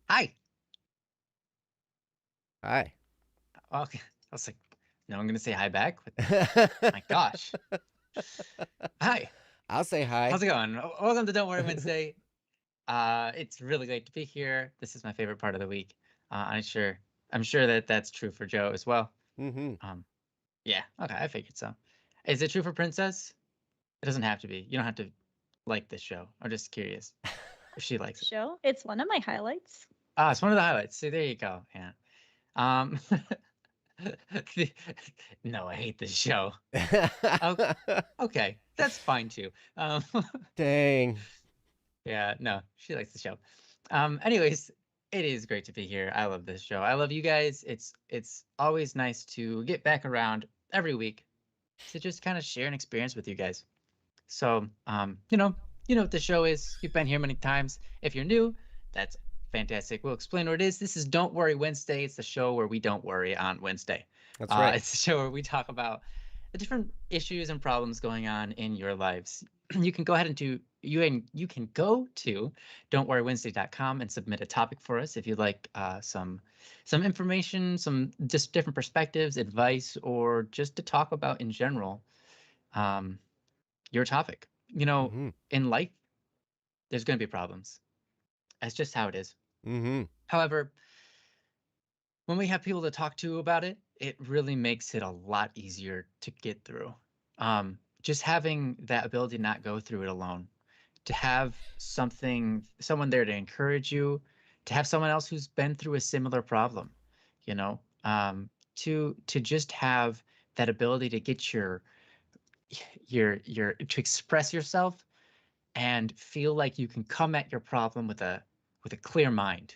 Hi. Hi. Okay. I was like, no, I'm gonna say hi back. My gosh. Hi. I'll say hi. How's it going? Welcome to Don't Worry Wednesday. It's really great to be here. This is my favorite part of the week. I'm sure that that's true for Joe as well. Mm-hmm. Um, yeah. Okay, I figured so. Is it true for Princess? It doesn't have to be. You don't have to like this show. I'm just curious if she likes it. Show. It's one of my highlights. Ah, it's one of the highlights. So there you go. Yeah. Um, no, I hate this show. Oh, okay, that's fine too. Dang. Yeah, no, she likes the show. Anyways, it is great to be here. I love this show. I love you guys. It's always nice to get back around every week to just kind of share an experience with you guys. So, you know what the show is. You've been here many times. If you're new, that's fantastic. We'll explain what it is. This is Don't Worry Wednesday. It's the show where we don't worry on Wednesday. That's right. It's the show where we talk about the different issues and problems going on in your lives. You can go ahead and you can go to don'tworrywednesday.com and submit a topic for us if you'd like some information, some just different perspectives, advice, or just to talk about in general your topic. Mm-hmm. In life, there's going to be problems. That's just how it is. Mm-hmm. However, when we have people to talk to about it, it really makes it a lot easier to get through. Just having that ability to not go through it alone, to have someone there to encourage you, to have someone else who's been through a similar problem, you know, to just have that ability to get your to express yourself and feel like you can come at your problem with a clear mind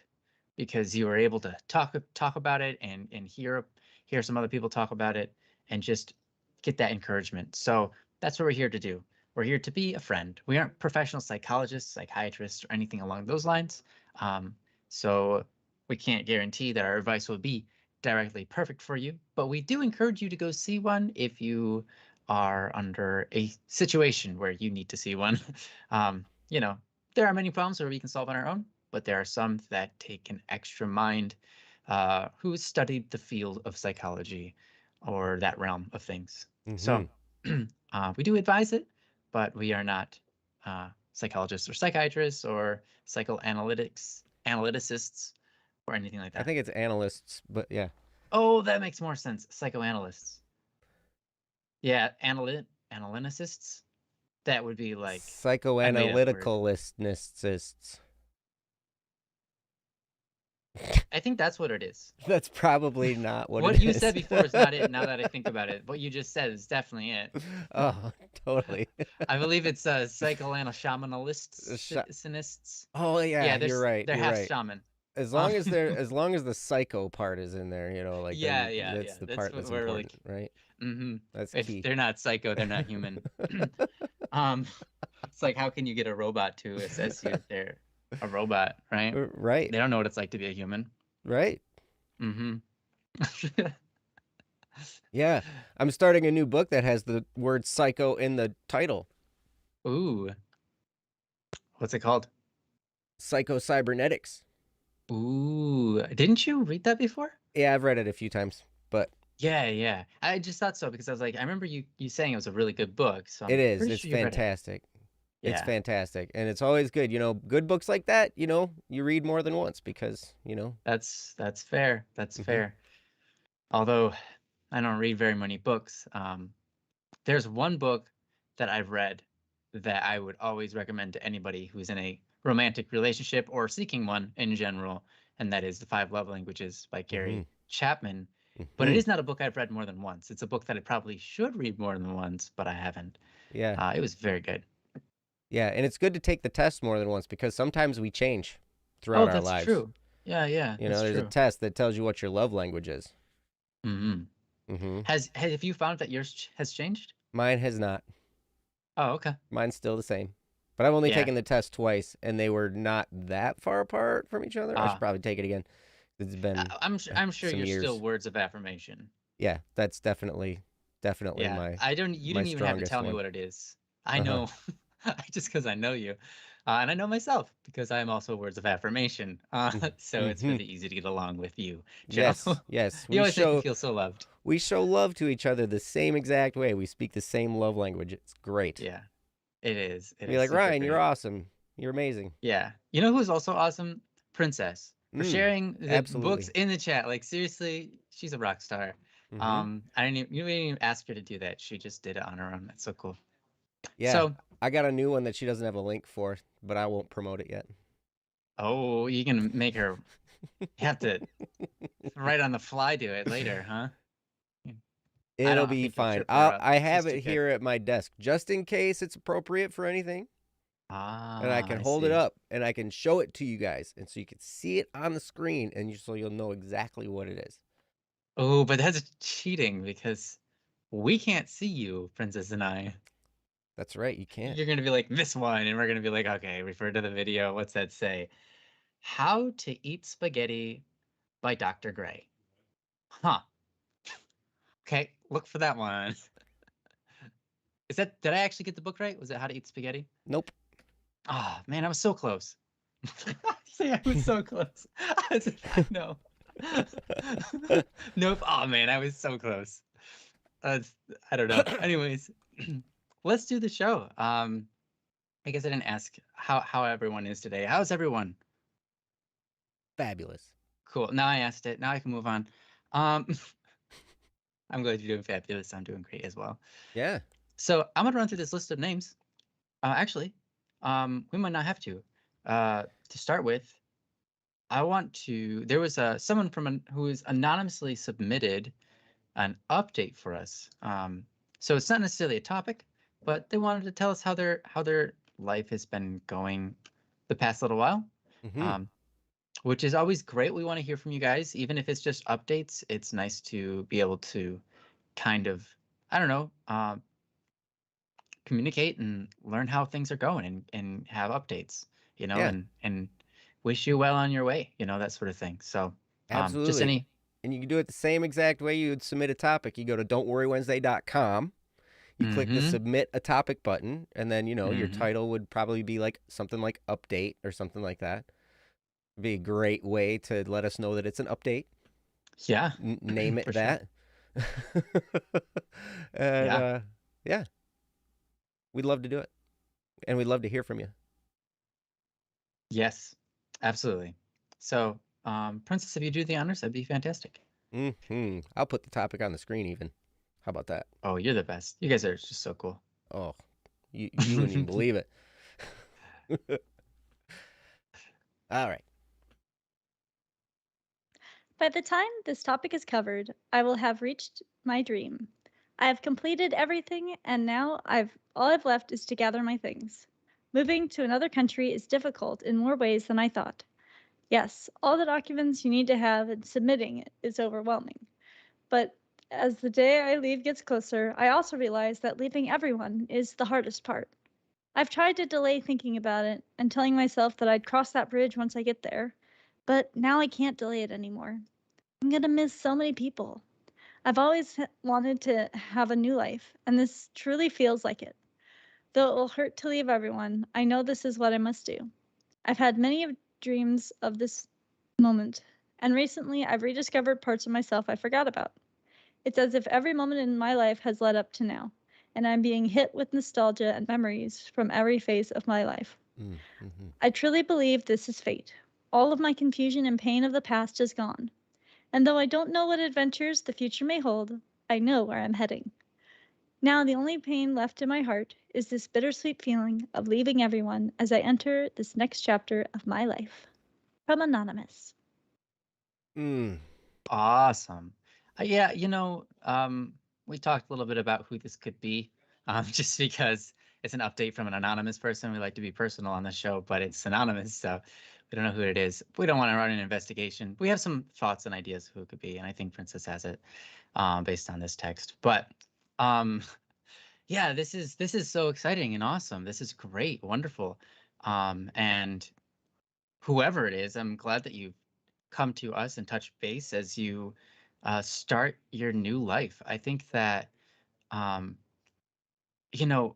because you were able to talk about it and hear some other people talk about it and just get that encouragement. So that's what we're here to do. We're here to be a friend. We aren't professional psychologists, psychiatrists, or anything along those lines. So we can't guarantee that our advice will be directly perfect for you, but we do encourage you to go see one if you are under a situation where you need to see one. um, you know, there are many problems where we can solve on our own, but there are some that take an extra mind who studied the field of psychology or that realm of things. Mm-hmm. So we do advise it, but we are not psychologists or psychiatrists or analyticists or anything like I that. think it's analysts, but yeah. Oh, that makes more sense. Psychoanalysts. Yeah, analyticists. That would be like I made up word. Psychoanalyticalists. I think that's what it is. That's probably not what What it you is. said before is not it. Now that I think about it, what you just said is definitely it. Oh, totally. I believe it's psychoanalysts. Oh yeah, Yeah, you're right. they're You're half right. shaman. As Um, long as the psycho part is in there, like yeah, then yeah, that's yeah. the That's part what that's we're important, like. right? That's If key. they're not psycho, they're not human. um, it's like how can you get a robot to assess you if they're a robot, right? Right. They don't know what it's like to be a human. Right. Mm-hmm. Yeah. I'm starting a new book that has the word psycho in the title. Ooh, what's it called? Psycho Cybernetics. Ooh, didn't you read that before? Yeah, I've read it a few times, but Yeah, yeah. I just thought so because I was like, I remember you saying it was a really good book, so it I'm is. pretty It's sure you read it. fantastic. It's Yeah, fantastic. And it's always good. Good books like that, you read more than once because, that's fair. That's hmm fair. Although I don't read very many books, there's one book that I've read that I would always recommend to anybody who's in a romantic relationship or seeking one in general, and that is The Five Love Languages by hmm Gary Chapman. But it hmm is not a book I've read more than once. It's a book that I probably should read more than once, but I haven't. Yeah. It was very good. Yeah. And it's good to take the test more than once because sometimes we change Oh, throughout our that's lives. true. Yeah, yeah, that's There's a true. test that tells you what your love language is. Hmm. hmm Have you found that yours has changed? Mine has not. Oh, okay. Mine's still the same. But I've only Yeah. taken the test twice, and they were not that far apart from each other. I should Uh, probably take it again. It's been I'm sure some you're still years. words of affirmation. Yeah, that's definitely Yeah, my I don't. You my didn't even have to strongest tell me one. what it is. I Uh huh. know, just because I know you. And I know myself because I am also words of affirmation. So it's Mhm. really easy to get along with you, Joe. Yes, yes. You always make me feel so loved. We show love to each other the same exact way. We speak the same love language. It's great. Yeah, it is. It Be is like, super Ryan, you're great. awesome. You're amazing. Yeah. You know who's also awesome? Princess, for sharing the books Absolutely. in the chat. Like, seriously, she's a rock star. Mm-hmm. You didn't even ask her to do that. She just did it on her own. That's so cool. Yeah, So, I got a new one that she doesn't have a link for, but I won't promote it yet. oh, you can make her have to right on the fly do it later, huh? I It'll don't be think you'll fine. trip her up. I She's have too it good. here at my desk just in case it's appropriate for anything, and I Ah, can I hold it see. up and I can show it to you guys, and so you can see it on the screen, and so you'll know exactly what it is. Oh, but that's cheating because we can't see you, Princess and I. That's right. You can't. You're gonna be like this one, and we're gonna be like, okay, refer to the video. What's that say? How to Eat Spaghetti by Dr. Gray. Huh. Okay, look for that one. Did I actually get the book right? Was it How to Eat Spaghetti? Nope. Oh man, I was so close. See, I was so close. No. Nope. Oh man, I was so close. I don't know. Anyways, let's do the show. I guess I didn't ask how everyone is today. How's everyone? Fabulous. Cool. Now I asked it. Now I can move on. Um, I'm glad you're doing fabulous. I'm doing great as well. Yeah. So I'm gonna run through this list of names. Actually, we might not have to. To start with, I want to. There was someone who was anonymously submitted an update for us. So it's not necessarily a topic, but they wanted to tell us how their life has been going the past little while. Mm-hmm. Which is always great. We want to hear from you guys, even if it's just updates. It's nice to be able to kind of, I don't know, communicate and learn how things are going and have updates, Yeah. and wish you well on your way, that sort of thing. So, just Absolutely. any, And you can do it the same exact way you would submit a topic. You go to don'tworrywednesday.com. You click the mm-hmm, submit a topic button, and then, your mm-hmm. title would probably be like something like update or something like that. It'd be a great way to let us know that it's an update. Yeah, Name it for sure. that. And Yeah. yeah, we'd love to do it. And we'd love to hear from you. Yes, absolutely. So, Princess, if you do the honors, that'd be fantastic. I'll put the topic on the screen even. How about that? Oh, you're the best. You guys are just so cool. Oh, you wouldn't even believe it. All right. By the time this topic is covered, I will have reached my dream. I have completed everything, and now all I've left is to gather my things. Moving to another country is difficult in more ways than I thought. Yes, all the documents you need to have and submitting it is overwhelming. But as the day I leave gets closer, I also realize that leaving everyone is the hardest part. I've tried to delay thinking about it and telling myself that I'd cross that bridge once I get there, but now I can't delay it anymore. I'm gonna miss so many people. I've always wanted to have a new life, and this truly feels like it. Though it will hurt to leave everyone, I know this is what I must do. I've had many dreams of this moment, and recently I've rediscovered parts of myself I forgot about. It's as if every moment in my life has led up to now, and I'm being hit with nostalgia and memories from every phase of my life. Mm-hmm. I truly believe this is fate. All of my confusion and pain of the past is gone. And though I don't know what adventures the future may hold, I know where I'm heading. Now, the only pain left in my heart is this bittersweet feeling of leaving everyone as I enter this next chapter of my life. From Anonymous. Awesome. Yeah, we talked a little bit about who this could be, just because it's an update from an anonymous person. We like to be personal on the show, but it's anonymous, so we don't know who it is. We don't want to run an investigation. We have some thoughts and ideas of who it could be, and I think Princess has it, based on this text. But yeah, this is so exciting and awesome. This is great, wonderful. And whoever it is, I'm glad that you've come to us and touch base as you start your new life. I think that, um, you know,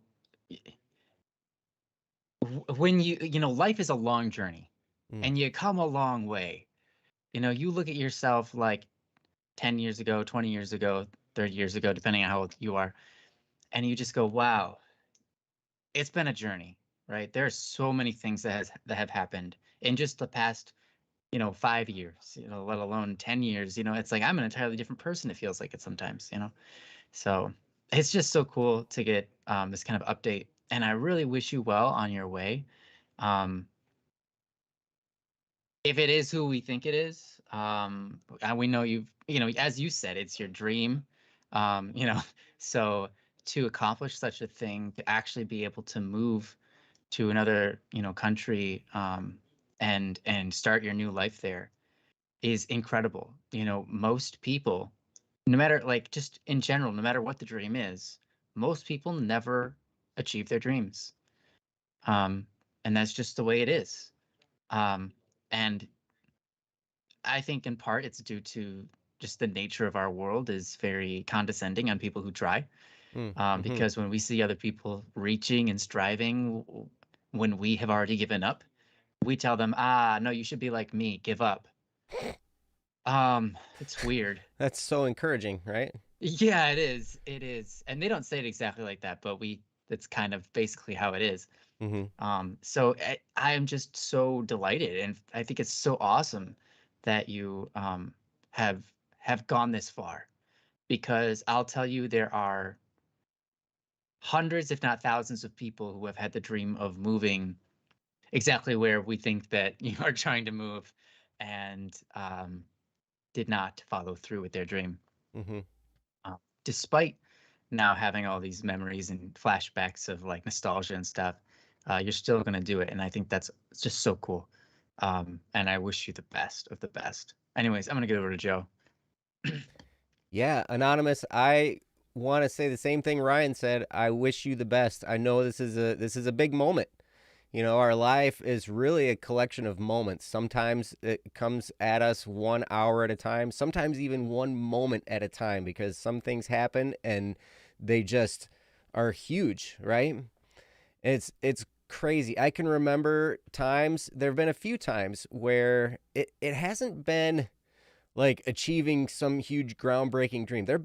when you know, life is a long journey, Mm. and you come a long way. You know, you look at yourself like 10 years ago, 20 years ago, 30 years ago, depending on how old you are, and you just go, wow, it's been a journey, right? There are so many things that have happened in just the past, 5 years, let alone 10 years. It's like I'm an entirely different person, it feels like it sometimes. So it's just so cool to get this kind of update. And I really wish you well on your way. Um, if it is who we think it is, and we know as you said, it's your dream. So to accomplish such a thing, to actually be able to move to another, country, and start your new life there is incredible. Most people, no matter, like, just in general, no matter what the dream is, most people never achieve their dreams. And that's just the way it is. And I think in part it's due to just the nature of our world is very condescending on people who try. Mm-hmm. Because when we see other people reaching and striving, when we have already given up, we tell them, no, you should be like me, give up. It's weird. That's so encouraging, right? Yeah, it is. It is. And they don't say it exactly like that, but that's kind of basically how it is. So I am just so delighted, and I think it's so awesome that you have gone this far, because I'll tell you, there are hundreds, if not thousands, of people who have had the dream of moving exactly where we think that you are trying to move, and did not follow through with their dream. Despite now having all these memories and flashbacks of like nostalgia and stuff, you're still going to do it. And I think that's just so cool. And I wish you the best of the best. Anyways, I'm going to get over to Joe. Yeah, Anonymous, I want to say the same thing Ryan said. I wish you the best. I know this is a big moment. Our life is really a collection of moments. Sometimes it comes at us 1 hour at a time, sometimes even one moment at a time, because some things happen and they just are huge, right? It's crazy. I can remember times, there have been a few times where it hasn't been like achieving some huge groundbreaking dream. There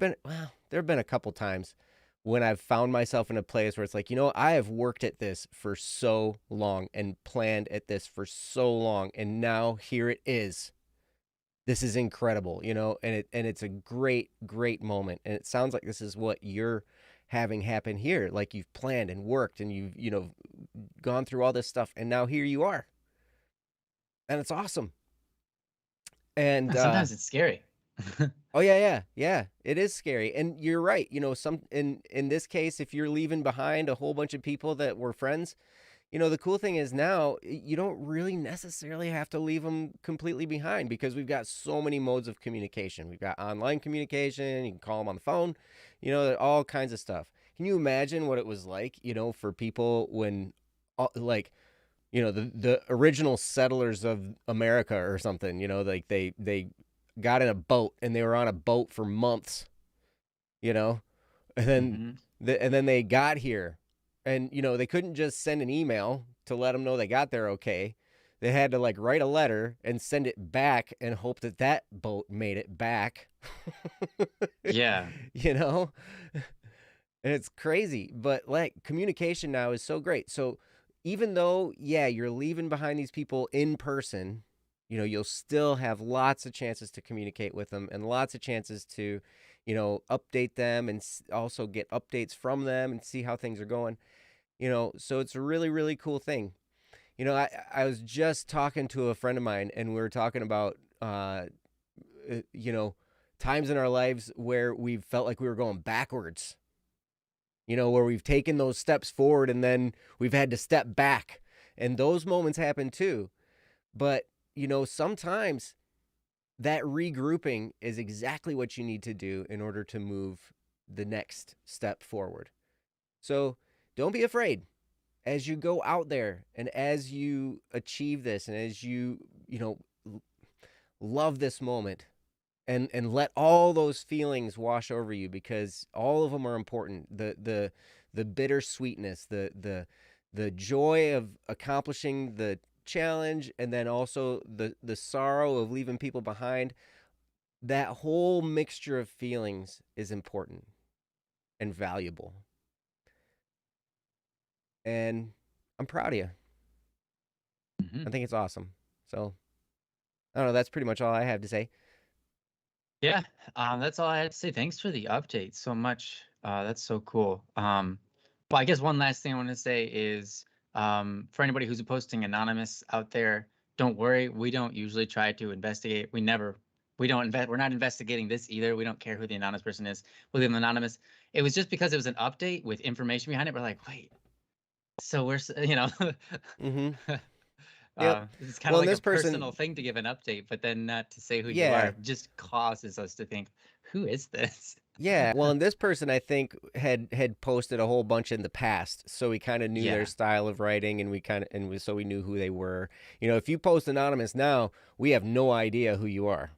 have been a couple times when I've found myself in a place where it's like, I have worked at this for so long and planned at this for so long, and now here it is. This is incredible, and it's a great, great moment. And it sounds like this is what you're having happen here. Like, you've planned and worked and you've, gone through all this stuff, and now here you are. And it's awesome. And sometimes it's scary. Oh yeah. It is scary, and you're right. Some in this case, if you're leaving behind a whole bunch of people that were friends, the cool thing is now you don't really necessarily have to leave them completely behind, because we've got so many modes of communication. We've got online communication. You can call them on the phone. All kinds of stuff. Can you imagine what it was like, for people when, like, the original settlers of America or something, like they got in a boat and they were on a boat for months, and then and then they got here, and they couldn't just send an email to let them know they got there okay. They had to like write a letter and send it back and hope that that boat made it back. Yeah. And it's crazy, but like, communication now is so great. So even though, yeah, you're leaving behind these people in person, you'll still have lots of chances to communicate with them, and lots of chances to, update them, and also get updates from them and see how things are going. So it's a really, really cool thing. I was just talking to a friend of mine, and we were talking about, times in our lives where we've felt like we were going backwards, where we've taken those steps forward and then we've had to step back. And those moments happen too. But, sometimes that regrouping is exactly what you need to do in order to move the next step forward. So don't be afraid as you go out there, and as you achieve this, and as you, love this moment, and let all those feelings wash over you, because all of them are important. The bittersweetness, the the joy of accomplishing the challenge, and then also the sorrow of leaving people behind. That whole mixture of feelings is important and valuable. And I'm proud of you. Mhm. I think it's awesome. So, I don't know. That's pretty much all I have to say. Yeah, that's all I had to say. Thanks for the update so much. That's so cool. But I guess one last thing I want to say is, for anybody who's posting anonymous out there, don't worry. We don't usually try to investigate. We don't invest. We're not investigating this either. We don't care who the anonymous person is. We'll leave them anonymous. It was just because it was an update with information behind it. We're like, wait, so Mm-hmm. Yep. it's kind of Well, and like a this person, personal thing to give an update, but then not to say who you yeah. are just causes us to think, who is this? Yeah. Well, and this person, I think, had posted a whole bunch in the past, so we kind of knew Yeah. their style of writing, and so we knew who they were. You know, if you post anonymous now, we have no idea who you are.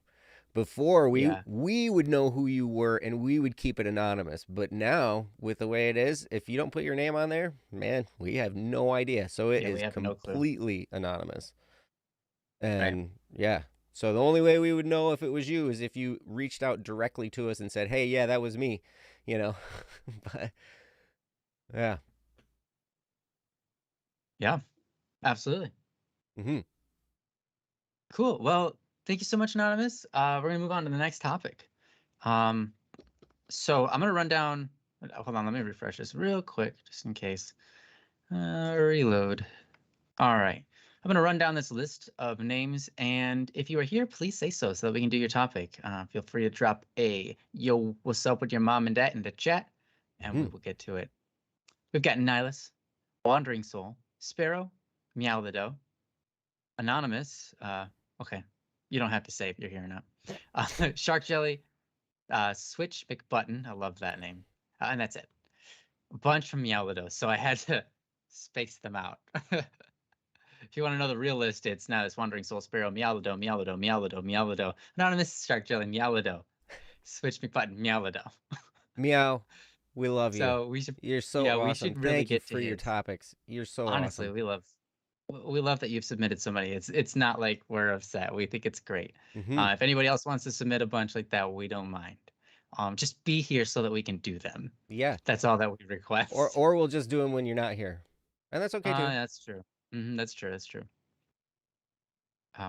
Before Yeah. we would know who you were, and we would keep it anonymous. But now, with the way it is, if you don't put your name on there, man, we have no idea. So it Yeah, we is have no clue. completely anonymous. Right. And yeah. So the only way we would know if it was you is if you reached out directly to us and said, "Hey, yeah, that was me," you know. But yeah. Yeah, absolutely. Mm-hmm. Cool. Well, thank you so much, Anonymous. We're gonna move on to the next topic. So I'm gonna run down. Hold on, let me refresh this real quick, just in case. Reload. All right. I'm going to run down this list of names, and if you are here, please say so that we can do your topic. Feel free to drop a "Yo, what's up" with your mom and dad in the chat, and we will get to it. We've got Nihilus, Wandering Soul, Sparrow, Meow the Doe, Anonymous. Okay, you don't have to say if you're here or not. Shark Jelly, Switch McButton. I love that name. And that's it. A bunch from Meow the Doe, so I had to space them out. If you want to know the real list, it's now this Wandering Soul, Sparrow, Meowlido, Meowlido, Meowlido, Meowlido, Anonymous, Shark Jelly, Meowlido, Switch McButton, Meowlido. Meow. We love you. So we should, You're so yeah, awesome. we should really Thank you get to for your his. topics. You're so Honestly, awesome. we love that you've submitted so many. It's not like we're upset. We think it's great. Mm-hmm. If anybody else wants to submit a bunch like that, we don't mind. Just be here so that we can do them. Yeah. That's all that we request. Or we'll just do them when you're not here, and that's okay too. That's true. That's true. That's true.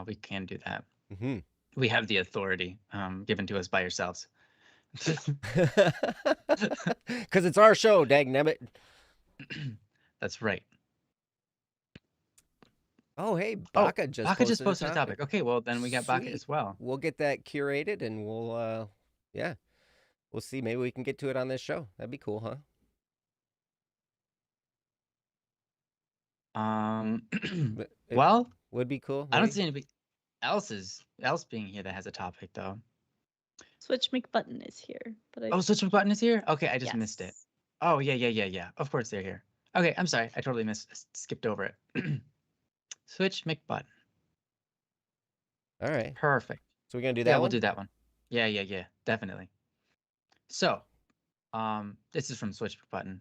We can do that. Mm-hmm. We have the authority given to us by yourselves. Because it's our show, dagnabbit. That's right. Oh, hey, Baka just posted a topic. Okay, well, then we got Baka as well. We'll get that curated, and we'll, yeah. We'll see. Maybe we can get to it on this show. That'd be cool, huh? Well, would be cool. I don't see anybody else being here that has a topic, though. Switch McButton is here, but Oh, Switch McButton is here? Okay, I just missed it. Oh, yeah. Of course they're here. Okay, I'm sorry. I totally skipped over it. Switch McButton. All right. Perfect. So we're gonna do that one? We'll do that one. Yeah, definitely. So, this is from Switch McButton,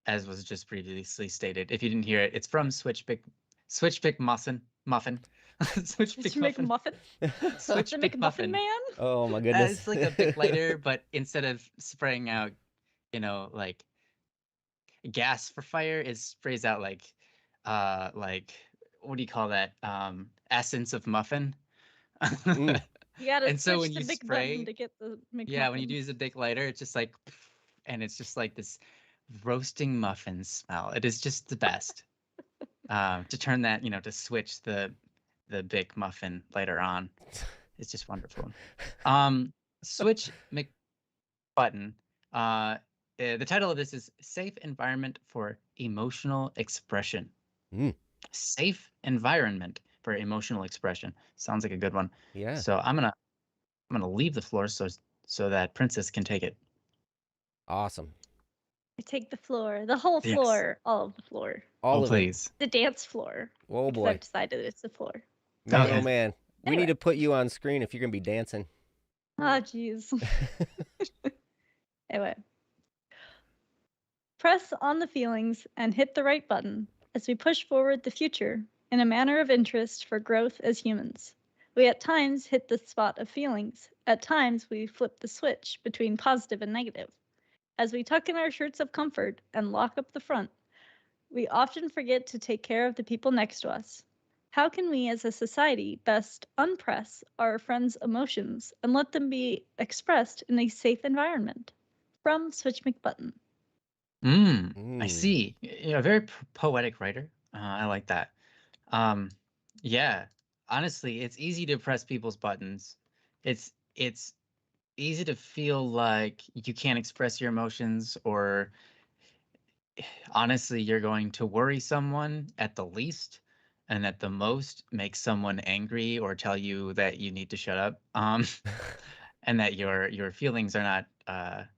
as was just previously stated. If you didn't hear it, it's from Switch McMuffin. Switch McMuffin. Switch the McMuffin man. Oh my goodness! It's like a big lighter, but instead of spraying out, like gas for fire, it sprays out like what do you call that? Essence of muffin. You gotta and so when switch you the big spray, button to get the McMuffin. yeah, when you use a big lighter, it's just like, and it's just like this roasting muffin smell. It is just the best. To turn that, to switch the big muffin lighter on, it's just wonderful. Switch McButton. The title of this is Safe Environment for Emotional Expression. Safe environment for emotional expression. Sounds like a good one. Yeah. So I'm gonna leave the floor so that Princess can take it. Awesome. I take the floor, the whole floor, all of the floor. All of please. it. The dance floor. Oh boy. I've decided it's the floor. Man, oh man. We Anyway. need to put you on screen if you're gonna be dancing. Ah, jeez. Anyway. Press on the feelings and hit the right button as we push forward the future in a manner of interest for growth as humans. We at times hit the spot of feelings. At times, we flip the switch between positive and negative. As we tuck in our shirts of comfort and lock up the front, we often forget to take care of the people next to us. How can we as a society best unpress our friends' emotions and let them be expressed in a safe environment? From Switch McButton. I see. You're a very poetic writer. I like that. Yeah, honestly, it's easy to press people's buttons. It's easy to feel like you can't express your emotions, or honestly, you're going to worry someone at the least, and at the most make someone angry or tell you that you need to shut up. And that your feelings are not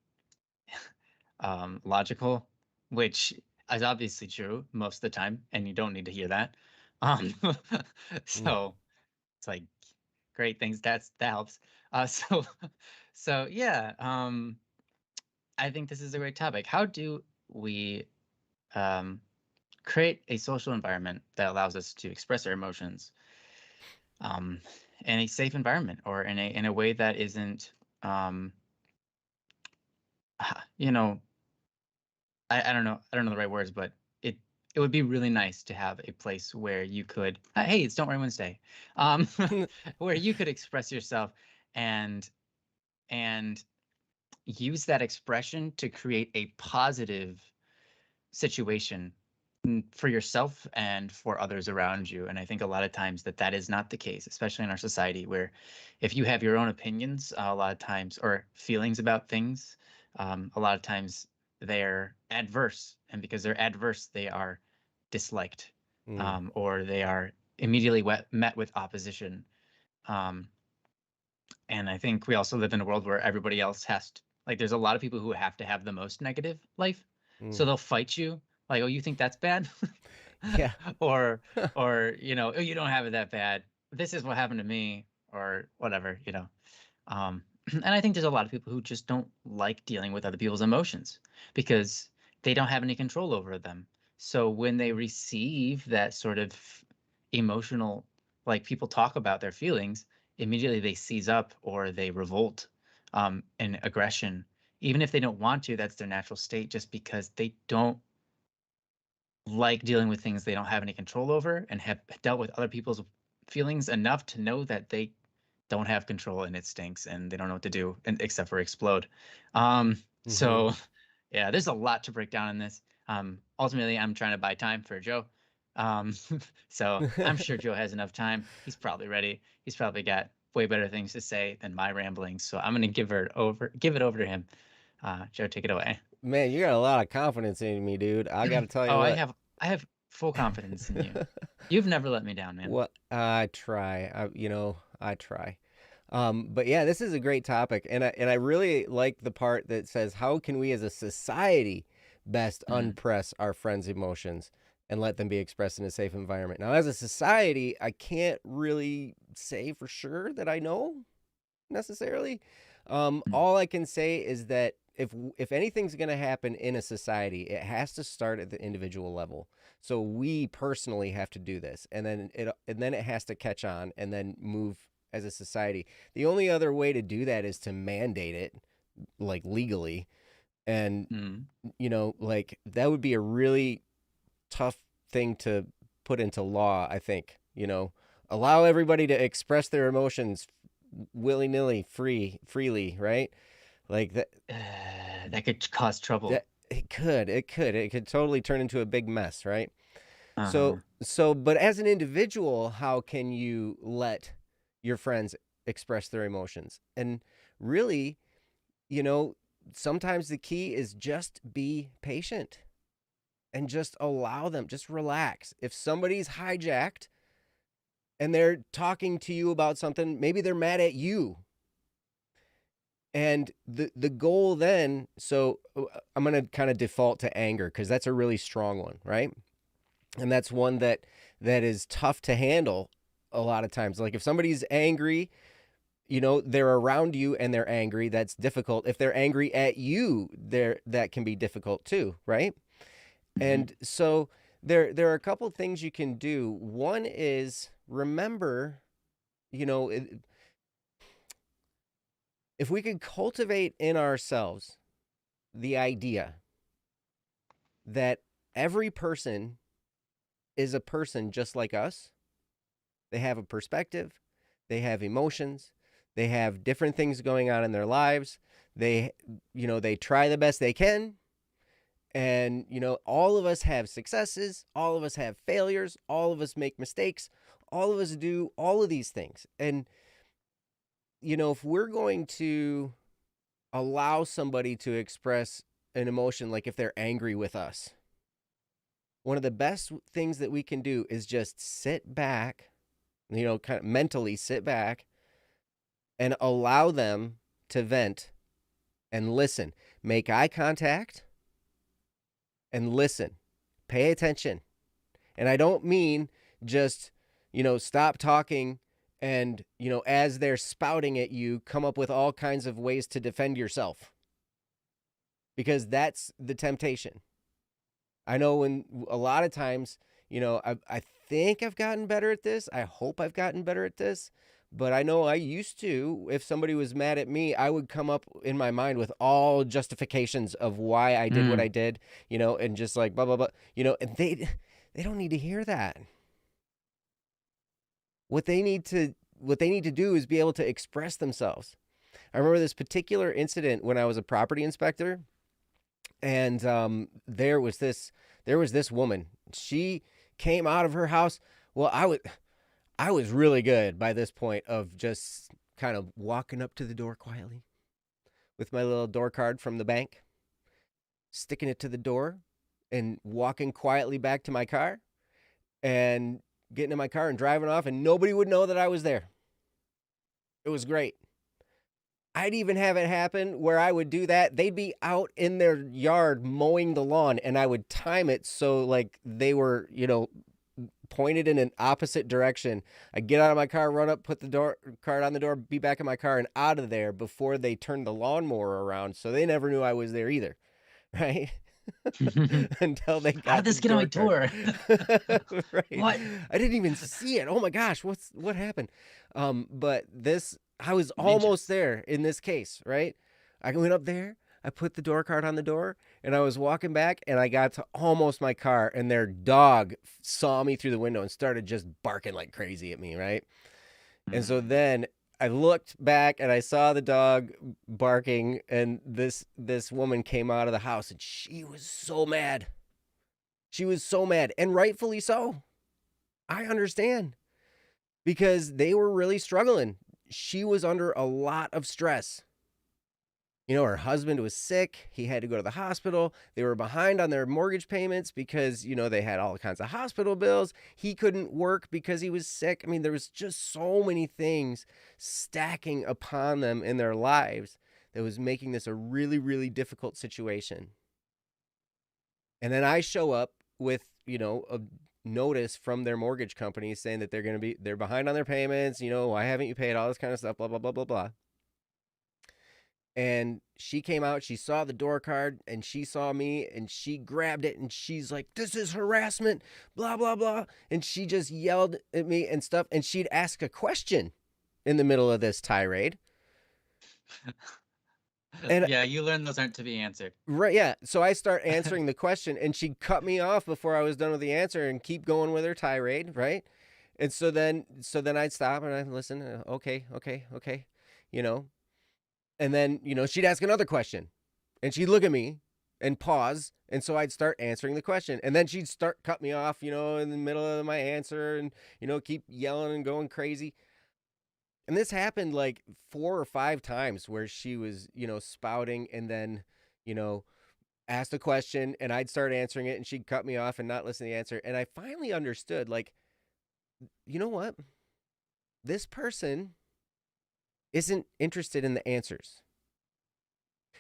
logical, which is obviously true most of the time, and you don't need to hear that. Um, so it's like great things. That helps. So so yeah. I think this is a great topic. How do we um, create a social environment that allows us to express our emotions um, in a safe environment, or in a way that isn't you know, I don't know the right words, but it would be really nice to have a place where you could hey, it's Don't Worry Wednesday, um, where you could express yourself and and use that expression to create a positive situation for yourself and for others around you. And I think a lot of times that is not the case, especially in our society, where if you have your own opinions, a lot of times, or feelings about things, a lot of times they're adverse. And because they're adverse, they are disliked, or they are immediately met with opposition. Um, and I think we also live in a world where everybody else like, there's a lot of people who have to have the most negative life. So they'll fight you like, oh, you think that's bad? Yeah. or oh, you don't have it that bad. This is what happened to me, or whatever. And I think there's a lot of people who just don't like dealing with other people's emotions because they don't have any control over them. So when they receive that sort of emotional, like, people talk about their feelings, immediately they seize up or they revolt in aggression, even if they don't want to. That's their natural state, just because they don't like dealing with things they don't have any control over, and have dealt with other people's feelings enough to know that they don't have control, and it stinks, and they don't know what to do except for explode. So yeah, there's a lot to break down in this. Ultimately, I'm trying to buy time for Joe. So I'm sure Joe has enough time. He's probably ready. He's probably got way better things to say than my ramblings. So I'm gonna give it over to him. Joe, take it away. Man, you got a lot of confidence in me, dude. I got to tell you Oh, what. I have full confidence in you. You've never let me down, man. What I try. I try. But yeah, this is a great topic, and I really like the part that says, how can we as a society best unpress our friends' emotions and let them be expressed in a safe environment? Now, as a society, I can't really say for sure that I know necessarily. All I can say is that if anything's going to happen in a society, it has to start at the individual level. So we personally have to do this, and then it has to catch on and then move as a society. The only other way to do that is to mandate it, like, legally. And like, that would be a really tough thing to put into law, I think. Allow everybody to express their emotions willy-nilly, freely, right? Like that. That could cause trouble. It could totally turn into a big mess, right? Uh-huh. But as an individual, how can you let your friends express their emotions? And really, sometimes the key is just be patient and just allow them, just relax. If somebody's hijacked and they're talking to you about something, maybe they're mad at you. And the goal then, so I'm going to kind of default to anger, because that's a really strong one, right? And that's one that is tough to handle a lot of times. Like, if somebody's angry, they're around you and they're angry, that's difficult. If they're angry at you, that can be difficult too, right? And so there are a couple things you can do. One is remember, if we could cultivate in ourselves the idea that every person is a person just like us. They have a perspective, they have emotions, they have different things going on in their lives. They try the best they can. And, all of us have successes, all of us have failures, all of us make mistakes, all of us do all of these things. And, if we're going to allow somebody to express an emotion, like if they're angry with us, one of the best things that we can do is just sit back, kind of mentally sit back and allow them to vent and listen. Make eye contact and listen. Pay attention. And I don't mean just, stop talking and, as they're spouting at you, come up with all kinds of ways to defend yourself. Because that's the temptation. I know when a lot of times, I think I've gotten better at this. I hope I've gotten better at this. But I know I used to, if somebody was mad at me, I would come up in my mind with all justifications of why I did what I did, and just like blah, blah, blah, and they don't need to hear that. What they need to do is be able to express themselves. I remember this particular incident when I was a property inspector, and there was this woman. She came out of her house. Well, I was really good by this point of just kind of walking up to the door quietly with my little door card from the bank, sticking it to the door and walking quietly back to my car and getting in my car and driving off, and nobody would know that I was there. It was great. I'd even have it happen where I would do that. They'd be out in their yard mowing the lawn, and I would time it so like they were, pointed in an opposite direction. I'd get out of my car, run up, put the door card on the door, be back in my car and out of there before they turned the lawnmower around. So they never knew I was there either. Right? Until they got How did this get on my door? Right. What? I didn't even see it. Oh my gosh, what happened? But I was almost there in this case, right? I went up there, I put the door card on the door, and I was walking back, and I got to almost my car, and their dog saw me through the window and started just barking like crazy at me, right? And so then I looked back, and I saw the dog barking, and this woman came out of the house, and she was so mad. She was so mad, and rightfully so. I understand, because they were really struggling. She was under a lot of stress. Her husband was sick. He had to go to the hospital. They were behind on their mortgage payments because, they had all kinds of hospital bills. He couldn't work because he was sick. I mean, there was just so many things stacking upon them in their lives that was making this a really, really difficult situation. And then I show up with, a notice from their mortgage company saying that they're behind on their payments. Why haven't you paid, all this kind of stuff, blah, blah, blah, blah, blah. And she came out, she saw the door card, and she saw me, and she grabbed it, and she's like, this is harassment, blah, blah, blah. And she just yelled at me and stuff, and she'd ask a question in the middle of this tirade. And yeah, you learn those aren't to be answered. Right, yeah. So I start answering the question, and she'd cut me off before I was done with the answer and keep going with her tirade, right? And so then I'd stop, and I'd listen, okay. And then, she'd ask another question, and she'd look at me and pause. And so I'd start answering the question, and then she'd start cut me off, in the middle of my answer and, keep yelling and going crazy. And this happened like 4 or 5 times where she was, spouting and then, asked a question and I'd start answering it and she'd cut me off and not listen to the answer. And I finally understood, like, you know what? This person isn't interested in the answers.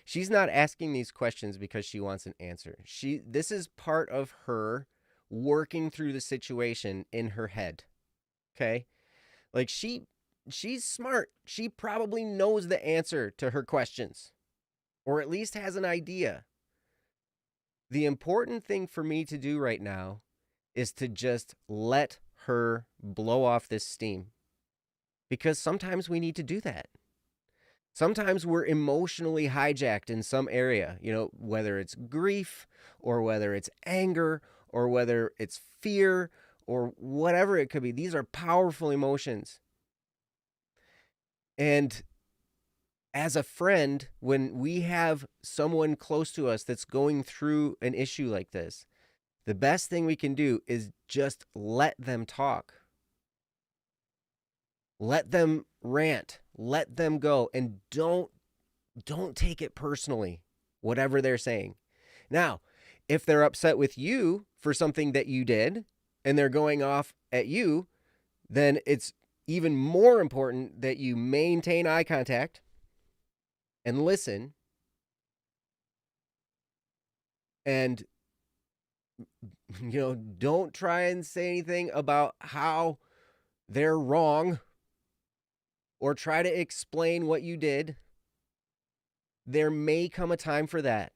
She's not asking these questions because she wants an answer. This is part of her working through the situation in her head. Okay? Like she's smart. She probably knows the answer to her questions, or at least has an idea. The important thing for me to do right now is to just let her blow off this steam. Because sometimes we need to do that. Sometimes we're emotionally hijacked in some area, whether it's grief or whether it's anger or whether it's fear or whatever it could be. These are powerful emotions. And as a friend, when we have someone close to us that's going through an issue like this, the best thing we can do is just let them talk. Let them rant, let them go, and don't take it personally, whatever they're saying. Now, if they're upset with you for something that you did and they're going off at you, then it's even more important that you maintain eye contact and listen and don't try and say anything about how they're wrong or try to explain what you did. There may come a time for that.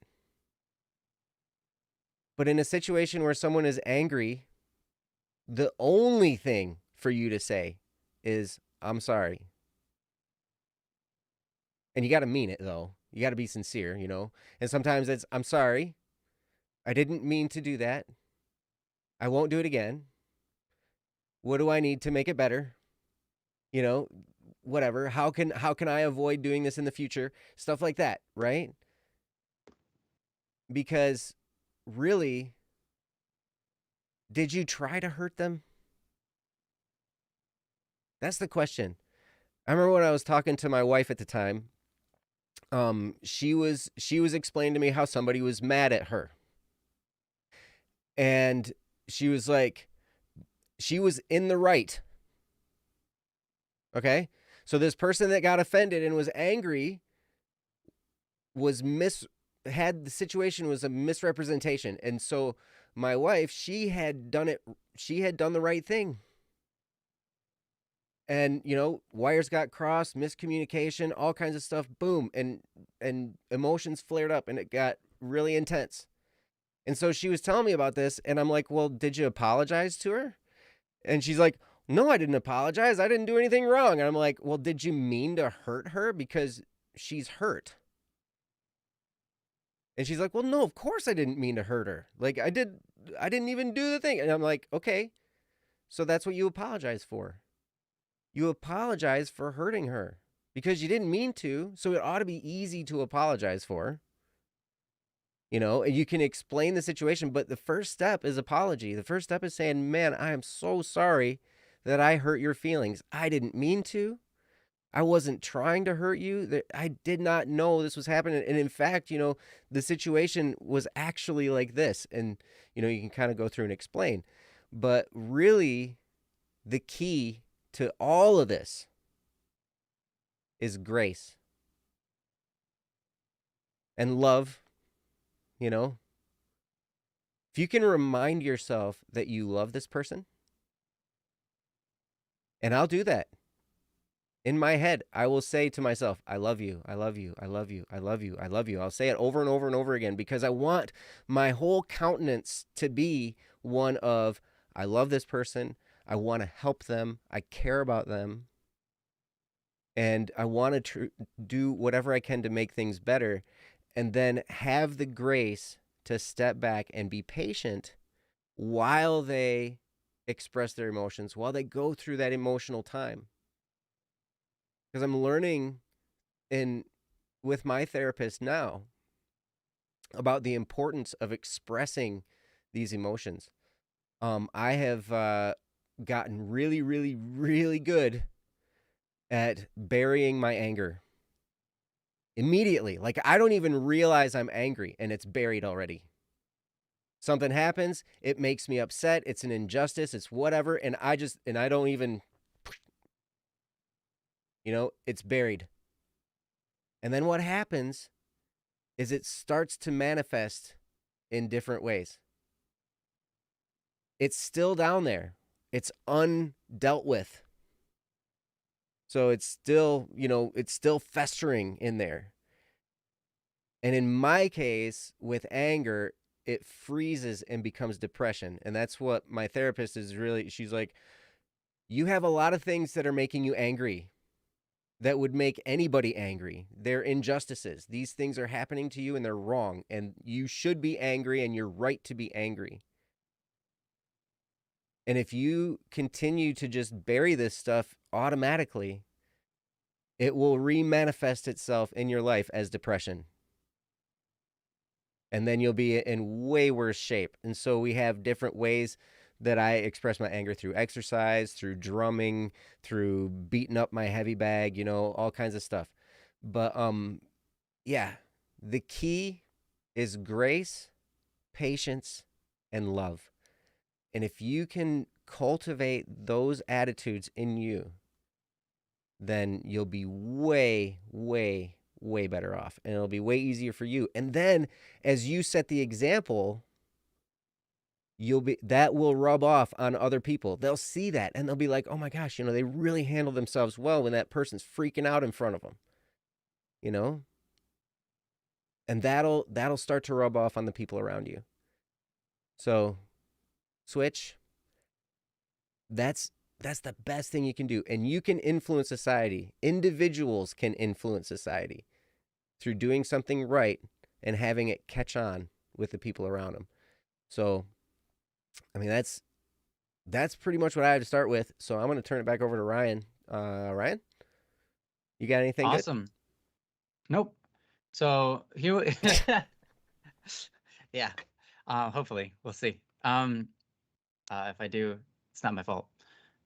But in a situation where someone is angry, the only thing for you to say is, I'm sorry. And you got to mean it, though. You got to be sincere, And sometimes it's, I'm sorry. I didn't mean to do that. I won't do it again. What do I need to make it better? Whatever. How can I avoid doing this in the future? Stuff like that, right? Because really, did you try to hurt them? That's the question. I remember when I was talking to my wife at the time, she was explaining to me how somebody was mad at her. And she was like, she was in the right. Okay? So this person that got offended and was angry had the situation was a misrepresentation. And so my wife, she had done the right thing. And, wires got crossed, miscommunication, all kinds of stuff, boom, and emotions flared up and it got really intense. And so she was telling me about this and I'm like, well, did you apologize to her? And she's like, no, I didn't apologize. I didn't do anything wrong. And I'm like, well, did you mean to hurt her? Because she's hurt. And she's like, well, no, of course I didn't mean to hurt her. Like I didn't even do the thing. And I'm like, okay, so that's what you apologize for. You apologize for hurting her because you didn't mean to. So it ought to be easy to apologize for. And you can explain the situation, but the first step is apology. The first step is saying, man, I am so sorry that I hurt your feelings. I didn't mean to. I wasn't trying to hurt you. I did not know this was happening. And in fact, the situation was actually like this. And, you can kind of go through and explain. But really, the key to all of this is grace and love. If you can remind yourself that you love this person, and I'll do that. In my head, I will say to myself, I love you, I love you, I love you, I love you, I love you. I'll say it over and over and over again because I want my whole countenance to be one of, I love this person, I want to help them, I care about them, and I want to do whatever I can to make things better, and then have the grace to step back and be patient while they express their emotions, while they go through that emotional time. Because I'm learning with my therapist now about the importance of expressing these emotions. I have gotten really, really, really good at burying my anger immediately. Like I don't even realize I'm angry and it's buried already. Something happens, it makes me upset, it's an injustice, it's whatever, and I don't even, it's buried. And then what happens is it starts to manifest in different ways. It's still down there. It's undealt with. So it's still, it's still festering in there. And in my case, with anger, it freezes and becomes depression. And that's what my therapist is really, she's like, you have a lot of things that are making you angry that would make anybody angry. They're injustices. These things are happening to you and they're wrong. And you should be angry and you're right to be angry. And if you continue to just bury this stuff automatically, it will re-manifest itself in your life as depression. And then you'll be in way worse shape. And so we have different ways that I express my anger through exercise, through drumming, through beating up my heavy bag, all kinds of stuff. But yeah, the key is grace, patience, and love. And if you can cultivate those attitudes in you, then you'll be way, way, way better off. And it'll be way easier for you. And then as you set the example, that will rub off on other people. They'll see that and they'll be like, oh my gosh, they really handle themselves well when that person's freaking out in front of them. And that'll start to rub off on the people around you. So switch. That's the best thing you can do. And you can influence society. Individuals can influence society through doing something right and having it catch on with the people around them. So, I mean, that's pretty much what I had to start with. So I'm going to turn it back over to Ryan. Ryan, you got anything Awesome. good? Nope. So here, yeah. Hopefully, we'll see. If I do, it's not my fault.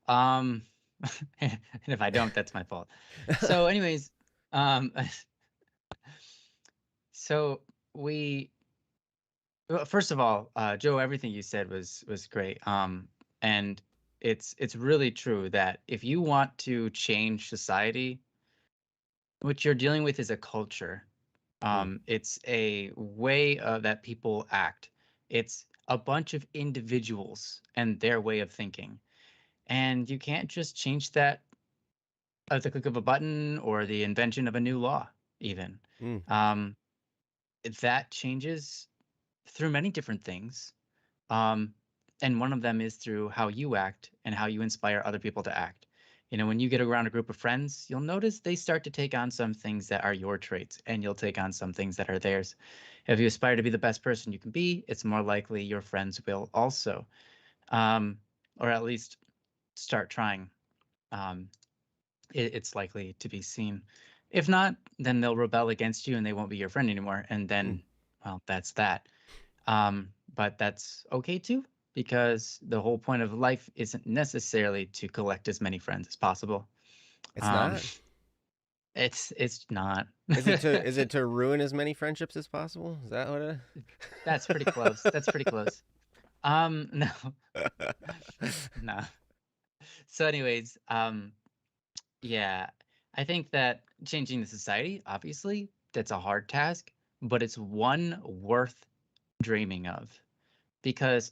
And if I don't, that's my fault. So, anyways, so first of all, Joe, everything you said was great. And it's really true that if you want to change society, what you're dealing with is a culture. It's a way that people act. It's a bunch of individuals and their way of thinking. And you can't just change that at the click of a button or the invention of a new law, even. That changes through many different things. And one of them is through how you act and how you inspire other people to act. When you get around a group of friends, you'll notice they start to take on some things that are your traits, and you'll take on some things that are theirs. If you aspire to be the best person you can be, it's more likely your friends will also, or at least start trying. It's likely to be seen. If not, then they'll rebel against you and they won't be your friend anymore. And then, well, that's that. But that's okay too, because the whole point of life isn't necessarily to collect as many friends as possible. It's not. It's not. Is it to ruin as many friendships as possible? Is that what it? That's pretty close. That's pretty close. No. No. So anyways, yeah, I think that changing the society, obviously, that's a hard task, but it's one worth dreaming of, because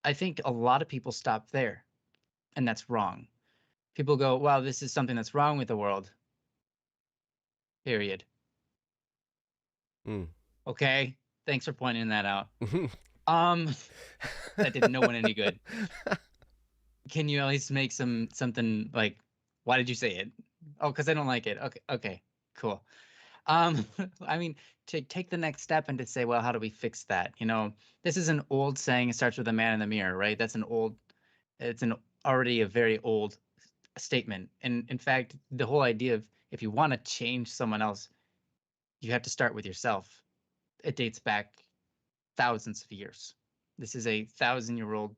I think a lot of people stop there, and that's wrong. People go, wow, this is something that's wrong with the world. Period. Okay, thanks for pointing that out. That did no one any good. Can you at least make something like, why did you say it? Oh, because I don't like it. Okay, cool. I mean, to take the next step and to say, well, how do we fix that? This is an old saying. It starts with a man in the mirror, right? It's already a very old statement. And in fact, the whole idea of, if you want to change someone else, you have to start with yourself. It dates back thousands of years. This is a 1,000-year-old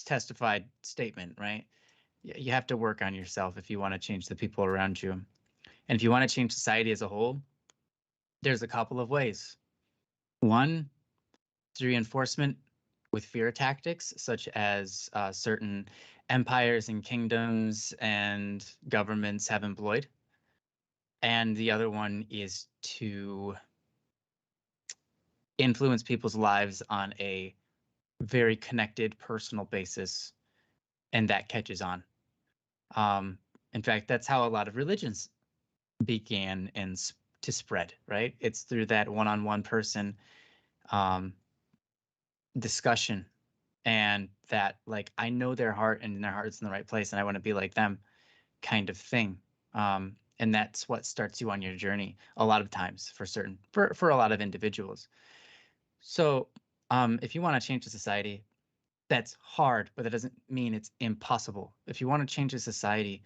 testified statement, right? You have to work on yourself if you want to change the people around you. And if you want to change society as a whole, there's a couple of ways. One, through reinforcement with fear tactics, such as certain empires and kingdoms and governments have employed. And the other one is to influence people's lives on a very connected personal basis, and that catches on. In fact, that's how a lot of religions began to spread, right? It's through that one-on-one person discussion, and that like I know their heart and their heart's in the right place and I want to be like them kind of thing. And that's what starts you on your journey a lot of times for a lot of individuals. So if you want to change the society, that's hard, but that doesn't mean it's impossible. If you want to change a society,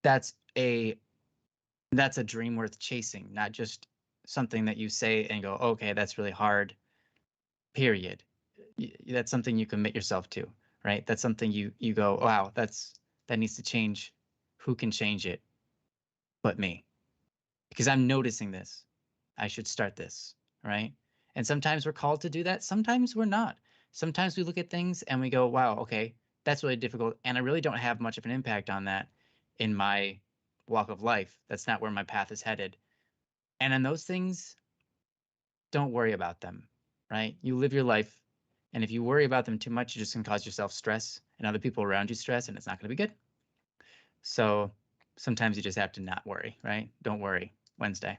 that's a dream worth chasing, not just something that you say and go, okay, that's really hard, period. That's something you commit yourself to, right? That's something you go, wow, that needs to change. Who can change it but me? Because I'm noticing this. I should start this, right? And sometimes we're called to do that. Sometimes we're not. Sometimes we look at things and we go, wow, okay, that's really difficult. And I really don't have much of an impact on that in my walk of life. That's not where my path is headed. And in those things, don't worry about them, right? You live your life. And if you worry about them too much, you're just going to cause yourself stress and other people around you stress, and it's not going to be good. So sometimes you just have to not worry, right? Don't worry. Wednesday.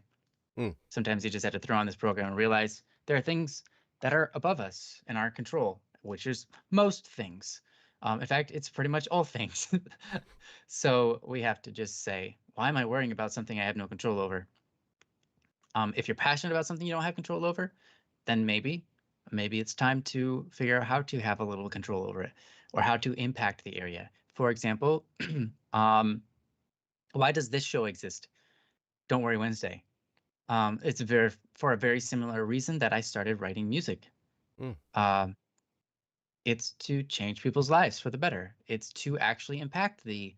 Sometimes you just have to throw on this program and realize there are things that are above us in our control, which is most things. In fact, it's pretty much all things. So we have to just say, why am I worrying about something I have no control over? If you're passionate about something you don't have control over, then maybe it's time to figure out how to have a little control over it or how to impact the area. For example, why does this show exist? Don't Worry Wednesday. It's for a very similar reason that I started writing music. It's to change people's lives for the better. It's to actually impact the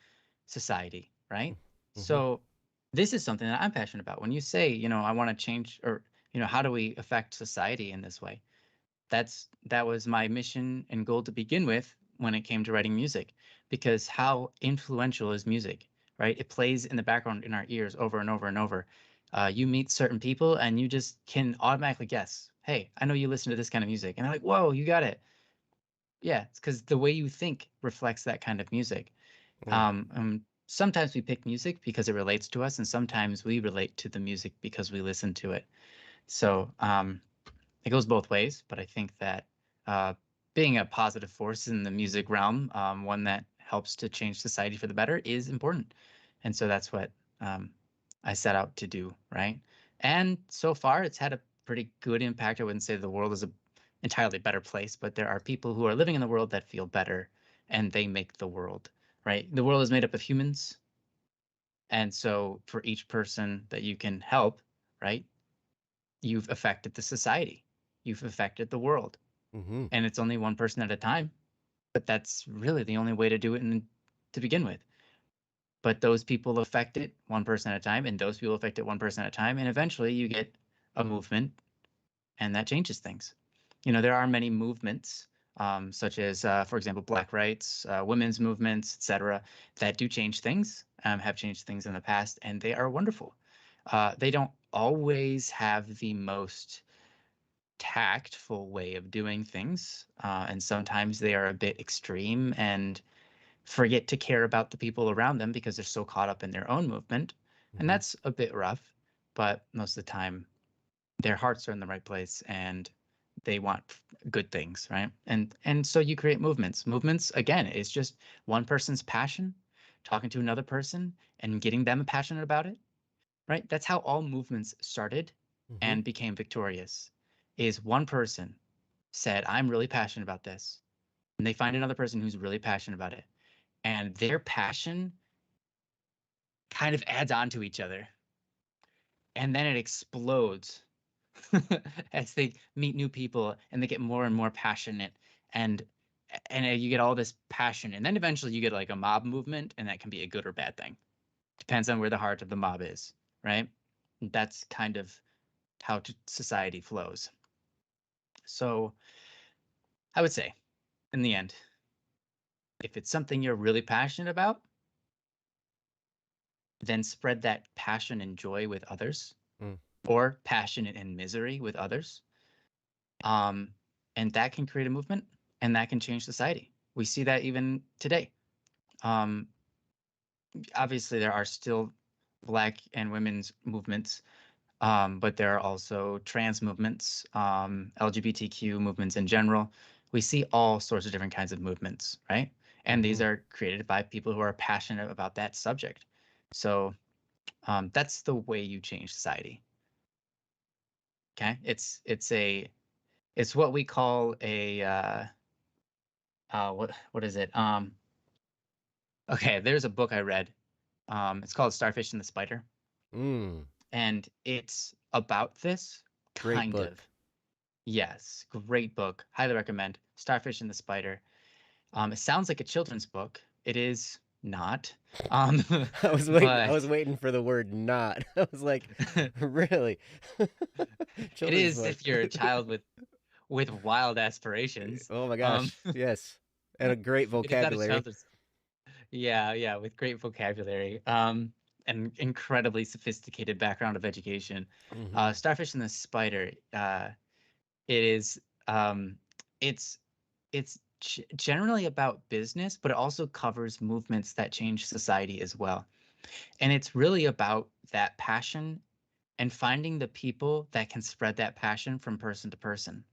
society, right? So this is something that I'm passionate about. When you say, I want to change, or, how do we affect society in this way? That was my mission and goal to begin with when it came to writing music, because how influential is music, right? It plays in the background in our ears over and over and over. You meet certain people and you just can automatically guess, hey, I know you listen to this kind of music. And they're like, whoa, you got it. Yeah, it's because the way you think reflects that kind of music. Sometimes we pick music because it relates to us, and sometimes we relate to the music because we listen to it. So it goes both ways, but I think that being a positive force in the music realm, one that helps to change society for the better, is important. And so that's what I set out to do, right? And so far, it's had a pretty good impact. I wouldn't say the world is a entirely better place, but there are people who are living in the world that feel better, and they make the world, right? The world is made up of humans. And so for each person that you can help, right, you've affected the society, you've affected the world. And it's only one person at a time, but that's really the only way to do it to begin with. But those people affect it one person at a time, and those people affect it one person at a time, and eventually you get a movement, and that changes things. There are many movements, such as, for example, Black rights, women's movements, etc., that do change things, have changed things in the past, and they are wonderful. They don't always have the most tactful way of doing things, and sometimes they are a bit extreme and forget to care about the people around them because they're so caught up in their own movement, and that's a bit rough. But most of the time, their hearts are in the right place and they want good things, right? And so you create movements. Movements, again, is just one person's passion talking to another person and getting them passionate about it, right? That's how all movements started and became victorious. Is one person said, I'm really passionate about this, and they find another person who's really passionate about it, and their passion kind of adds on to each other, and then it explodes as they meet new people and they get more and more passionate, and you get all this passion, and then eventually you get like a mob movement, and that can be a good or bad thing. Depends on where the heart of the mob is, right? That's kind of how society flows. So I would say, in the end, if it's something you're really passionate about, then spread that passion and joy with others, or passion and misery with others. And that can create a movement, and that can change society. We see that even today. Obviously, there are still Black and women's movements But there are also trans movements, LGBTQ movements in general. We see all sorts of different kinds of movements, right? And these are created by people who are passionate about that subject. So that's the way you change society. Okay, it's what we call a what is it? Okay, there's a book I read. It's called Starfish and the Spider, Mm, and it's about this great kind book. of. Yes, great book. Highly recommend. Starfish and the Spider. It sounds like a children's book. It is not. Um, I was but waiting for the word "not." I was like, really? it Children's is book. if you're a child with wild aspirations. Oh my Um, gosh. Yes. And a great it is not a vocabulary. children's. Yeah, yeah, with great vocabulary. And incredibly sophisticated background of education. Mm-hmm. Starfish and the Spider. It is. It's generally about business, but it also covers movements that change society as well. And it's really about that passion and finding the people that can spread that passion from person to person.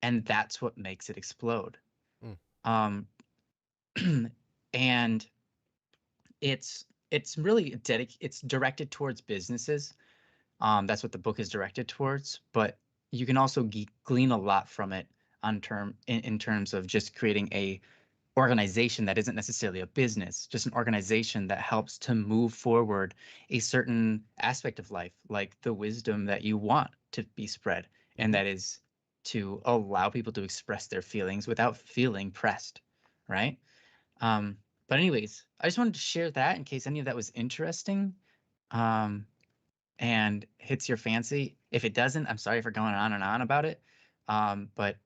And that's what makes it explode. Mm. Um, and it's really it's directed towards businesses. That's what the book is directed towards, but you can also glean a lot from it in terms of just creating a organization that isn't necessarily a business, just an organization that helps to move forward a certain aspect of life, like the wisdom that you want to be spread, and Mm-hmm. that is to allow people to express their feelings without feeling pressed, right? But anyways, I just wanted to share that in case any of that was interesting, um, and hits your fancy. If it doesn't, I'm sorry for going on and on about it. But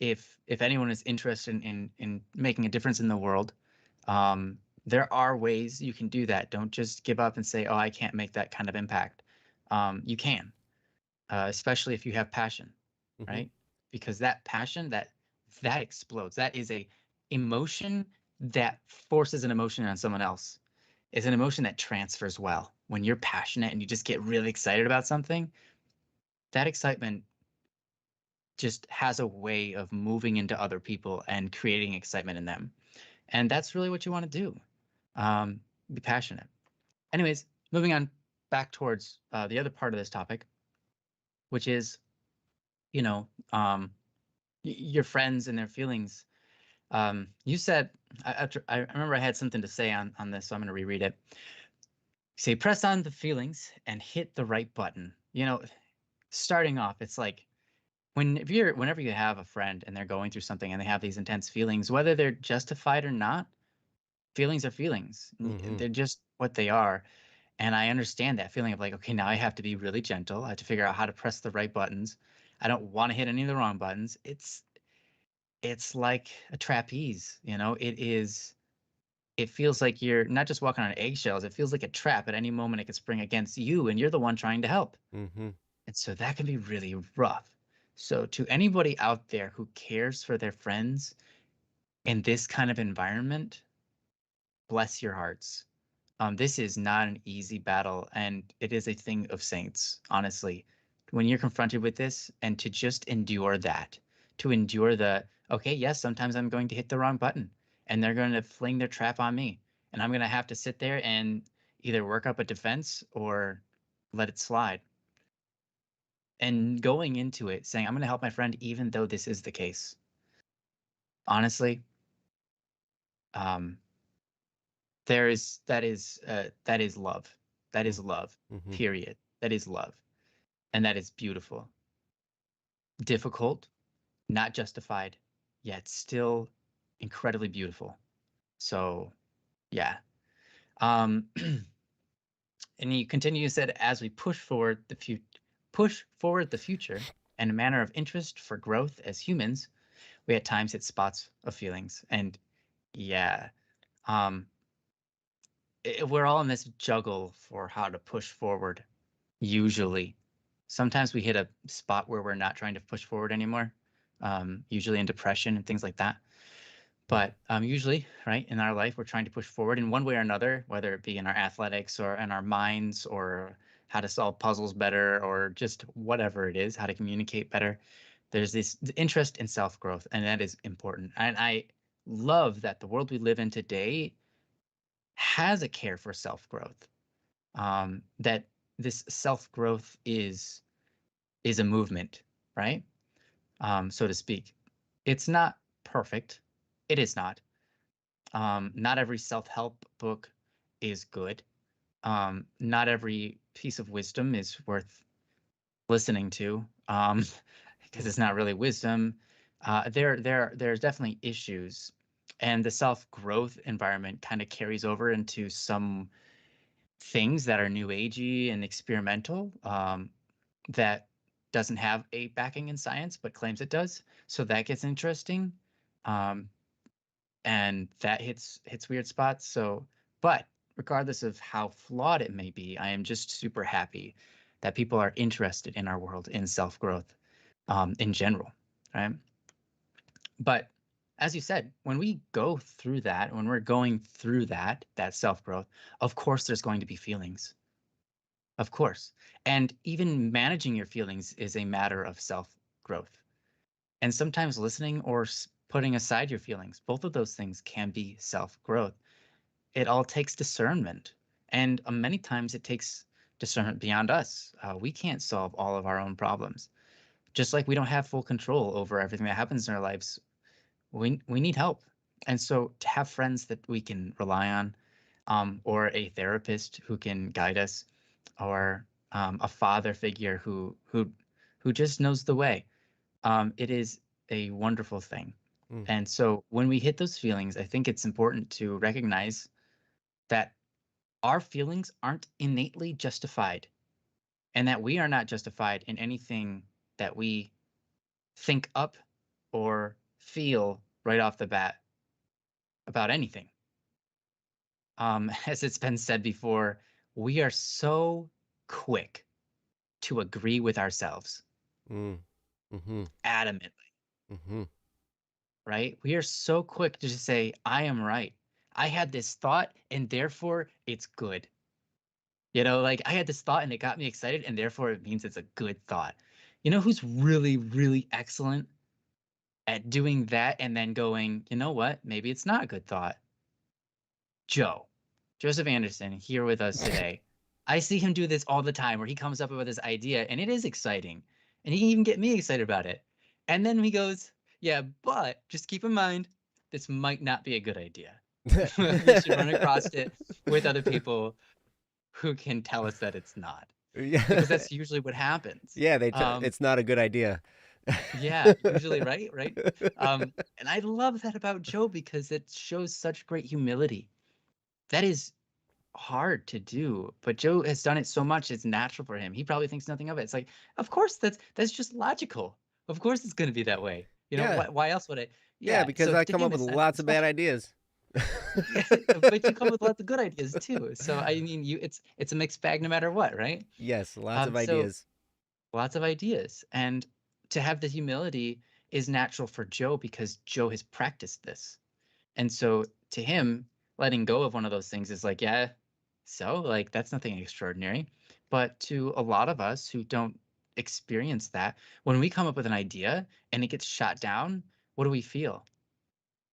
if anyone is interested in making a difference in the world, there are ways you can do that. Don't just give up and say, "Oh, I can't make that kind of impact." You can, especially if you have passion, Mm-hmm. right? Because that passion that explodes. That is a emotion that forces an emotion on someone else. It's an emotion that transfers well. When you're passionate and you just get really excited about something, that excitement just has a way of moving into other people and creating excitement in them. And that's really what you want to do. Be passionate. Anyways, moving on back towards the other part of this topic, which is, you know, your friends and their feelings. You said, I remember I had something to say on this, so I'm going to reread it. Say, press on the feelings and hit the right button. Starting off, it's like whenever you have a friend and they're going through something and they have these intense feelings, whether they're justified or not, feelings are feelings. Mm-hmm. They're just what they are. And I understand that feeling of like, okay, now I have to be really gentle. I have to figure out how to press the right buttons. I don't want to hit any of the wrong buttons. It's like a trapeze, it feels like you're not just walking on eggshells. It feels like a trap. At any moment it could spring against you and you're the one trying to help. Mm-hmm. And so that can be really rough. So to anybody out there who cares for their friends in this kind of environment, bless your hearts. This is not an easy battle, and it is a thing of saints, honestly. When you're confronted with this, and to just endure that, to endure okay, yes, sometimes I'm going to hit the wrong button, and they're going to fling their trap on me, and I'm going to have to sit there and either work up a defense or let it slide. And going into it saying, I'm going to help my friend, even though this is the case. Honestly, um, that is love. That is love. Mm-hmm. Period. That is love, and that is beautiful. Difficult, not justified, yet still incredibly beautiful. So, yeah. Um, and you continue. You said, as we push forward the future and a manner of interest for growth as humans, we at times hit spots of feelings. And yeah, um, we're all in this juggle for how to push forward. Usually, sometimes we hit a spot where we're not trying to push forward anymore. Usually in depression and things like that. But usually, right, in our life, we're trying to push forward in one way or another, whether it be in our athletics or in our minds or how to solve puzzles better, or just whatever it is, how to communicate better. There's this interest in self-growth, and that is important. And I love that the world we live in today has a care for self-growth. That this self-growth is a movement, right? So to speak. It's not perfect. It is not. Not every self-help book is good. Not every piece of wisdom is worth listening to, because it's not really wisdom. There's definitely issues, and the self-growth environment kind of carries over into some things that are new agey and experimental, that doesn't have a backing in science but claims it does. So that gets interesting, and that hits weird spots. So, but regardless of how flawed it may be, I am just super happy that people are interested in our world, in self-growth, in general, right? But as you said, when we go through that, when we're going through that self-growth, of course there's going to be feelings. Of course. And even managing your feelings is a matter of self-growth. And sometimes listening or putting aside your feelings, both of those things can be self-growth. It all takes discernment. And many times it takes discernment beyond us. We can't solve all of our own problems. Just like we don't have full control over everything that happens in our lives, we need help. And so to have friends that we can rely on, or a therapist who can guide us, or a father figure who just knows the way, it is a wonderful thing. And so when we hit those feelings, I think it's important to recognize that our feelings aren't innately justified, and that we are not justified in anything that we think up or feel right off the bat about anything. As it's been said before, we are so quick to agree with ourselves, adamantly, right? We are so quick to just say, I am right. I had this thought and therefore it's good. Like I had this thought and it got me excited and therefore it means it's a good thought. You know who's really, really excellent at doing that and then going, you know what? Maybe it's not a good thought. Joseph Anderson, here with us today. I see him do this all the time where he comes up with this idea and it is exciting. And he can even get me excited about it. And then he goes, yeah, but just keep in mind, this might not be a good idea. We should run across it with other people who can tell us that it's not. Because that's usually what happens. Yeah, it's not a good idea. Yeah, usually, right? And I love that about Joe because it shows such great humility. That is hard to do, but Joe has done it so much, it's natural for him. He probably thinks nothing of it. It's like, of course, that's just logical. Of course it's going to be that way. Yeah. Why else would it? Yeah, because so I to come up him, with it's lots of bad ideas. yeah, but you come with lots of good ideas too. So I mean, it's a mixed bag no matter what, right? Yes, lots of So ideas. lots of ideas, and to have the humility is natural for Joe because Joe has practiced this. And so to him, letting go of one of those things is like, yeah, so like that's nothing extraordinary. But to a lot of us who don't experience that, when we come up with an idea and it gets shot down, what do we feel?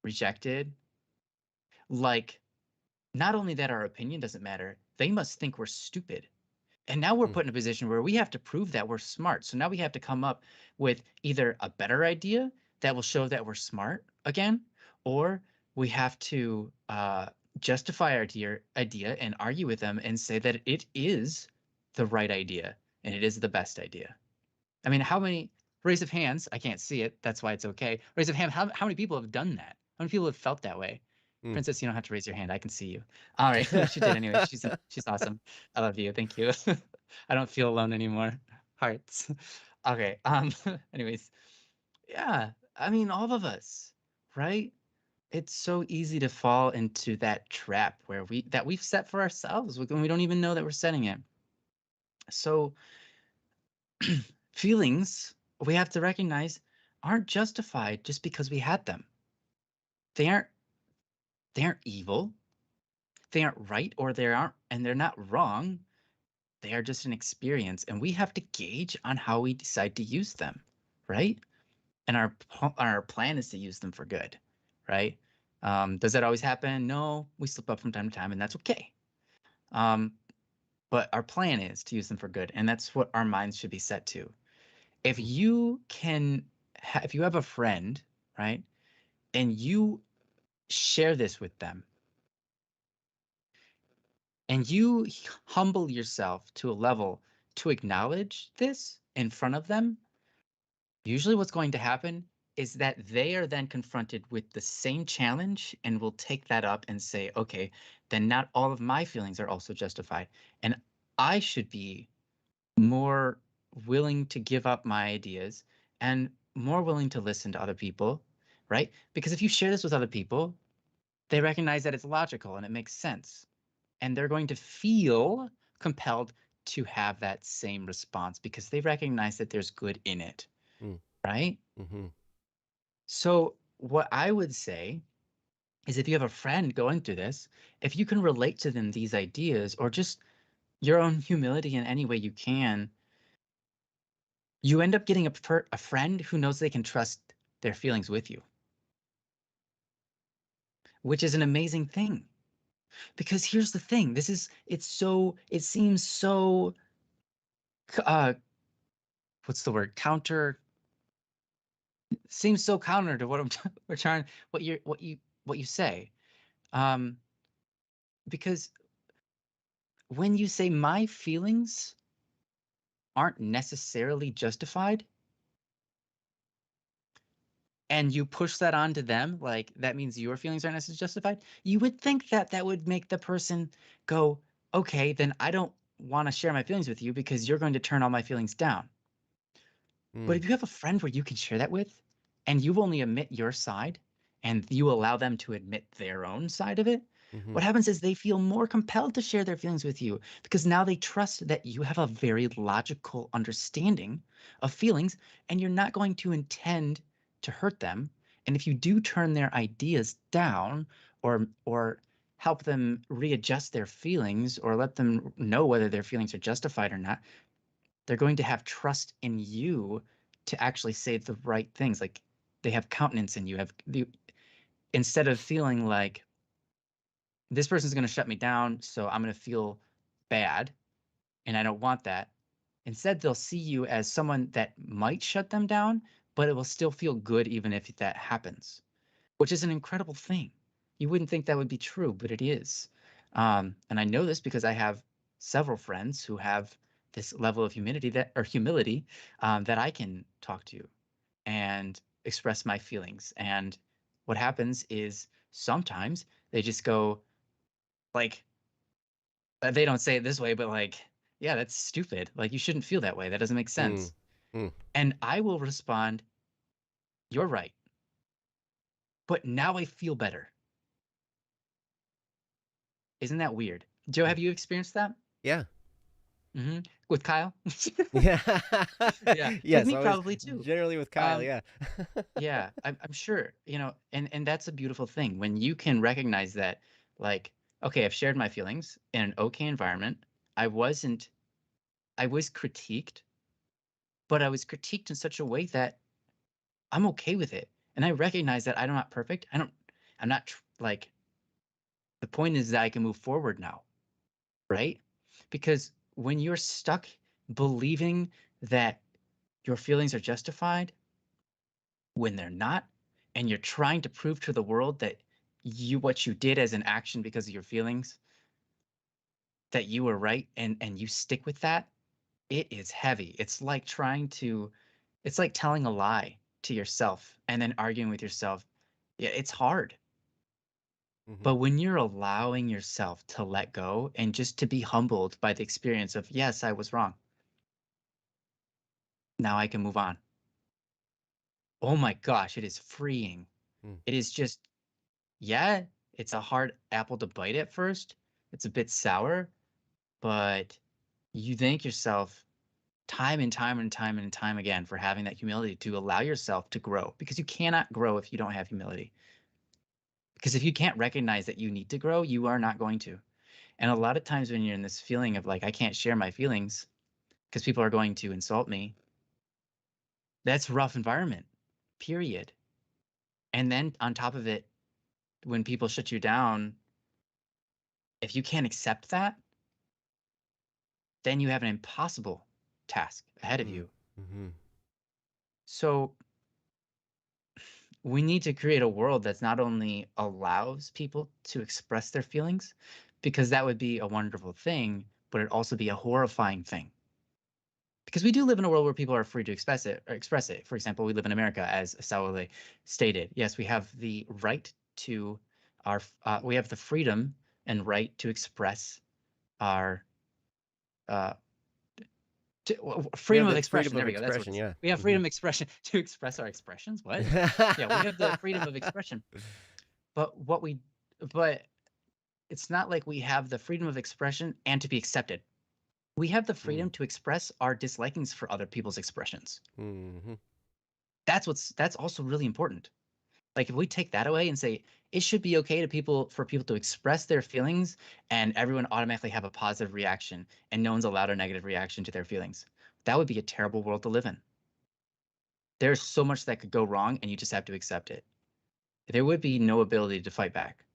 Rejected? Like, not only that our opinion doesn't matter, they must think we're stupid. And now we're put in a position where we have to prove that we're smart. So now we have to come up with either a better idea that will show that we're smart again, or we have to justify our idea and argue with them and say that it is the right idea and it is the best idea. I mean, how many raise of hands? I can't see it. That's why it's okay. Raise of hand. How many people have done that? How many people have felt that way? Princess, you don't have to raise your hand. I can see you. All right, she did anyway. She's awesome. I love you. Thank you. I don't feel alone anymore. Hearts. Okay. Anyways, yeah. I mean, all of us, right? It's so easy to fall into that trap where we've set for ourselves when we don't even know that we're setting it. So feelings, we have to recognize, aren't justified just because we had them. They aren't evil. They aren't right, or they're not wrong. They are just an experience, and we have to gauge on how we decide to use them, right? And our plan is to use them for good, right? Does that always happen? No, we slip up from time to time, and that's okay. But our plan is to use them for good, and that's what our minds should be set to. If you can, if you have a friend, right, and you share this with them, and you humble yourself to a level to acknowledge this in front of them, usually what's going to happen is that they are then confronted with the same challenge and will take that up and say, okay, then not all of my feelings are also justified. And I should be more willing to give up my ideas and more willing to listen to other people, right? Because if you share this with other people, they recognize that it's logical and it makes sense. And they're going to feel compelled to have that same response because they recognize that there's good in it, right? So what I would say is if you have a friend going through this, if you can relate to them these ideas or just your own humility in any way you can, you end up getting a friend who knows they can trust their feelings with you, which is an amazing thing. Because here's the thing, it seems so, what's the word, seems so counter to what we're trying, what you say. Because when you say my feelings aren't necessarily justified, and you push that onto them, like that means your feelings aren't necessarily justified, you would think that that would make the person go, okay, then I don't want to share my feelings with you because you're going to turn all my feelings down. But if you have a friend where you can share that with, and you only admit your side, and you allow them to admit their own side of it, what happens is they feel more compelled to share their feelings with you because now they trust that you have a very logical understanding of feelings and you're not going to intend to hurt them. And if you do turn their ideas down or help them readjust their feelings or let them know whether their feelings are justified or not, they're going to have trust in you to actually say the right things. Like they have countenance in you. Instead of feeling like this person's going to shut me down, so I'm going to feel bad, and I don't want that. Instead, they'll see you as someone that might shut them down, but it will still feel good even if that happens, which is an incredible thing. You wouldn't think that would be true, but it is. And I know this because I have several friends who have this level of humility that I can talk to and express my feelings. And what happens is sometimes they just go like, they don't say it this way, but like, yeah, that's stupid. Like, you shouldn't feel that way. That doesn't make sense. And I will respond, you're right. But now I feel better. Isn't that weird? Joe, have you experienced that? Yeah. With Kyle? Yeah. Yeah. With Yes, me always probably too. generally with Kyle, Um, yeah. yeah, I'm sure, and that's a beautiful thing when you can recognize that, like, okay, I've shared my feelings in an okay environment. I wasn't, I was critiqued, but I was critiqued in such a way that I'm okay with it. And I recognize that I'm not perfect. I'm not like, the point is that I can move forward now, right? Because when you're stuck believing that your feelings are justified when they're not, and you're trying to prove to the world that what you did as an action because of your feelings, that you were right, and you stick with that, it is heavy. It's like telling a lie to yourself and then arguing with yourself. Yeah, it's hard. But when you're allowing yourself to let go and just to be humbled by the experience of, yes, I was wrong. Now I can move on. Oh my gosh, it is freeing. It is just, yeah, it's a hard apple to bite at first. It's a bit sour, but you thank yourself time and time and time and time again for having that humility to allow yourself to grow, because you cannot grow if you don't have humility. Because if you can't recognize that you need to grow, you are not going to. And a lot of times when you're in this feeling of like, I can't share my feelings because people are going to insult me, that's a rough environment, period. And then on top of it, when people shut you down, if you can't accept that, then you have an impossible task ahead of you. Mm-hmm. So we need to create a world that's not only allows people to express their feelings, because that would be a wonderful thing, but it'd also be a horrifying thing. Because we do live in a world where people are free to express it. For example, we live in America, as Saule stated. Yes, we have the right to we have the freedom and right to express our freedom of expression. There we go. That's what it is. Yeah. We have freedom of expression to express our expressions. What? Yeah, we have the freedom of expression. But it's not like we have the freedom of expression and to be accepted. We have the freedom to express our dislikings for other people's expressions. Mm-hmm. That's also really important. Like if we take that away and say it should be okay for people to express their feelings and everyone automatically have a positive reaction and no one's allowed a negative reaction to their feelings, that would be a terrible world to live in. There's so much that could go wrong and you just have to accept it. There would be no ability to fight back.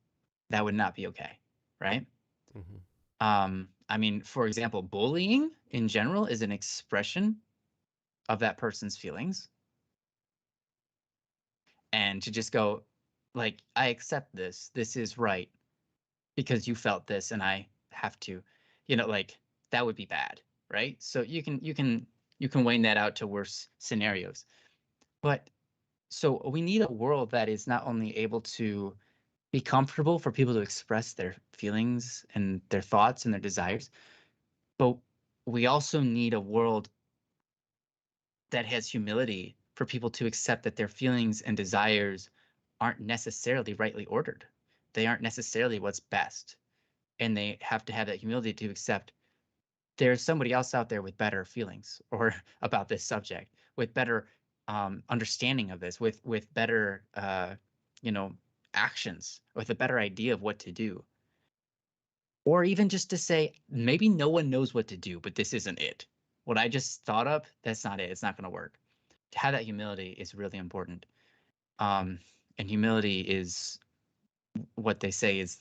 That would not be okay, right? Mm-hmm. I mean, for example, bullying in general is an expression of that person's feelings. And to just go, like, I accept this. This is right because you felt this, and I have to, like that would be bad, right? So you can weighing that out to worse scenarios. But so we need a world that is not only able to be comfortable for people to express their feelings and their thoughts and their desires, but we also need a world that has humility for people to accept that their feelings and desires aren't necessarily rightly ordered. They aren't necessarily what's best. And they have to have that humility to accept there's somebody else out there with better feelings or about this subject, with better understanding of this, with better actions, with a better idea of what to do. Or even just to say, maybe no one knows what to do, but this isn't it. What I just thought of, that's not it. It's not going to work. To have that humility is really important. And humility is what they say is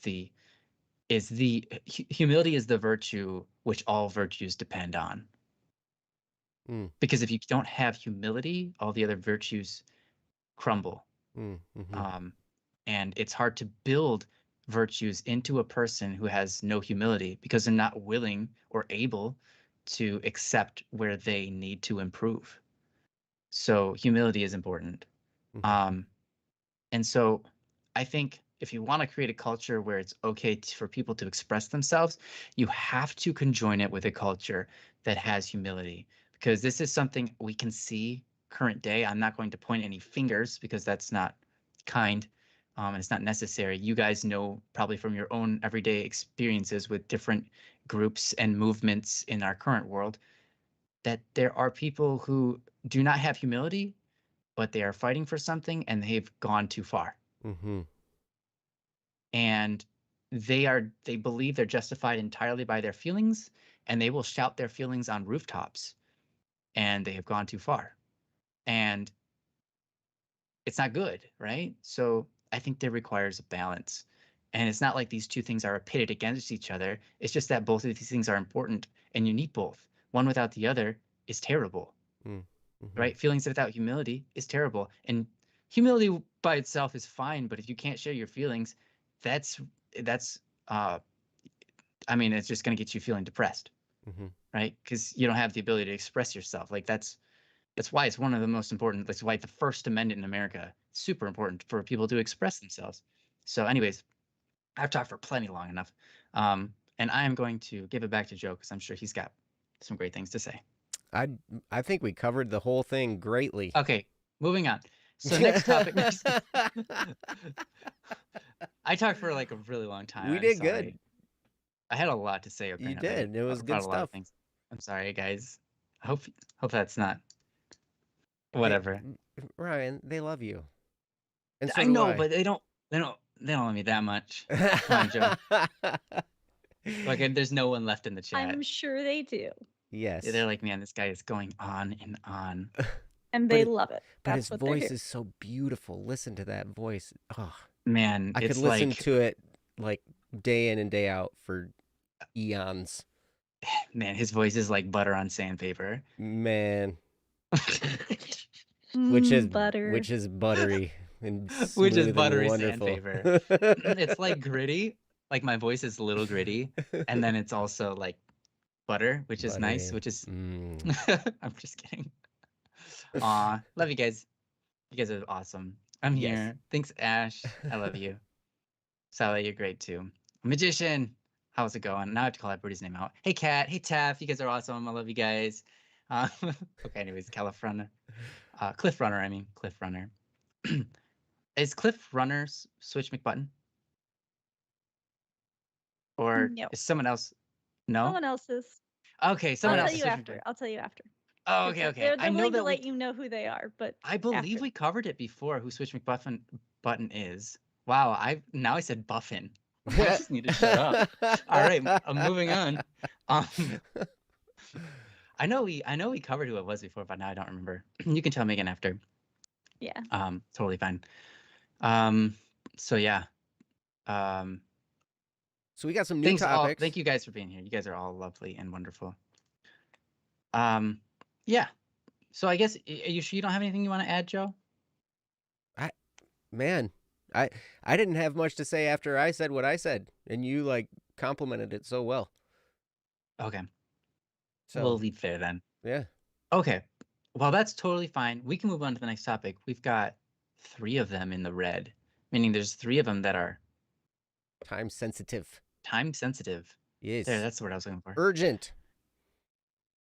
humility is the virtue which all virtues depend on. Because if you don't have humility, all the other virtues crumble. Mm-hmm. And it's hard to build virtues into a person who has no humility because they're not willing or able to accept where they need to improve. So humility is important. Mm-hmm. And so I think if you want to create a culture where it's okay for people to express themselves, you have to conjoin it with a culture that has humility, because this is something we can see current day. I'm not going to point any fingers because that's not kind, and it's not necessary. You guys know probably from your own everyday experiences with different groups and movements in our current world that there are people who do not have humility, but they are fighting for something and they've gone too far. Mm-hmm. And they believe they're justified entirely by their feelings, and they will shout their feelings on rooftops, and they have gone too far. And it's not good, right? So I think there requires a balance. And it's not like these two things are pitted against each other. It's just that both of these things are important and you need both. One without the other is terrible. Mm-hmm. Right? Feelings without humility is terrible. And humility by itself is fine, but if you can't share your feelings, that's I mean, it's just going to get you feeling depressed, right? Because you don't have the ability to express yourself. Like that's why it's one of the most important. That's why the First Amendment in America is super important for people to express themselves. So, anyways, I've talked for plenty long enough, and I am going to give it back to Joe because I'm sure he's got some great things to say. I think we covered the whole thing greatly. Okay, moving on. So next topic. I talked for like a really long time. We did good. I had a lot to say. Apparently, You did. It was good about a lot of stuff. things. I'm sorry, guys. I hope that's not whatever. Ryan, they love you. And so I know, but they don't love me that much. Come on, Joe. Like, there's no one left in the chat. I'm sure they do. Yes. They're like, man, this guy is going on and on. And they love it. But That's his what they're voice here. is so beautiful. Listen to that voice. Oh, Man, I could it's listen like, to it like day in and day out for eons. man, his voice is like butter on sandpaper. Man, which is butter. buttery and Which is smooth buttery and wonderful. sandpaper. It's like gritty. Like my voice is a little gritty, and then it's also like butter, which is nice. Buttery. Which is Mm. I'm just kidding. Aw, love you guys. You guys are awesome. I'm Yes. here. Thanks, Ash. I love you. Sally, you're great too. Magician, how's it going? Now I have to call everybody's name out. Hey, Kat. Hey, Taff. You guys are awesome. I love you guys. Okay, anyways, Cliff Runner. I mean, Cliff Runner. Is Cliff Runner's Switch McButton? Or No. is someone else? No? Someone else's. Okay, someone I'll else. tell you after. I'll tell you after. Oh, okay, okay. They're I know willing that to let you know who they are, but I believe after. we covered it before. Who Switch McButton is? Wow, I said Buffin. I just need to shut up. All right, I'm moving on. I know we covered who it was before, but now I don't remember. You can tell me again after. Yeah. Totally fine. So yeah. So we got some new topics. Thank you guys for being here. You guys are all lovely and wonderful. Yeah. So I guess, are you sure you don't have anything you want to add, Joe? Man, I didn't have much to say after I said what I said, and you like complimented it so well. Okay. So we'll leave there then. Yeah. Okay. Well, that's totally fine. We can move on to the next topic. We've got 3 of them in the red, meaning there's 3 of them that are time sensitive. Time sensitive. Yes. There, that's the word I was looking for. Urgent.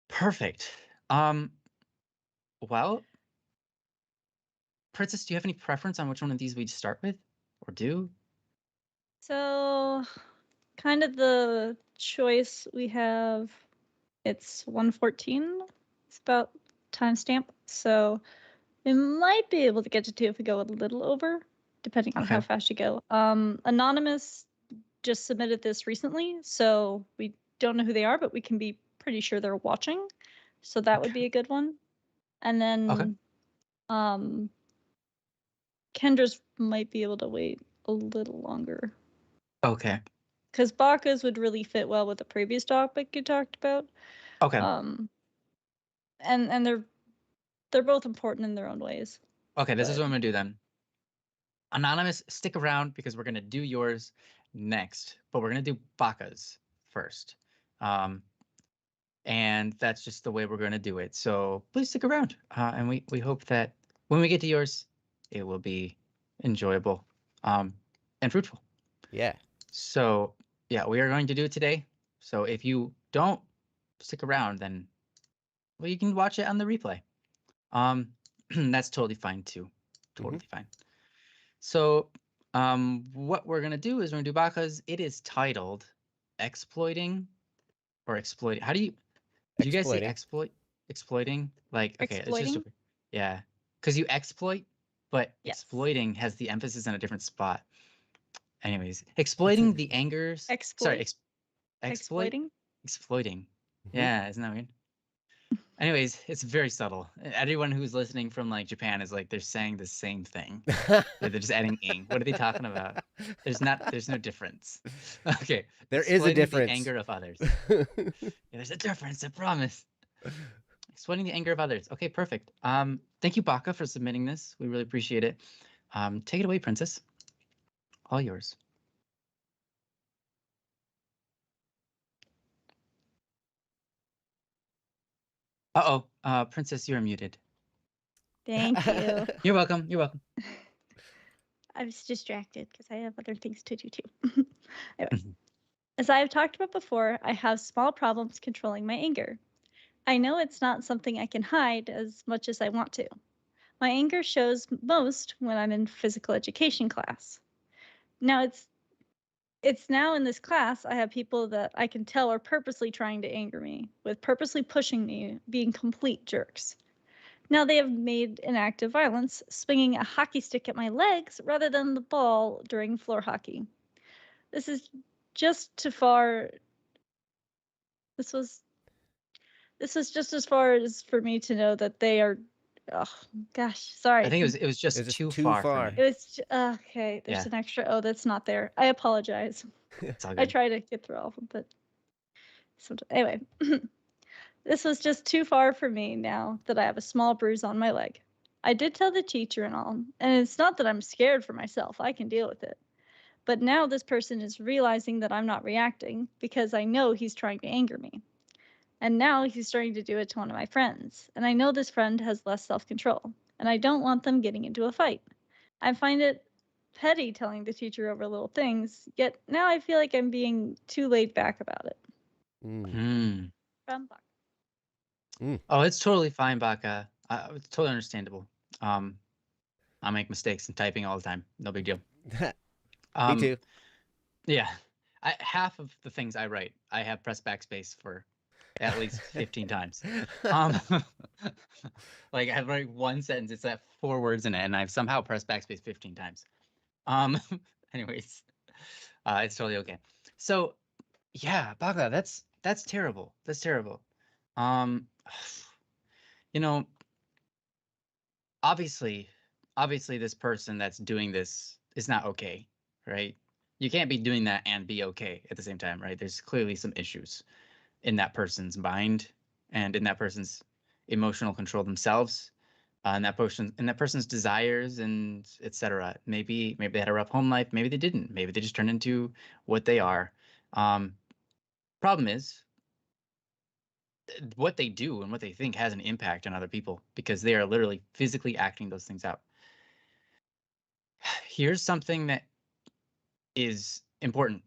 Perfect. Well, Princess, do you have any preference on which one of these we'd start with or do? So, kind of the choice we have, it's 1:14. It's about timestamp. So, we might be able to get to 2 if we go a little over, depending on how fast you go. Anonymous just submitted this recently, so we don't know who they are, but we can be pretty sure they're watching. So that would be a good one. And then Kendra's might be able to wait a little longer. Okay. Because Baka's would really fit well with the previous topic you talked about. Okay. And they're both important in their own ways. Okay, this is what I'm gonna do then. Anonymous, stick around because we're gonna do yours next, but we're gonna do Baka's first. And that's just the way we're gonna do it. So please stick around. And we hope that when we get to yours, it will be enjoyable and fruitful. Yeah. So yeah, we are going to do it today. So if you don't stick around, then well, you can watch it on the replay. That's totally fine too. Totally fine. So what we're gonna do is we're gonna do Baka's. It is titled exploiting or exploiting. How do you guys say exploiting? Like okay, exploiting? it's just yeah, because you exploit, but exploiting has the emphasis in a different spot. Anyways, exploiting the angers. Exploiting. Yeah, isn't that weird? Anyways, it's very subtle. Everyone who's listening from like Japan is like they're saying the same thing. They're just adding ing. What are they talking about? There's no difference. Okay. There is a difference. The anger of others. There's a difference, I promise. Exploiting the anger of others. Okay, perfect. Thank you, Baka, for submitting this. We really appreciate it. Take it away, Princess. All yours. Princess, you're muted. Thank you. You're welcome. You're welcome. I was distracted because I have other things to do too. Anyway, as I have talked about before, I have small problems controlling my anger. I know it's not something I can hide as much as I want to. My anger shows most when I'm in physical education class. Now it's now in this class I have people that I can tell are purposely trying to anger me, with purposely pushing me, being complete jerks. Now they have made an act of violence, swinging a hockey stick at my legs rather than the ball during floor hockey. This is just too far This was just as far as for me to know that they are. Oh gosh, sorry. I think it was It's just just too too far for far. me. It was okay. There's Yeah. an extra O that's not there. I apologize. It's all I good. try to get through all of them, but anyway, this was just too far for me now that I have a small bruise on my leg. I did tell the teacher and all, and it's not that I'm scared for myself. I can deal with it. But now this person is realizing that I'm not reacting because I know he's trying to anger me. And now he's starting to do it to one of my friends. And I know this friend has less self control, and I don't want them getting into a fight. I find it petty telling the teacher over little things, yet now I feel like I'm being too laid back about it. Hmm. From Buck. Oh, it's totally fine, Baka. It's totally understandable. Um, I make mistakes in typing all the time. No big deal. Me too. Yeah. Half of the things I write, I have pressed backspace for at least 15 times. Like I write one sentence, it's at 4 words in it, and I've somehow pressed backspace 15 times. Anyways, it's totally okay. So yeah, Baka, that's terrible. That's terrible. Um, you know, obviously this person that's doing this is not okay, right? You can't be doing that and be okay at the same time, right? There's clearly some issues in that person's mind and in that person's emotional control themselves, and that person's desires and etc. Maybe they had a rough home life, maybe they didn't, maybe they just turned into what they are. Problem is, what they do and what they think has an impact on other people because they are literally physically acting those things out. Here's something that is important.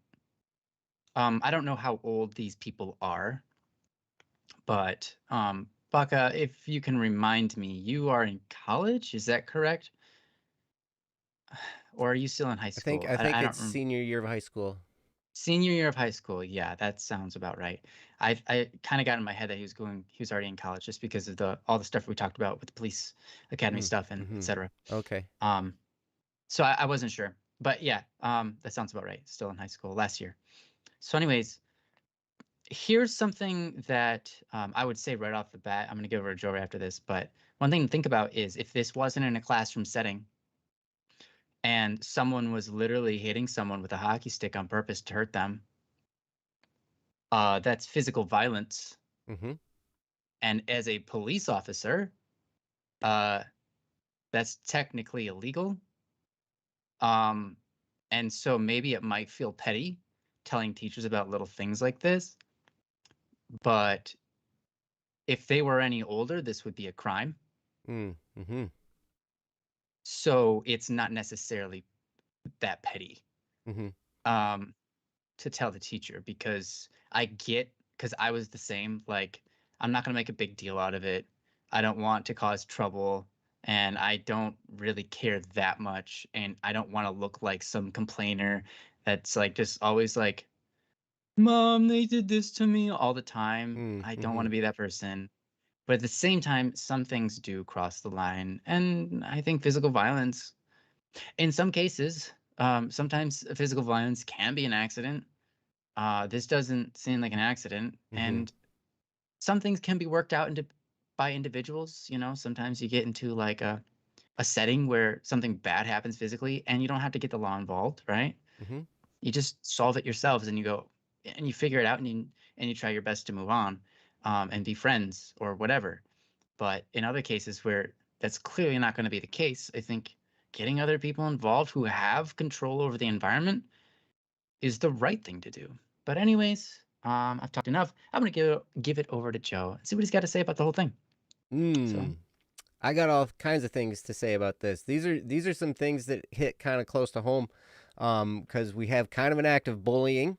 I don't know how old these people are, but Baka, if you can remind me, you are in college, is that correct? Or are you still in high school? I think I don't it's senior year of high school. Senior year of high school. Yeah, that sounds about right. I kind of got in my head that he was already in college just because of all the stuff we talked about with the police academy stuff and etc. Okay. So I wasn't sure, but yeah, that sounds about right. Still in high school last year. So anyways, here's something that I would say right off the bat. I'm going to give over to Joe right after this, but one thing to think about is if this wasn't in a classroom setting and someone was literally hitting someone with a hockey stick on purpose to hurt them, that's physical violence. And as a police officer, that's technically illegal. And so maybe it might feel petty telling teachers about little things like this, but if they were any older, this would be a crime. So it's not necessarily that petty to tell the teacher, because I was the same. Like, I'm not going to make a big deal out of it. I don't want to cause trouble, and I don't really care that much, and I don't want to look like some complainer that's like just always like, Mom, they did this to me all the time. I don't want to be that person. But at the same time, some things do cross the line. And I think physical violence, in some cases, sometimes physical violence can be an accident. This doesn't seem like an accident. And some things can be worked out by individuals. You know, sometimes you get into like a setting where something bad happens physically and you don't have to get the law involved, right? You just solve it yourselves and you go and you figure it out and you try your best to move on, and be friends or whatever. But in other cases where that's clearly not going to be the case, I think getting other people involved who have control over the environment is the right thing to do. But anyways, I've talked enough. I'm going to give it over to Joe and see what he's got to say about the whole thing. So. I got all kinds of things to say about this. These are some things that hit kind of close to home, because we have kind of an act of bullying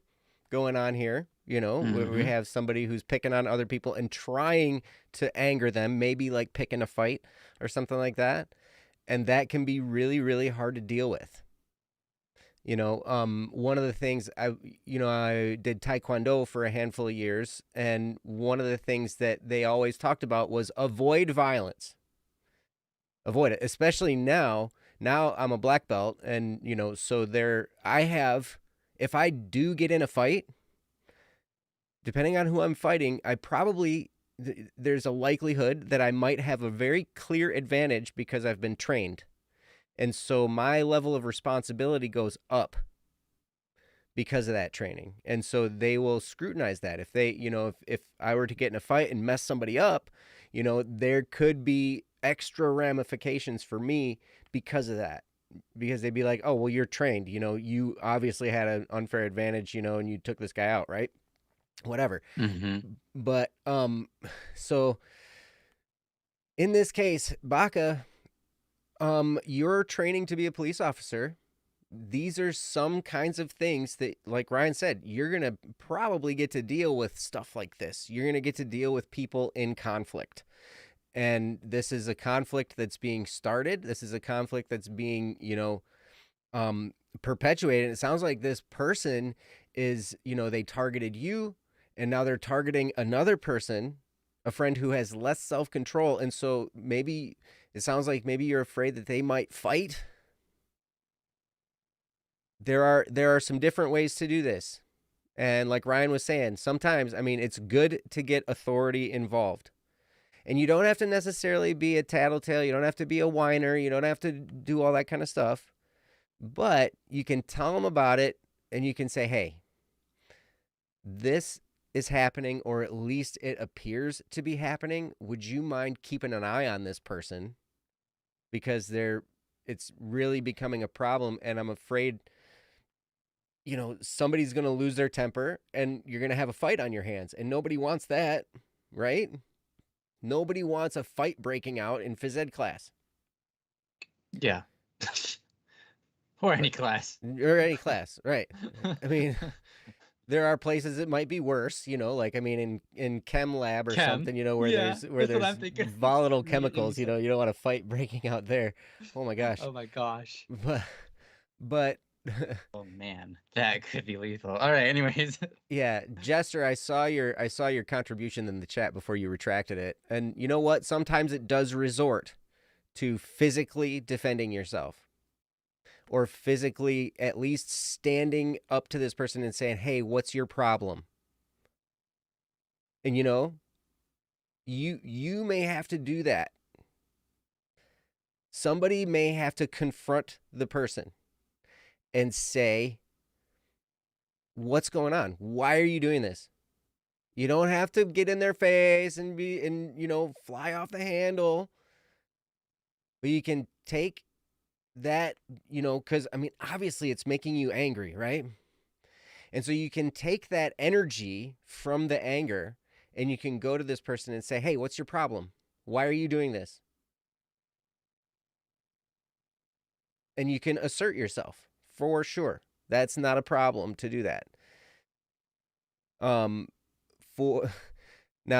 going on here. You know, we have somebody who's picking on other people and trying to anger them, maybe like picking a fight or something like that. And that can be really, really hard to deal with. You know, one of the things I did Taekwondo for a handful of years. And one of the things that they always talked about was avoid violence. Avoid it, especially now. Now I'm a black belt, and so if I do get in a fight, depending on who I'm fighting, there's a likelihood that I might have a very clear advantage because I've been trained. And so my level of responsibility goes up because of that training. And so they will scrutinize that. If they, if I were to get in a fight and mess somebody up, there could be extra ramifications for me because of that. Because they'd be like, oh, well, you're trained, you obviously had an unfair advantage, and you took this guy out, right? Whatever. But, so in this case, Baka, you're training to be a police officer. These are some kinds of things that, like Ryan said, you're going to probably get to deal with stuff like this. You're going to get to deal with people in conflict. And this is a conflict that's being started. This is a conflict that's being, perpetuated. It sounds like this person is, they targeted you, and now they're targeting another person, a friend who has less self-control. And so maybe it sounds like maybe you're afraid that they might fight. There are some different ways to do this. And like Ryan was saying, sometimes, it's good to get authority involved. And you don't have to necessarily be a tattletale. You don't have to be a whiner. You don't have to do all that kind of stuff. But you can tell them about it, and you can say, hey, this is happening, or at least it appears to be happening. Would you mind keeping an eye on this person? Because it's really becoming a problem, and I'm afraid, somebody's going to lose their temper, and you're going to have a fight on your hands, and nobody wants that, right? Nobody wants a fight breaking out in phys ed class. Yeah. Or any class. Or any class, right. There are places it might be worse, in chem lab or something, where there's volatile chemicals, you don't want a fight breaking out there. Oh my gosh. Oh my gosh. But oh man, that could be lethal. All right, anyways. Yeah, Jester, I saw your contribution in the chat before you retracted it. And you know what? Sometimes it does resort to physically defending yourself. Or physically at least standing up to this person and saying, hey, what's your problem? And you may have to do that. Somebody may have to confront the person and say, what's going on? Why are you doing this? You don't have to get in their face and fly off the handle. But you can take that, because obviously it's making you angry, right? And so you can take that energy from the anger, and you can go to this person and say, hey, what's your problem? Why are you doing this? And you can assert yourself, for sure. That's not a problem to do that. Now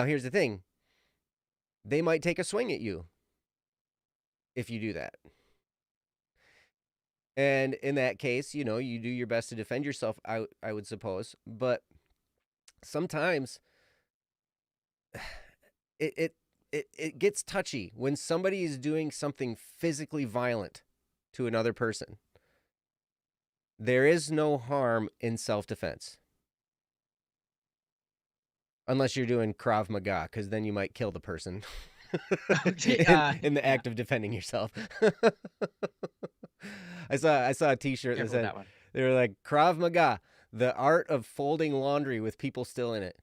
here's the thing. They might take a swing at you if you do that. And in that case, you do your best to defend yourself, I would suppose. But sometimes it gets touchy when somebody is doing something physically violent to another person. There is no harm in self-defense. Unless you're doing Krav Maga, because then you might kill the person in the act of defending yourself. I saw a T-shirt that said, they were like, Krav Maga, the art of folding laundry with people still in it.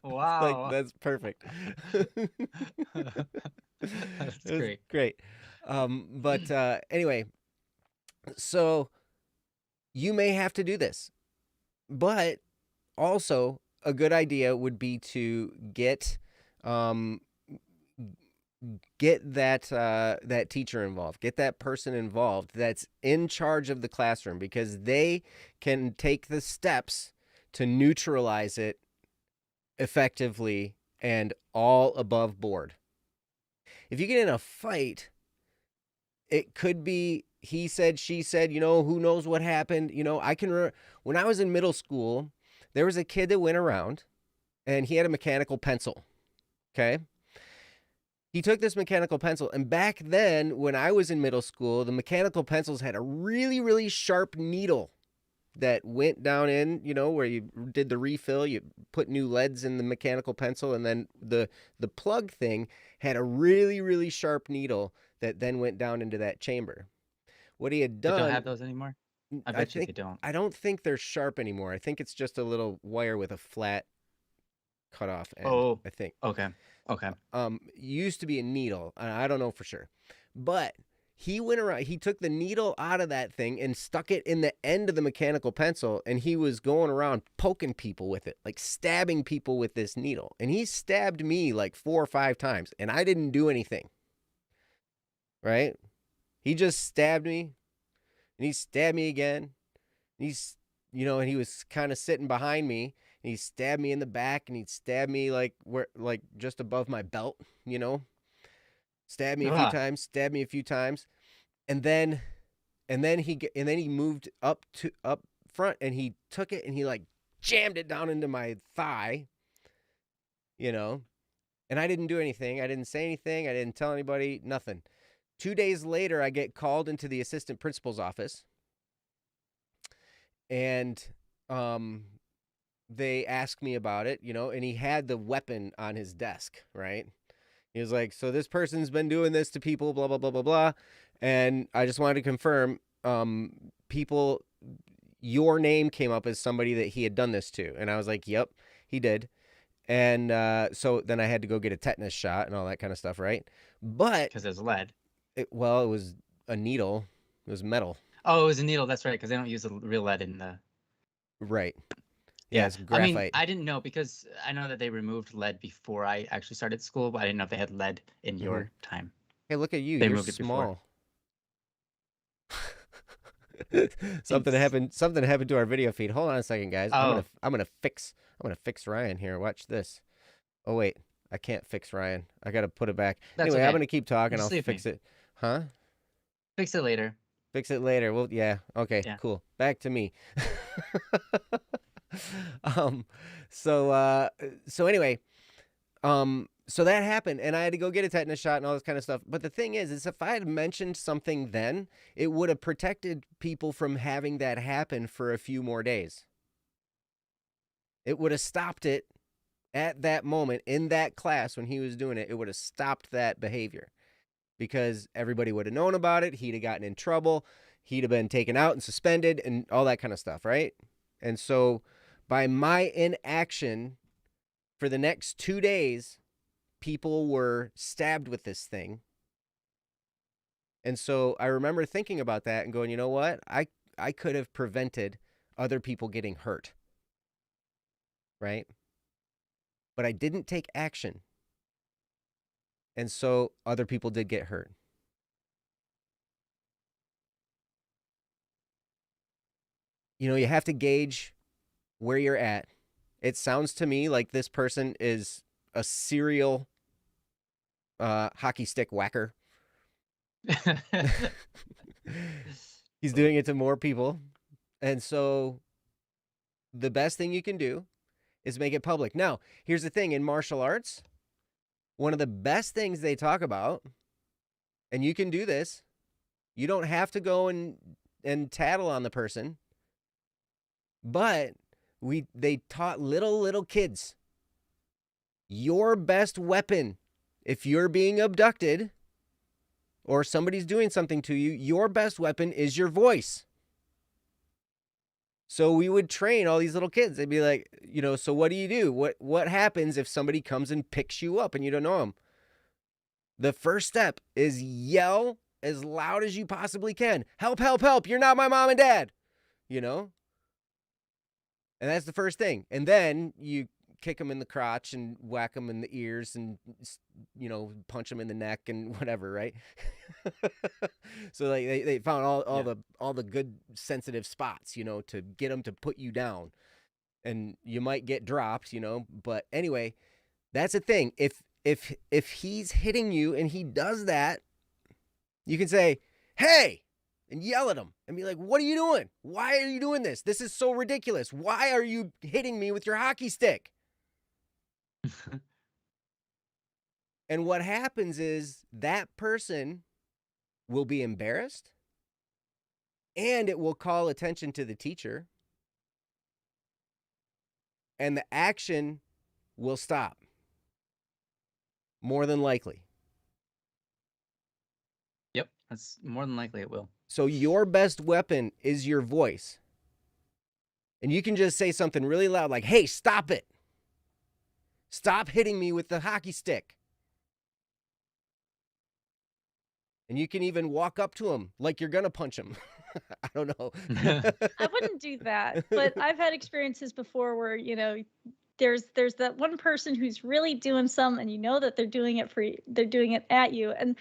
Wow. That's perfect. That's great. Great. Anyway, so you may have to do this, but also a good idea would be to get that teacher involved, get that person involved that's in charge of the classroom, because they can take the steps to neutralize it effectively and all above board. If you get in a fight, it could be he said, she said, who knows what happened. When I was in middle school, there was a kid that went around and he had a mechanical pencil. Okay. He took this mechanical pencil, and back then when I was in middle school, the mechanical pencils had a really, really sharp needle. that went down in, where you did the refill, you put new leads in the mechanical pencil, and then the plug thing had a really, really sharp needle that then went down into that chamber. What he had They don't done, have those anymore? I bet you they don't. I don't think they're sharp anymore. I think it's just a little wire with a flat cutoff end. Oh, I think. okay. Used to be a needle. I don't know for sure, but he went around. He took the needle out of that thing and stuck it in the end of the mechanical pencil, and he was going around poking people with it, like stabbing people with this needle. And he stabbed me like 4 or 5 times, and I didn't do anything. Right? He just stabbed me, and he stabbed me again. And and he was kind of sitting behind me. And he stabbed me in the back, and he'd stab me like just above my belt, Stabbed me a few times, and then he moved up front, and he took it and he like jammed it down into my thigh, and I didn't do anything. I didn't say anything. I didn't tell anybody, nothing. 2 days later, I get called into the assistant principal's office, and they asked me about it, and he had the weapon on his desk, right? He was like, so this person's been doing this to people, blah, blah, blah, blah, blah. And I just wanted to confirm, your name came up as somebody that he had done this to. And I was like, yep, he did. And so then I had to go get a tetanus shot and all that kind of stuff, right? But because there's lead. It was a needle. It was metal. Oh, it was a needle. That's right, because they don't use the real lead in the... Right. Yeah, it's graphite. I mean, I didn't know, because I know that they removed lead before I actually started school, but I didn't know if they had lead in your time. Hey, look at you. They You're moved it small. Something happened to our video feed. Hold on a second, guys. Oh. I'm gonna fix Ryan here. Watch this. Oh wait, I can't fix Ryan. I gotta put it back. That's anyway, okay. I'm gonna keep talking. Just I'll fix it. Huh? Fix it later. Fix it later. Well, yeah. Okay, Yeah. Cool. Back to me. So anyway, so that happened, and I had to go get a tetanus shot and all this kind of stuff. But the thing is if I had mentioned something then, it would have protected people from having that happen for a few more days. It would have stopped it at that moment in that class when he was doing it. It would have stopped that behavior because everybody would have known about it. He'd have gotten in trouble. He'd have been taken out and suspended and all that kind of stuff, right? And so by my inaction for the next 2 days, people were stabbed with this thing. And so I remember thinking about that and going, you know what? I could have prevented other people getting hurt. Right? But I didn't take action. And so other people did get hurt. You have to gauge where you're at. It sounds to me like this person is a serial hockey stick whacker. He's doing it to more people. And so the best thing you can do is make it public. Now, here's the thing. In martial arts, one of the best things they talk about, and you can do this, you don't have to go and tattle on the person, but they taught little kids, your best weapon, if you're being abducted or somebody's doing something to you, your best weapon is your voice. So we would train all these little kids. They'd be like, so what do you do? What happens if somebody comes and picks you up and you don't know them? The first step is yell as loud as you possibly can. Help, help, help. You're not my mom and dad. And that's the first thing. And then you kick them in the crotch and whack them in the ears and, punch them in the neck and whatever, right? So they found all the good sensitive spots, to get them to put you down. And you might get dropped, but anyway, that's the thing. If he's hitting you and he does that, you can say, "Hey," and yell at him and be like, "What are you doing? Why are you doing this? This is so ridiculous. Why are you hitting me with your hockey stick?" And what happens is that person will be embarrassed, and it will call attention to the teacher and the action will stop. More than likely. Yep, that's more than likely it will. So your best weapon is your voice. And you can just say something really loud like, hey, stop it. Stop hitting me with the hockey stick. And you can even walk up to him like you're going to punch him. I don't know. I wouldn't do that, but I've had experiences before where, you know, there's that one person who's really doing some, and you know that they're doing it at you. And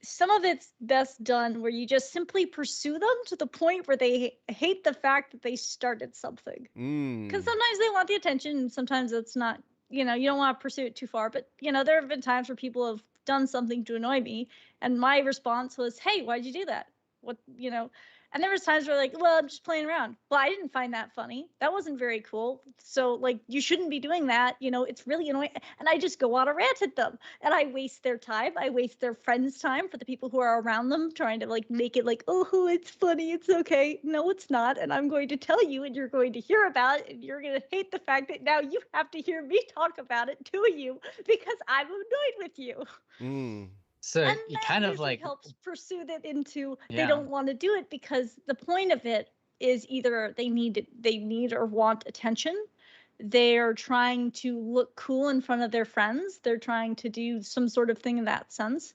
some of it's best done where you just simply pursue them to the point where they hate the fact that they started something. Because sometimes they want the attention, and sometimes it's not, you know, you don't want to pursue it too far. But, you know, there have been times where people have done something to annoy me, and my response was, hey, why'd you do that? What, you know? And there was times where like, well, I'm just playing around. Well, I didn't find that funny. That wasn't very cool. So like, you shouldn't be doing that. You know, it's really annoying. And I just go on a rant at them, and I waste their time. I waste their friends' time, for the people who are around them, trying to like make it like, oh, it's funny, it's okay. No, it's not. And I'm going to tell you, and you're going to hear about it, and you're going to hate the fact that now you have to hear me talk about it to you because I'm annoyed with you. So And you that kind of usually like, helps pursue that into they yeah. don't want to do it, because the point of it is either they need or want attention. They're trying to look cool in front of their friends. They're trying to do some sort of thing in that sense.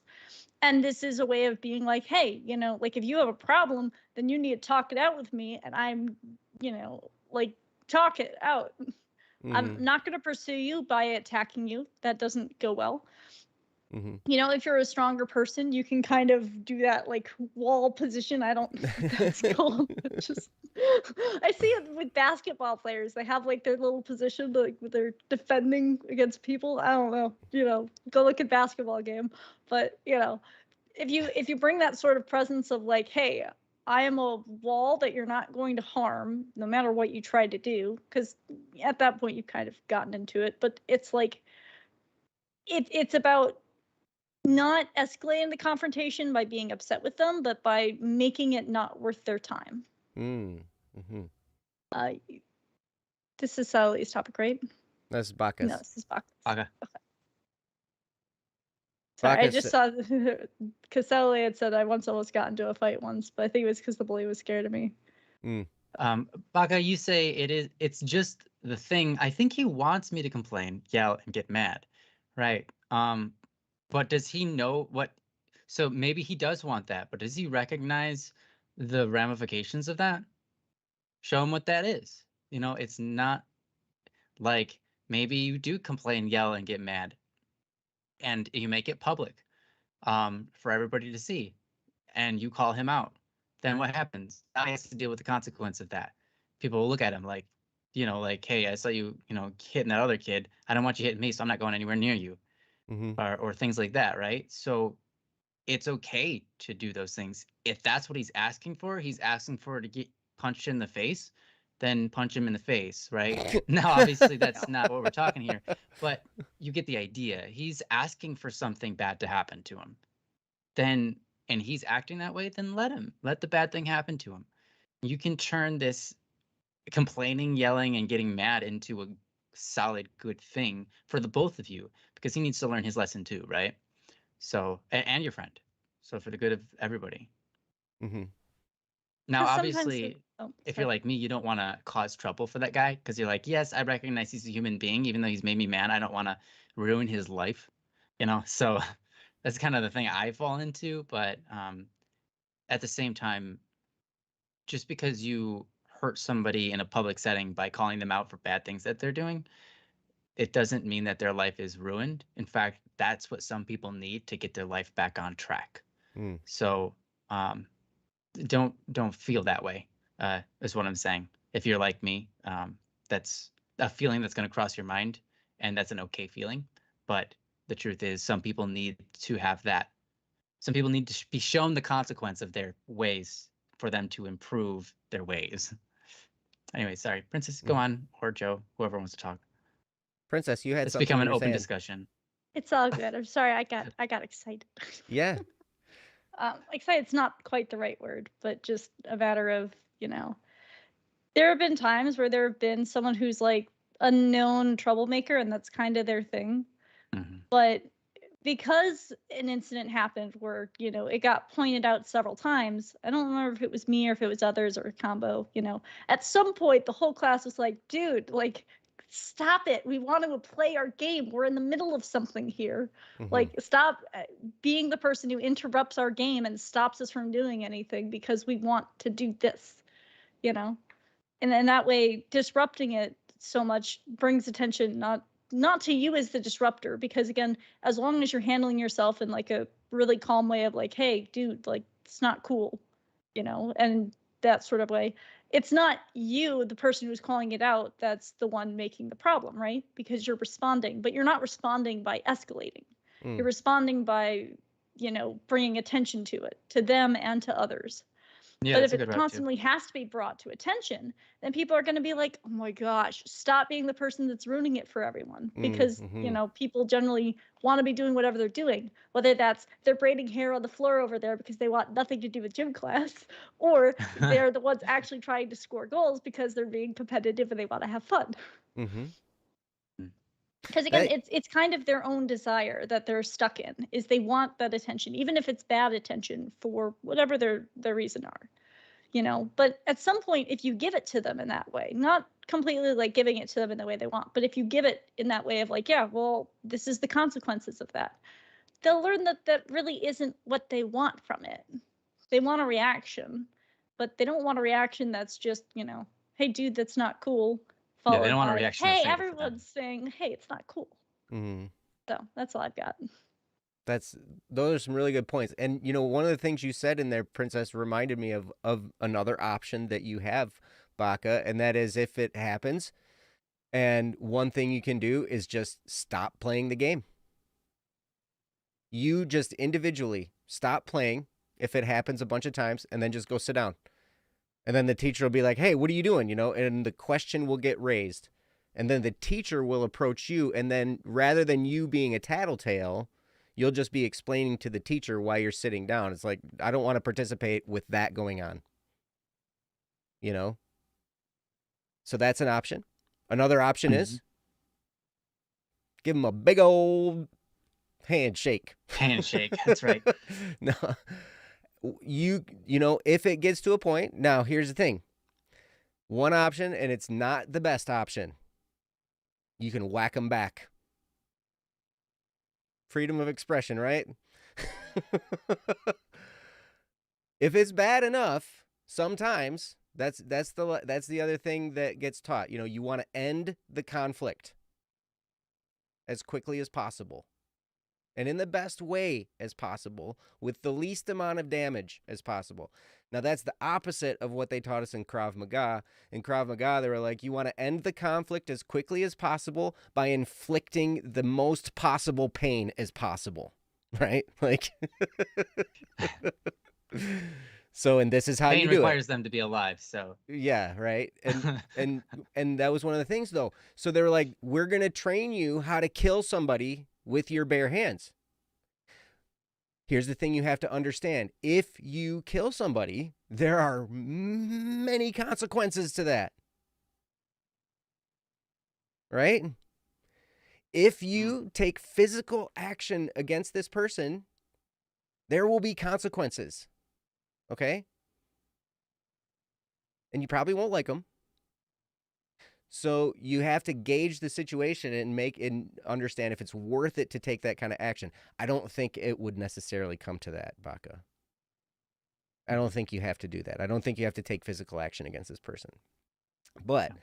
And this is a way of being like, hey, you know, like if you have a problem, then you need to talk it out with me, and I'm, you know, like, talk it out. I'm not going to pursue you by attacking you. That doesn't go well. You know, if you're a stronger person, you can kind of do that like wall position. I don't know what that's called. It's just, I see it with basketball players. They have like their little position, like where they're defending against people. I don't know. You know, go look at basketball game. But you know, if you bring that sort of presence of like, hey, I am a wall that you're not going to harm, no matter what you try to do, because at that point you've kind of gotten into it. But it's like, it's about not escalating the confrontation by being upset with them, but by making it not worth their time. This is Sally's topic, right? That's Bacchus. No, this is Bacchus. Okay. Sorry, I Bacchus- just saw because Sally had said I once almost got into a fight once, but I think it was because the bully was scared of me. Baka, you say it's just the thing. I think he wants me to complain, yell, and get mad, right? But does he know what? So maybe he does want that, but does he recognize the ramifications of that? Show him what that is. You know, it's not like maybe you do complain, yell, and get mad, and you make it public, for everybody to see, and you call him out. Then what happens? Now he has to deal with the consequence of that. People will look at him like, you know, like, hey, I saw you, you know, hitting that other kid. I don't want you hitting me, so I'm not going anywhere near you, or things like that, right? So it's okay to do those things. If that's what he's asking for to get punched in the face, then punch him in the face, right? Now, obviously, that's not what we're talking here, but you get the idea. He's asking for something bad to happen to him. Then, and he's acting that way, then let the bad thing happen to him. You can turn this complaining, yelling, and getting mad into a solid, good thing for the both of you, because he needs to learn his lesson too, right? So, and your friend. So for the good of everybody. Now, obviously, if you're like me, you don't want to cause trouble for that guy, because you're like, yes, I recognize he's a human being, even though he's made me mad. I don't want to ruin his life, you know? So that's kind of the thing I fall into. But at the same time, just because you hurt somebody in a public setting by calling them out for bad things that they're doing, it doesn't mean that their life is ruined. In fact, that's what some people need to get their life back on track. So don't feel that way, is what I'm saying. If you're like me, that's a feeling that's going to cross your mind, and that's an okay feeling. But the truth is, some people need to have that. Some people need to be shown the consequence of their ways for them to improve their ways. Anyway, sorry, Princess, go on, or Joe, whoever wants to talk. Princess, you had It's something become you an were open saying. discussion. It's all good. I'm sorry. I got excited. Yeah. Excited's not quite the right word, but just a matter of, you know, there have been times where there have been someone who's like a known troublemaker and that's kind of their thing. But because an incident happened where, it got pointed out several times, I don't remember if it was me or if it was others or a combo, at some point the whole class was like, dude, like, stop it. We want to play our game. We're in the middle of something here. Like, stop being the person who interrupts our game and stops us from doing anything because we want to do this, And then that way, disrupting it so much brings attention not to you as the disruptor, because again, as long as you're handling yourself in like a really calm way of like, hey, dude, like, it's not cool, and that sort of way, it's not you, the person who's calling it out, that's the one making the problem, right? Because you're responding, but you're not responding by escalating. You're responding by, bringing attention to it, to them and to others. Yeah, But that's if a it good route too. constantly has to be brought to attention, then people are going to be like, oh my gosh, stop being the person that's ruining it for everyone. Because, people generally want to be doing whatever they're doing, whether that's they're braiding hair on the floor over there because they want nothing to do with gym class, or they're the ones actually trying to score goals because they're being competitive and they want to have fun. Because again, it's kind of their own desire that they're stuck in, is they want that attention, even if it's bad attention for whatever their reason are. But at some point, if you give it to them in that way, not completely like giving it to them in the way they want, but if you give it in that way of like, yeah, well, this is the consequences of that, they'll learn that that really isn't what they want from it. They want a reaction, but they don't want a reaction that's just, hey, dude, that's not cool. Yeah, they Followed don't want a by, reaction that's hey, negative for them. everyone's saying, hey, it's not cool. So that's all I've got. Those are some really good points. And one of the things you said in there, Princess, reminded me of another option that you have, Baka, and that is if it happens, and one thing you can do is just stop playing the game. You just individually stop playing if it happens a bunch of times, and then just go sit down. And then the teacher will be like, hey, what are you doing? And the question will get raised. And then the teacher will approach you, and then rather than you being a tattletale, you'll just be explaining to the teacher why you're sitting down. It's like, I don't want to participate with that going on. So that's an option. Another option is give them a big old handshake. Handshake, that's right. No, if it gets to a point, now here's the thing. One option, and it's not the best option. You can whack them back. Freedom of expression, right? If it's bad enough, sometimes that's the other thing that gets taught. You want to end the conflict as quickly as possible, and in the best way as possible, with the least amount of damage as possible. Now, that's the opposite of what they taught us in Krav Maga. In Krav Maga, they were like, you want to end the conflict as quickly as possible by inflicting the most possible pain as possible, right? Like, so, and this is how pain you do it. Pain requires them to be alive, so. Yeah, right. And that was one of the things, though. So they were like, we're going to train you how to kill somebody with your bare hands. Here's the thing you have to understand. If you kill somebody, there are many consequences to that. Right? If you take physical action against this person, there will be consequences. Okay? And you probably won't like them. So you have to gauge the situation and understand if it's worth it to take that kind of action. I don't think it would necessarily come to that, Baka. I don't think you have to do that. I don't think you have to take physical action against this person. But,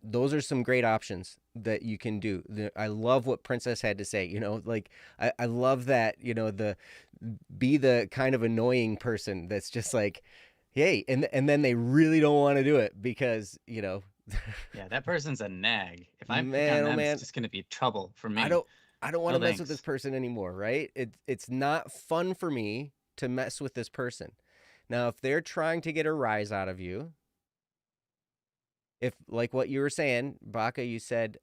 those are some great options that you can do. I love what Princess had to say, I love that, be the kind of annoying person that's just like, hey, and then they really don't want to do it because, yeah, that person's a nag. If I pick on them, it's just going to be trouble for me. I don't want to mess with this person anymore, right? It's not fun for me to mess with this person. Now, if they're trying to get a rise out of you, if, like what you were saying, Baka, you said,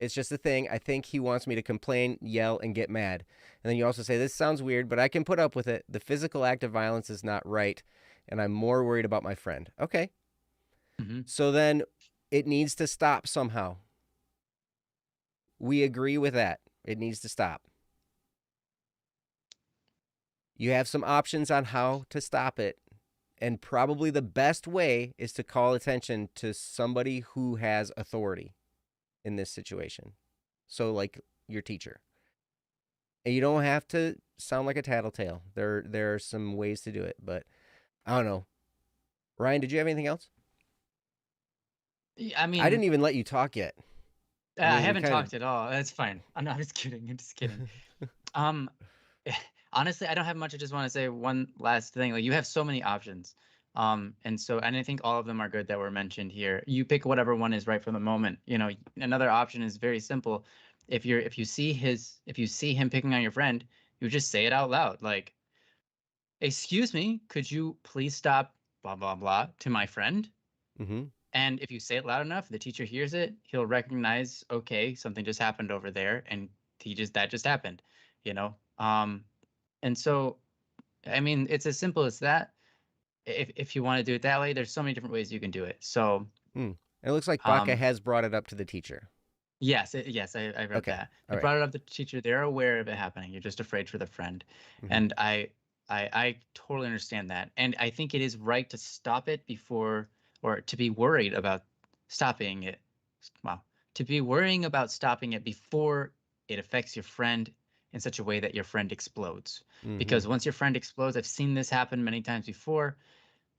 it's just a thing. I think he wants me to complain, yell, and get mad. And then you also say, this sounds weird, but I can put up with it. The physical act of violence is not right, and I'm more worried about my friend. Okay. So then It needs to stop somehow. We agree with that. It needs to stop. You have some options on how to stop it. And probably the best way is to call attention to somebody who has authority in this situation. So, like your teacher. And you don't have to sound like a tattletale. There are some ways to do it, but I don't know. Ryan, did you have anything else? I I mean, didn't even let you talk yet. I mean, we haven't kinda- talked at all. That's fine. I'm just kidding. I'm just kidding. Um, honestly, I don't have much. I just want to say one last thing. Like, you have so many options. And I think all of them are good that were mentioned here. You pick whatever one is right for the moment. You know, another option is very simple. If you see him picking on your friend, you just say it out loud. Like, excuse me, could you please stop blah blah blah to my friend? Mhm. And if you say it loud enough, the teacher hears it, he'll recognize, okay, something just happened over there, and that just happened, you know? And so, I mean, it's as simple as that. If you want to do it that way, there's so many different ways you can do it. So, It looks like Baca um, has brought it up to the teacher. yes, I read Okay. that. All I right. brought it up to the teacher. They're aware of it happening. You're just afraid for the friend. Mhm. And I totally understand that. And I think it is right to stop it before, or to be worried about stopping it. Wow. To be worrying about stopping it before it affects your friend in such a way that your friend explodes. Because Mhm. once your friend explodes, I've seen this happen many times before.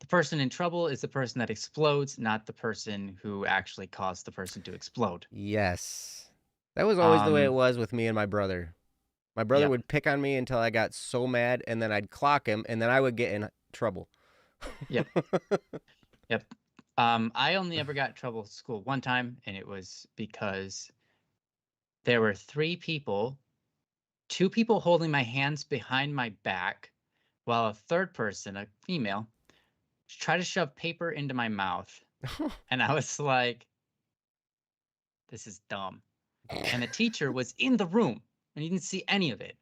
The person in trouble is the person that explodes, not the person who actually caused the person to explode. Yes. That was always the way it Um, was with me and my brother. My brother yep, would pick on me until I got so mad, and then I'd clock him, and then I would get in trouble. yep, yep. I only ever got in trouble at school one time, and it was because there were two people holding my hands behind my back, while a third person, a female, tried to shove paper into my mouth. And I was like, this is dumb. And the teacher was in the room, and he didn't see any of it.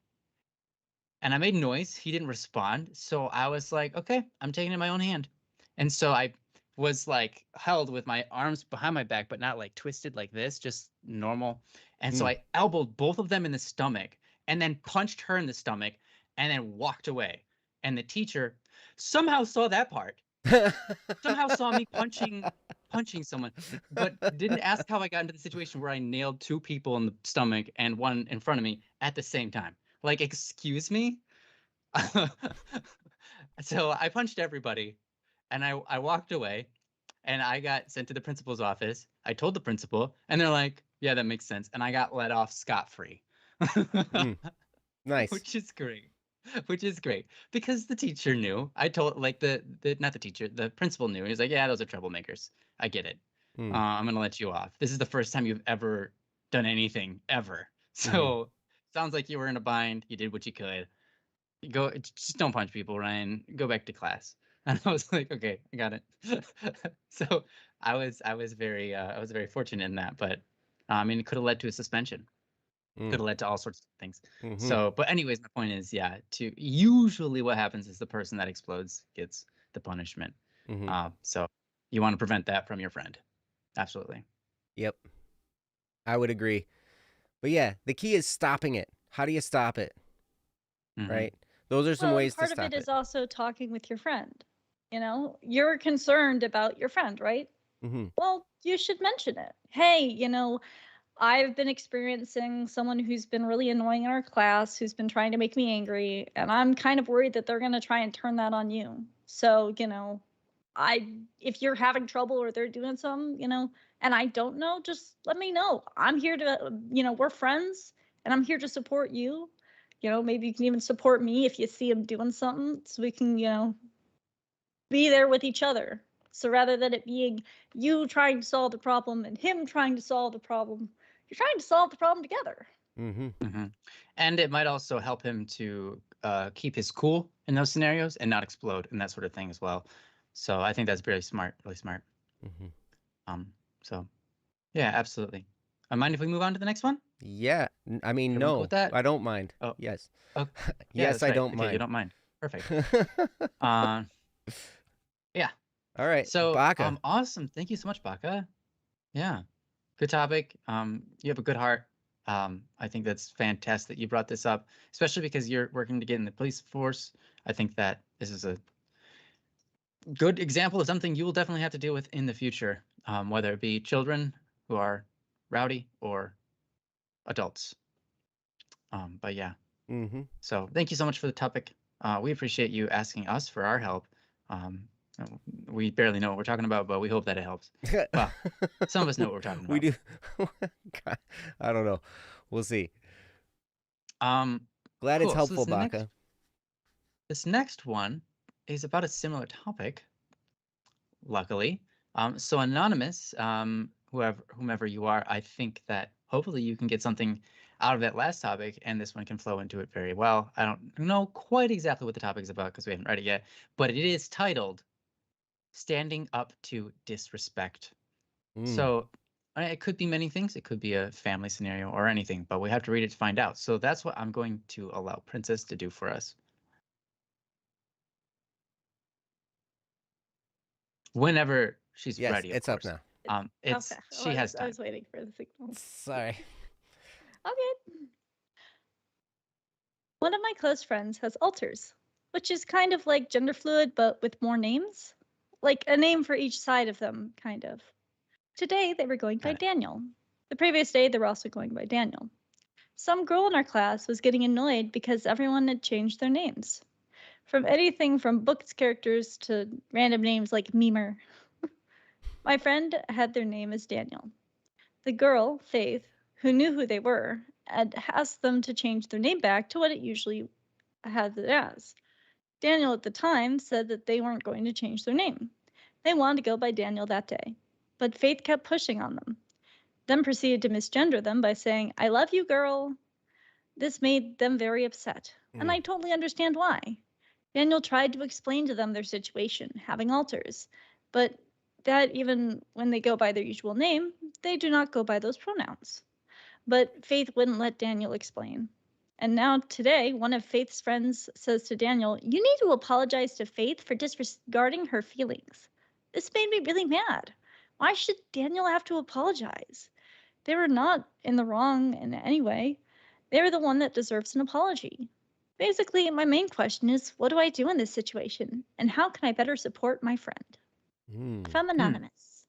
And I made noise. He didn't respond. So I was like, okay, I'm taking it in my own hand. And so I was like held with my arms behind my back, but not like twisted like this, just normal. And so Mm. I elbowed both of them in the stomach and then punched her in the stomach and then walked away. And the teacher somehow saw that part, somehow saw me punching someone, but didn't ask how I got into the situation where I nailed two people in the stomach and one in front of me at the same time. Like, excuse me? So I punched everybody and I walked away and I got sent to the principal's office. I told the principal and they're like, yeah, that makes sense. And I got let off scot-free. Nice. Which is great. Which is great because the teacher knew. I told like the not the teacher, the principal knew. He was like, yeah, those are troublemakers. I get it. Mm. I'm gonna let you off. This is the first time you've ever done anything ever. Mhm. So sounds like you were in a bind. You did what you could. You go, just don't punch people, Ryan. Go back to class. And I was like, okay, I got it. So I was very fortunate in that, but I mean, it could have led to a suspension. Could Mm. have led to all sorts of things. Mhm. So, but anyways, my point is, yeah, to usually what happens is the person that explodes gets the punishment. Mhm. So you want to prevent that from your friend. Absolutely. Yep. I would agree. But yeah, the key is stopping it. How do you stop it? Mhm. Right? Those are some Well, and ways to part of it stop it. is also talking with your friend. You know, you're concerned about your friend, right? Mhm. Well, you should mention it. Hey, I've been experiencing someone who's been really annoying in our class, who's been trying to make me angry, and I'm kind of worried that they're going to try and turn that on you. So, if you're having trouble or they're doing something, and I don't know, just let me know. I'm here to, we're friends and I'm here to support you. Maybe you can even support me if you see him doing something so we can, be there with each other. So rather than it being you trying to solve the problem and him trying to solve the problem, you're trying to solve the problem together. Mhm. And it might also help him to keep his cool in those scenarios and not explode and that sort of thing as well. So I think that's really smart, really smart. Mhm. Um, so yeah, absolutely. Mind if we move on to the next one? Yeah. I mean, Everyone cool no, with that? I don't mind. Oh, Yes. oh, yeah, Yes, that's I right. don't Okay, you mind. don't mind. Perfect. Yeah. All right, So Baca. awesome. Thank you so much, Baka. Yeah, good topic. You have a good heart. I think that's fantastic that you brought this up, especially because you're working to get in the police force. I think that this is a good example of something you will definitely have to deal with in the future, whether it be children who are rowdy or adults. But yeah, Mm-hmm. so thank you so much for the topic. We appreciate you asking us for our help. We barely know what we're talking about, but we hope that it helps. Well, some of us know what we're talking We about. do. God, I don't know. We'll see. Um, Glad it's cool. So helpful, Baka. this next one is about a similar topic, luckily. So anonymous, whomever you are, I think that hopefully you can get something out of that last topic, and this one can flow into it very well. I don't know quite exactly what the topic is about because we haven't read it yet, but it is titled "Standing Up to Disrespect." So it could be many things. It could be a family scenario or anything, but we have to read it to find out. So that's what I'm going to allow Princess to do for us. Whenever she's Yes, ready, of it's up course. now. It's Okay. she has I time. was waiting for the signal. Sorry. Okay. One of my close friends has alters, which is kind of like gender fluid, but with more names. Like a name for each side of them, kind of. Today, they were going by Got it. Daniel. The previous day, they were also going by Daniel. Some girl in our class was getting annoyed because everyone had changed their names. From anything from books characters to random names like Memer. My friend had their name as Daniel. The girl, Faith, who knew who they were, had asked them to change their name back to what it usually had it as. Daniel at the time said that they weren't going to change their name. They wanted to go by Daniel that day. But Faith kept pushing on them, then proceeded to misgender them by saying, "I love you, girl." This made them very upset, and I totally understand why. Daniel tried to explain to them their situation, having alters, but that even when they go by their usual name, they do not go by those pronouns. But Faith wouldn't let Daniel explain. And now, today, one of Faith's friends says to Daniel, "You need to apologize to Faith for disregarding her feelings." This made me really mad. Why should Daniel have to apologize? They were not in the wrong in any way. They were the one that deserves an apology. Basically, my main question is, what do I do in this situation? And how can I better support my friend? If I'm anonymous.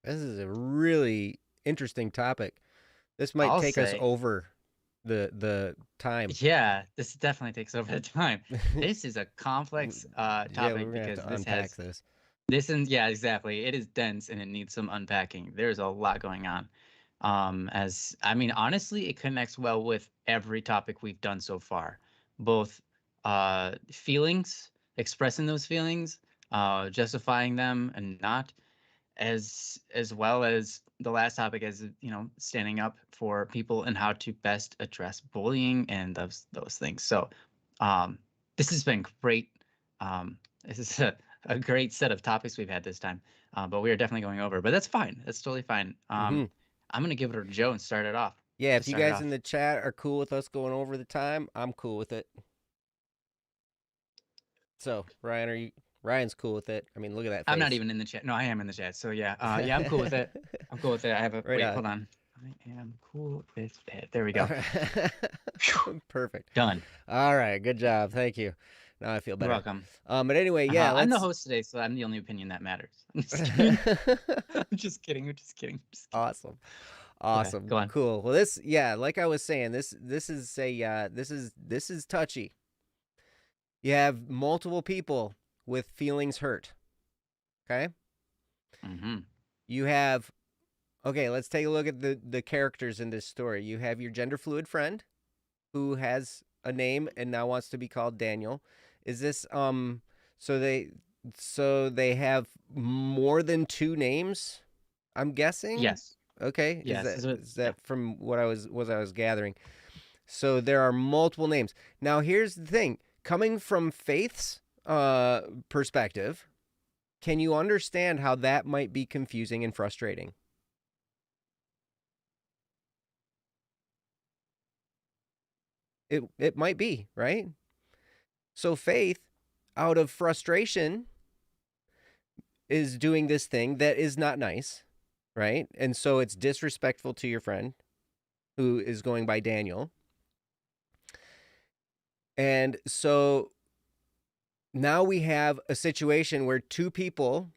This is a really interesting topic. This might I'll take us say, over the time. yeah, this definitely takes over the time. This is a complex Yeah, topic we're gonna have because to unpack this. yeah, exactly. It is dense and it needs some unpacking. There's a lot going on. As I mean, honestly, it connects well with every topic we've done so far. Both feelings, expressing those feelings, justifying them and not, as well as the last topic, as standing up for people and how to best address bullying and those things. So this has been great. This is a great set of topics we've had this time, but we are definitely going over, but that's fine. That's totally fine. I'm gonna give it to Joe and start it off. Yeah, if Just you start it guys off. in the chat are cool with us going over the time, I'm cool with it. So, Ryan's cool with it. I mean, look at that face. I'm not even in the chat. No, I am in the chat. So yeah, yeah, I'm cool with it. I'm cool with it. I have a Right wait. on. Hold on. I am cool with it. There we go. Perfect. Done. All right, good job. Thank you. Now I feel better. You're welcome. But anyway, yeah, I'm the let's. host today, so I'm the only opinion that matters. I'm just kidding. I'm just kidding. I'm just kidding. Awesome. Okay, go on. Cool. Well, this, yeah, like I was saying, this is a this is touchy. You have multiple people with feelings hurt. Okay. You have. Okay, let's take a look at the characters in this story. You have your gender fluid friend, who has a name and now wants to be called Daniel. Is this so they have more than two names? I'm guessing. Yes. Okay. Yes. Is that from what I was gathering? So there are multiple names. Now here's the thing. Coming from Faith's perspective, can you understand how that might be confusing and frustrating? It might be, right? So Faith, out of frustration, is doing this thing that is not nice. right? And so it's disrespectful to your friend who is going by Daniel. And so now we have a situation where two people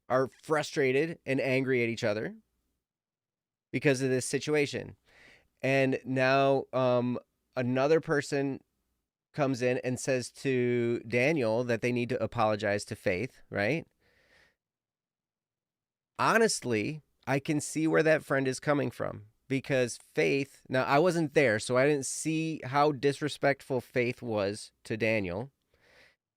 are frustrated and angry at each other because of this situation. And now another person comes in and says to Daniel that they need to apologize to Faith, right? Honestly, I can see where that friend is coming from, because Faith, now I wasn't there, so I didn't see how disrespectful Faith was to Daniel,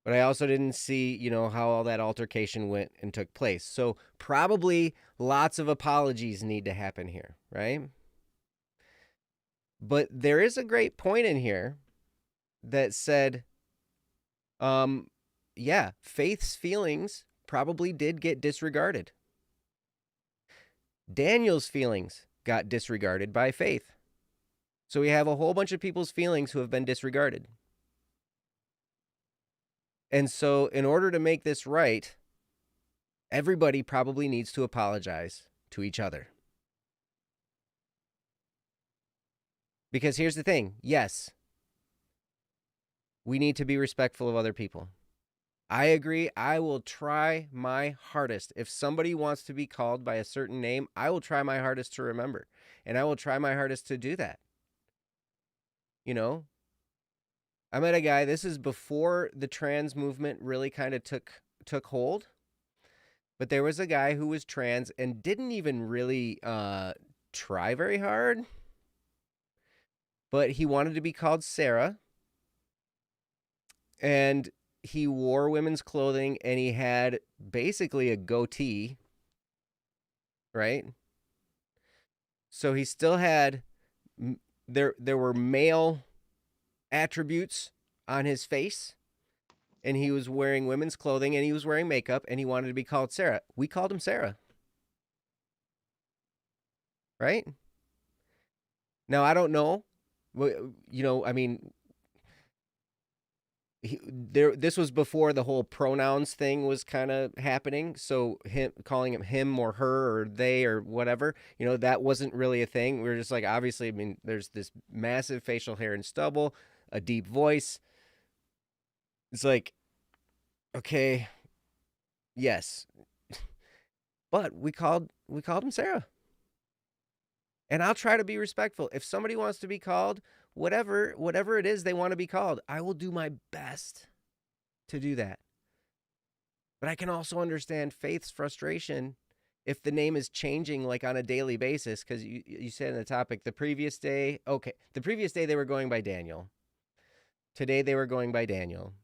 but I also didn't see, how all that altercation went and took place. So probably lots of apologies need to happen here, right? But there is a great point in here that said, yeah, Faith's feelings probably did get disregarded. Daniel's feelings got disregarded by Faith. So we have a whole bunch of people's feelings who have been disregarded. And so in order to make this right, everybody probably needs to apologize to each other. Because here's the thing. Yes, we need to be respectful of other people. I agree. I will try my hardest. If somebody wants to be called by a certain name, I will try my hardest to remember. And I will try my hardest to do that. I met a guy, this is before the trans movement really kind of took hold. But there was a guy who was trans and didn't even really try very hard. But he wanted to be called Sarah. And he wore women's clothing, and he had basically a goatee, right? So he still had, there were male attributes on his face, and he was wearing women's clothing, and he was wearing makeup, and he wanted to be called Sarah. We called him Sarah, right? Now, I don't know, this was before the whole pronouns thing was kind of happening. So calling him or her or they or whatever, that wasn't really a thing. We were just like, obviously, there's this massive facial hair and stubble, a deep voice. It's like, okay, yes, but we called him Sarah. And I'll try to be respectful. If somebody wants to be called whatever it is they want to be called, I will do my best to do that. But I can also understand Faith's frustration if the name is changing like on a daily basis, because you said in the topic, the previous day they were going by Daniel. Today they were going by Daniel.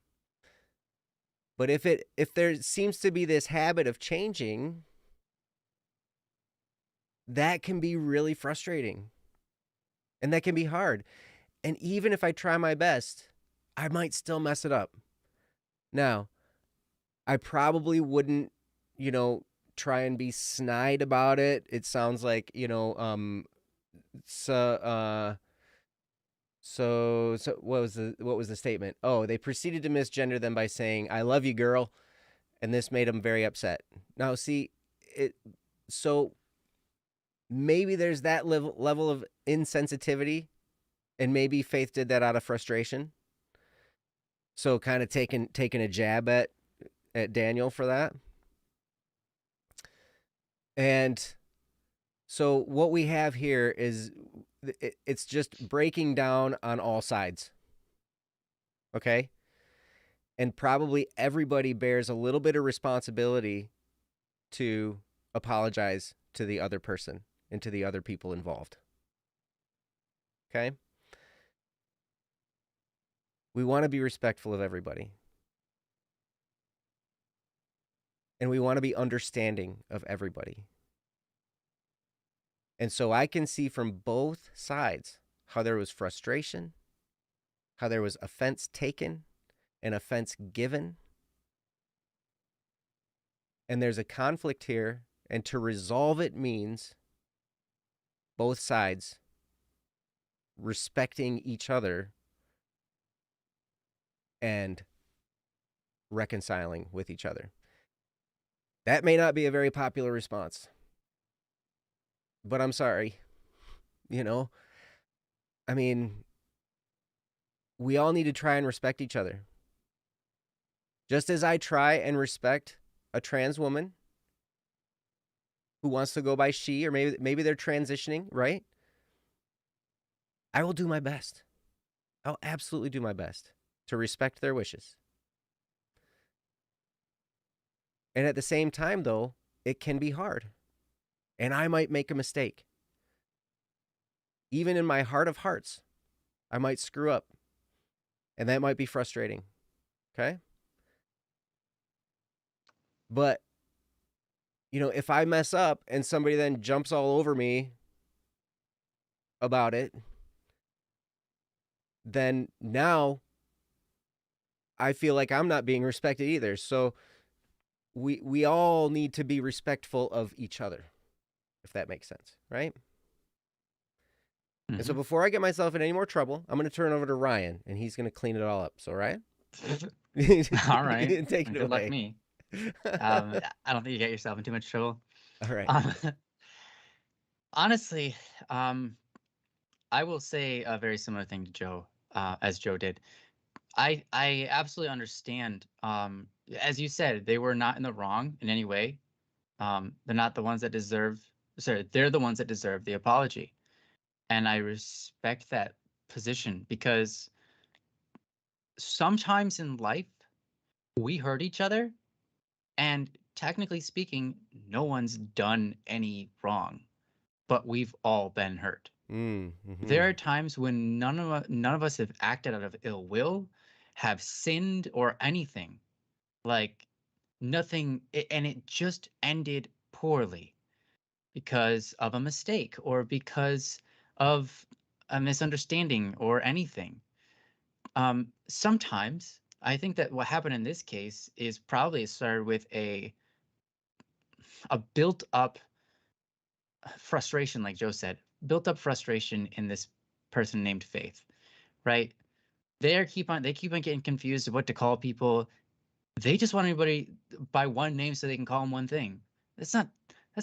But if there seems to be this habit of changing, that can be really frustrating. And that can be hard. And even if I try my best, I might still mess it up. Now, I probably wouldn't, try and be snide about it. It sounds like, so what was the statement? Oh, they proceeded to misgender them by saying, "I love you, girl," and this made them very upset. Now, see, so maybe there's that level of insensitivity, and maybe Faith did that out of frustration. So kind of taking a jab at Daniel for that. And so what we have here is it's just breaking down on all sides. Okay? And probably everybody bears a little bit of responsibility to apologize to the other person and to the other people involved. Okay? We want to be respectful of everybody. And we want to be understanding of everybody. And so I can see from both sides how there was frustration, how there was offense taken and offense given. And there's a conflict here, and to resolve it means both sides respecting each other and reconciling with each other. That may not be a very popular response. but I'm sorry. You know, I mean, we all need to try and respect each other. Just as I try and respect a trans woman who wants to go by she, or maybe they're transitioning, right? I will do my best. I'll absolutely do my best to respect their wishes. And at the same time, though, it can be hard. And I might make a mistake. Even in my heart of hearts, I might screw up. And that might be frustrating. Okay? But, you know, if I mess up and somebody then jumps all over me about it, then now I feel like I'm not being respected either. So we all need to be respectful of each other, if that makes sense, right? And so before I get myself in any more trouble, I'm going to turn over to Ryan, and he's going to clean it all up. So, Ryan? All right. Take it Good luck away. me. I don't think you get yourself in too much trouble. All right. Honestly, I will say a very similar thing to Joe, as Joe did. I absolutely understand. As you said, they were not in the wrong in any way. They're not the ones that deserve. Sorry, they're the ones that deserve the apology, and I respect that position because sometimes in life we hurt each other, and technically speaking, no one's done any wrong, but we've all been hurt. There are times when none of us have acted out of ill will, have sinned or anything. Like nothing, and it just ended poorly because of a mistake or because of a misunderstanding or anything. Sometimes I think that what happened in this case is probably started with a built up frustration, like Joe said, built up frustration in this person named Faith, right? They keep on getting confused of what to call people. They just want everybody by one name so they can call them one thing. That's not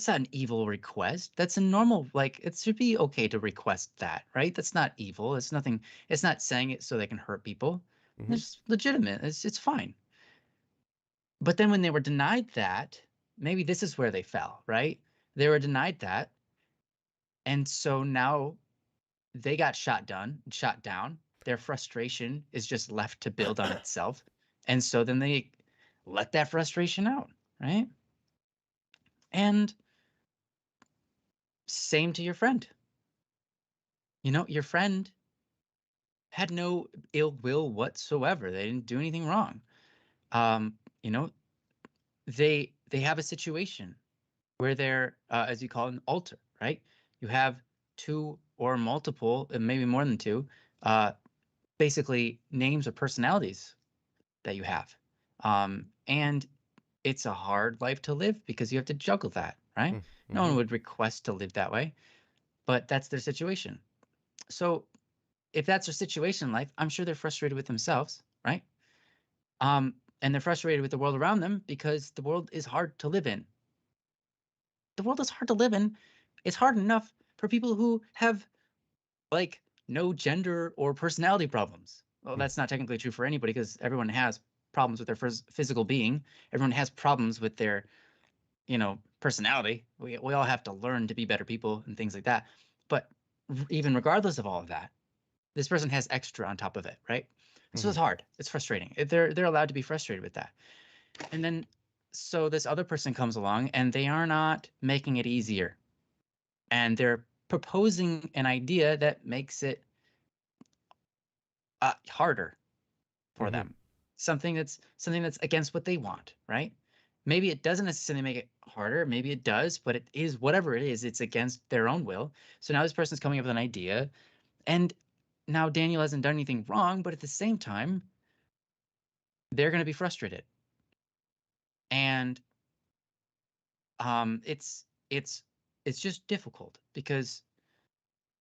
an evil request. That's a normal, like, it should be okay to request that, right? That's not evil. It's nothing. It's not saying it so they can hurt people. It's legitimate. It's fine. But then when they were denied that, maybe this is where they fell, right? They were denied that, and so now they got shot down. Their frustration is just left to build on itself. And so then they let that frustration out, right? And same to your friend. You know, your friend had no ill will whatsoever. They didn't do anything wrong. You know, they have a situation where they're, as you call it, an alter, right? You have two or multiple, and maybe more than two, basically names or personalities that you have. And it's a hard life to live because you have to juggle that, right? No one would request to live that way, but that's their situation. So if that's their situation in life, I'm sure they're frustrated with themselves, right? And they're frustrated with the world around them because the world is hard to live in. The world is hard to live in. It's hard enough for people who have like no gender or personality problems. Well, that's not technically true for anybody because everyone has problems with their physical being. Everyone has problems with their, personality. We all have to learn to be better people and things like that. But even regardless of all of that, this person has extra on top of it, right? So it's hard. It's frustrating. They're allowed to be frustrated with that. And then so this other person comes along and they are not making it easier. And they're proposing an idea that makes it harder for them. Something that's against what they want, right? Maybe it doesn't necessarily make it harder. Maybe it does, but it is whatever it is. It's against their own will. So now this person's coming up with an idea, and now Daniel hasn't done anything wrong, but at the same time, they're going to be frustrated, and it's just difficult because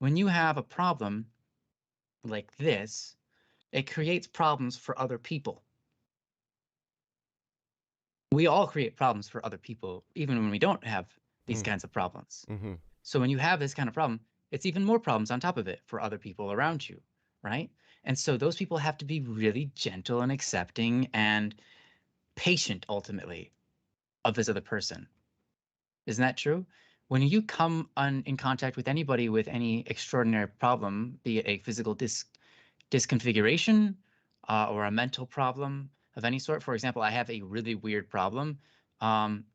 when you have a problem like this, it creates problems for other people. We all create problems for other people, even when we don't have these kinds of problems. So when you have this kind of problem, it's even more problems on top of it for other people around you, right? And so those people have to be really gentle and accepting and patient ultimately of this other person. Isn't that true? When you come in contact with anybody with any extraordinary problem, be it a physical disconfiguration or a mental problem of any sort. For example, I have a really weird problem.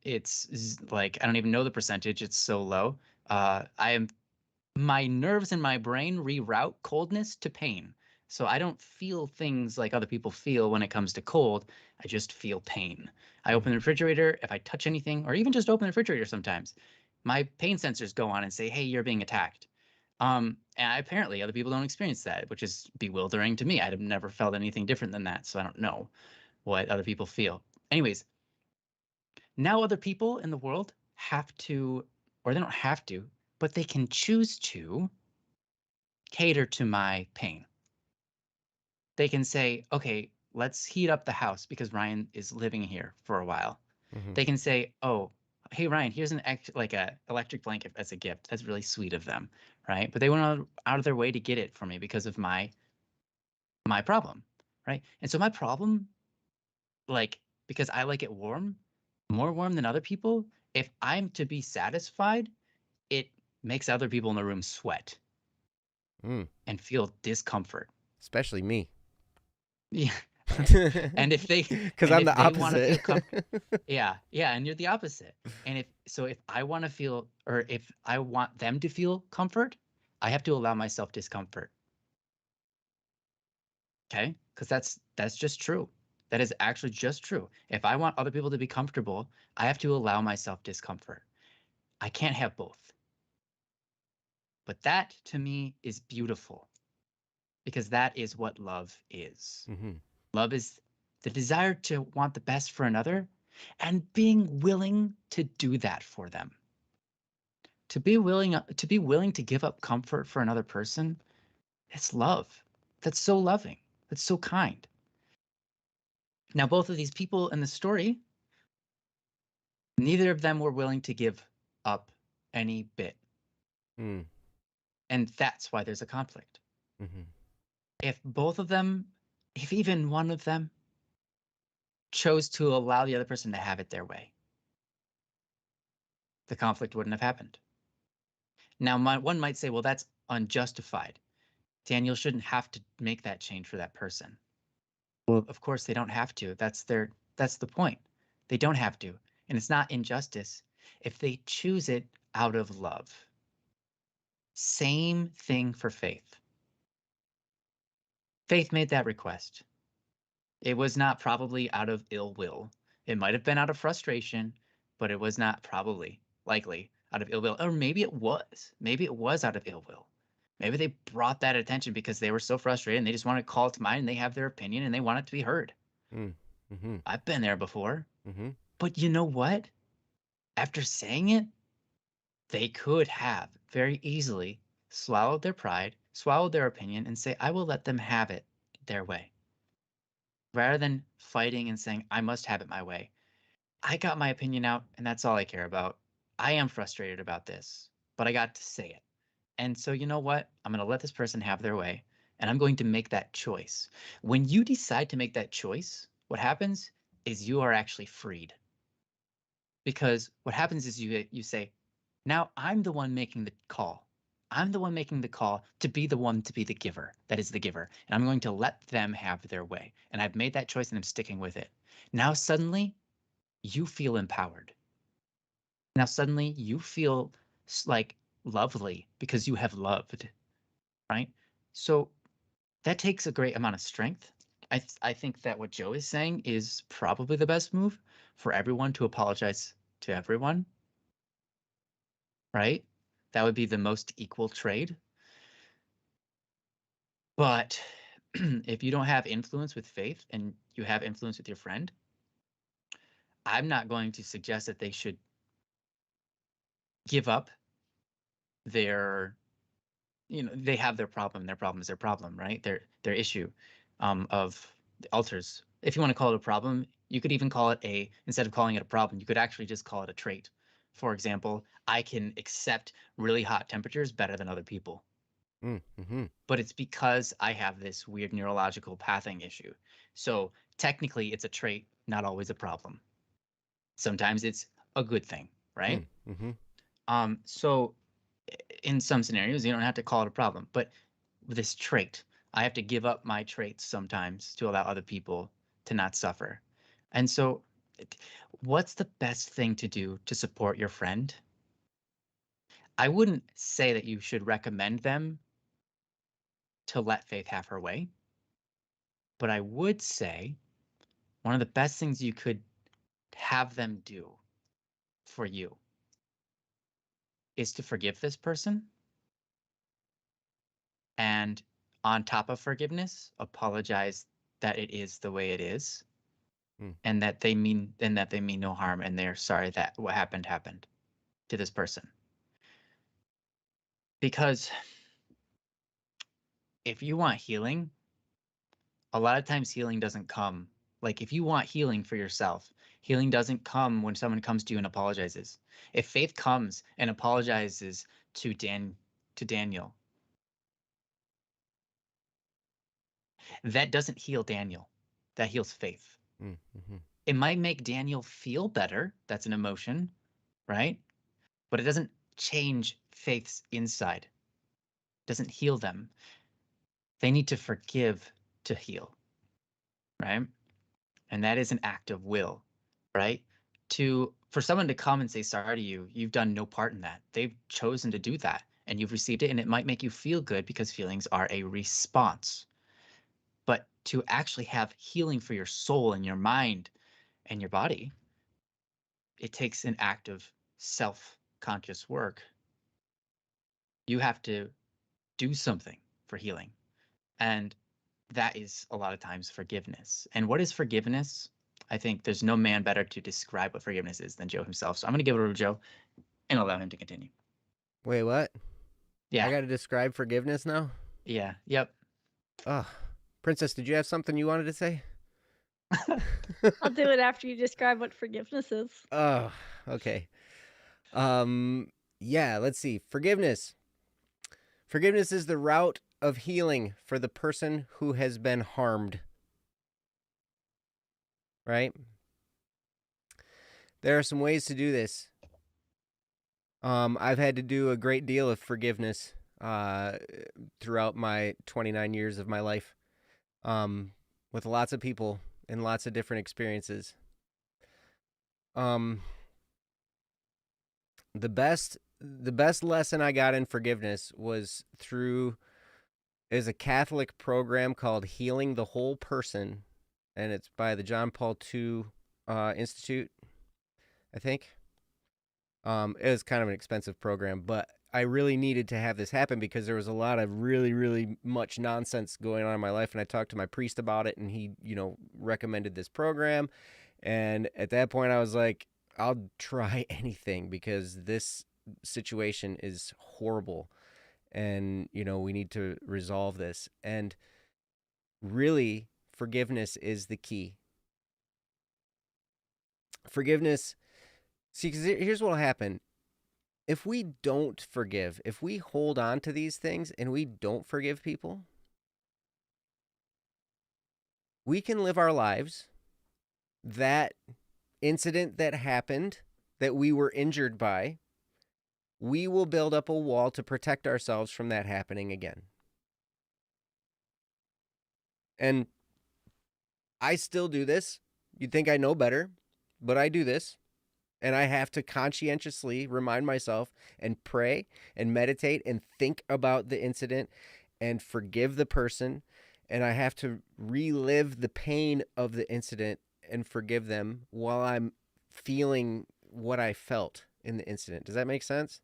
It's like, I don't even know the percentage. It's so low. My nerves in my brain reroute coldness to pain. So I don't feel things like other people feel when it comes to cold. I just feel pain. I open the refrigerator, if I touch anything, or even just open the refrigerator sometimes, my pain sensors go on and say, hey, you're being attacked. And apparently other people don't experience that, which is bewildering to me. I've never felt anything different than that, so I don't know what other people feel. Anyways, now other people in the world have to, or they don't have to, but they can choose to cater to my pain. They can say, okay, let's heat up the house because Ryan is living here for a while. They can say, oh, hey, Ryan, here's like a electric blanket as a gift. That's really sweet of them, right? But they went out of their way to get it for me because of my problem, right? And so my problem, like, because I like it warm, more warm than other people, if I'm to be satisfied, it makes other people in the room sweat and feel discomfort. Especially me. Yeah. And if they, because and I'm if the they want to feel opposite. comfortable, yeah, and you're the opposite. And if I want to feel, or if I want them to feel comfort, I have to allow myself discomfort. Okay, because that's just true. That is actually just true. If I want other people to be comfortable, I have to allow myself discomfort. I can't have both. But that to me is beautiful because that is what love is. Love is the desire to want the best for another and being willing to do that for them. To be willing to give up comfort for another person, it's love. That's so loving. That's so kind. Now, both of these people in the story, neither of them were willing to give up any bit. And that's why there's a conflict. If both of them, if even one of them chose to allow the other person to have it their way, the conflict wouldn't have happened. Now, one might say, well, that's unjustified. Daniel shouldn't have to make that change for that person. Well, of course they don't have to. That's the point. They don't have to. And it's not injustice if they choose it out of love. Same thing for Faith. Faith made that request. It was not probably out of ill will. It might have been out of frustration, but it was not likely out of ill will. Or maybe it was. Maybe it was out of ill will. Maybe they brought that attention because they were so frustrated and they just want to call it to mind and they have their opinion and they want it to be heard. I've been there before. But you know what? After saying it, they could have very easily swallowed their pride, swallowed their opinion, and say, I will let them have it their way. Rather than fighting and saying, I must have it my way. I got my opinion out, and that's all I care about. I am frustrated about this, but I got to say it. And so, you know what? I'm going to let this person have their way, and I'm going to make that choice. When you decide to make that choice, what happens is you are actually freed. Because what happens is you say, now I'm the one making the call. I'm the one making the call to be the one to be the giver. That is the giver. And I'm going to let them have their way. And I've made that choice and I'm sticking with it. Now suddenly you feel empowered. Now suddenly you feel like lovely because you have loved, right? So that takes a great amount of strength. I think that what Joe is saying is probably the best move for everyone to apologize to everyone, right? That would be the most equal trade. But if you don't have influence with Faith and you have influence with your friend, I'm not going to suggest that they should give up their, they have their problem. Their problem is their problem, right? Their issue of the alters. If you want to call it a problem, you could even call it instead of calling it a problem, you could actually just call it a trait for example, I can accept really hot temperatures better than other people. Mm-hmm. But it's because I have this weird neurological pathing issue. So technically, it's a trait, not always a problem. Sometimes it's a good thing, right? Mm-hmm. So in some scenarios, you don't have to call it a problem, but this trait, I have to give up my traits sometimes to allow other people to not suffer. And so, what's the best thing to do to support your friend? I wouldn't say that you should recommend them to let Faith have her way, but I would say one of the best things you could have them do for you is to forgive this person, and on top of forgiveness, apologize that it is the way it is, and that they mean no harm, and they're sorry that what happened to this person. Because if you want healing, a lot of times healing doesn't come. Like, if you want healing for yourself, healing doesn't come when someone comes to you and apologizes. If Faith comes and apologizes to Daniel, that doesn't heal Daniel. That heals Faith. Mm-hmm. It might make Daniel feel better. That's an emotion, right? But it doesn't change Faith's inside. It doesn't heal them. They need to forgive to heal, right? And that is an act of will, right? For someone to come and say sorry to you, you've done no part in that. They've chosen to do that, and you've received it, and it might make you feel good because feelings are a response. But to actually have healing for your soul and your mind and your body, it takes an act of self-conscious work. You have to do something for healing. And that is a lot of times forgiveness. And what is forgiveness? I think there's no man better to describe what forgiveness is than Joe himself. So I'm going to give it over to Joe and allow him to continue. Wait, what? Yeah. I got to describe forgiveness now? Yeah. Yep. Oh, Princess, did you have something you wanted to say? I'll do it after you describe what forgiveness is. Oh, okay. Yeah, let's see. Forgiveness. Forgiveness is the route of healing for the person who has been harmed. Right? There are some ways to do this. I've had to do a great deal of forgiveness throughout my 29 years of my life, with lots of people and lots of different experiences. The best lesson I got in forgiveness was is a Catholic program called Healing the Whole Person, and it's by the John Paul II Institute, I think. It was kind of an expensive program, but I really needed to have this happen because there was a lot of really, really much nonsense going on in my life. And I talked to my priest about it, and he, recommended this program. And at that point, I was like, I'll try anything because this situation is horrible. And, we need to resolve this. And really, forgiveness is the key. Forgiveness. See, because here's what will happen. If we don't forgive, if we hold on to these things and we don't forgive people, we can live our lives. That incident that happened, that we were injured by, we will build up a wall to protect ourselves from that happening again. And I still do this. You'd think I know better, but I do this. And I have to conscientiously remind myself and pray and meditate and think about the incident and forgive the person. And I have to relive the pain of the incident and forgive them while I'm feeling what I felt in the incident. Does that make sense?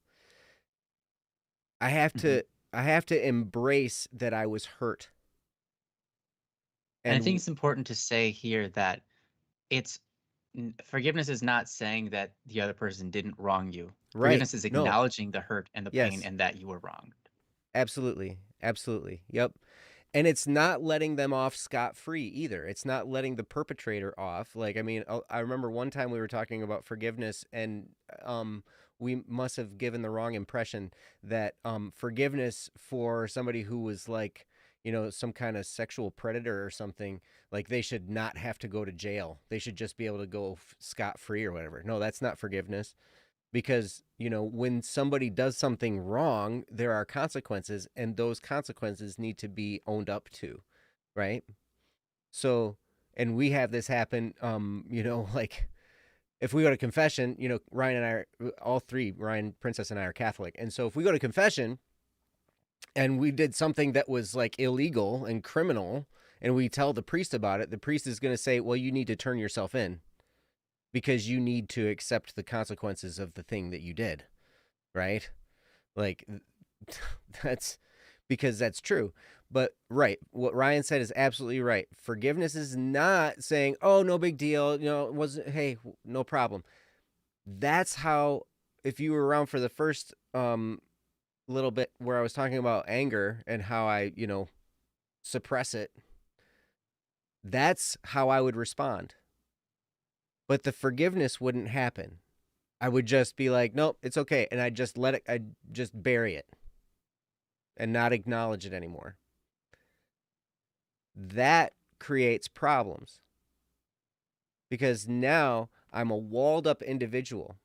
I have to embrace that I was hurt. And I think it's important to say here that forgiveness is not saying that the other person didn't wrong you. Right. Forgiveness is acknowledging the hurt and the pain Yes. and that you were wronged. Absolutely. Absolutely. Yep. And it's not letting them off scot-free either. It's not letting the perpetrator off. Like, I mean, I remember one time we were talking about forgiveness, and we must have given the wrong impression that forgiveness for somebody who was like, some kind of sexual predator or something, like they should not have to go to jail. They should just be able to go scot-free or whatever. No, that's not forgiveness. Because, when somebody does something wrong, there are consequences, and those consequences need to be owned up to, right? So, and we have this happen, like if we go to confession, Ryan and I are all three, Ryan, Princess, and I are Catholic. And so if we go to confession and we did something that was like illegal and criminal, and we tell the priest about it, the priest is going to say, well, you need to turn yourself in, because you need to accept the consequences of the thing that you did, right? Like, that's because that's true. But right, what Ryan said is absolutely right. Forgiveness is not saying, oh, no big deal, it wasn't, hey, no problem. That's how, if you were around for the first little bit where I was talking about anger and how I, suppress it, that's how I would respond. But the forgiveness wouldn't happen. I would just be like, nope, it's okay. And I'd just let it, I'd just bury it and not acknowledge it anymore. That creates problems, because now I'm a walled up individual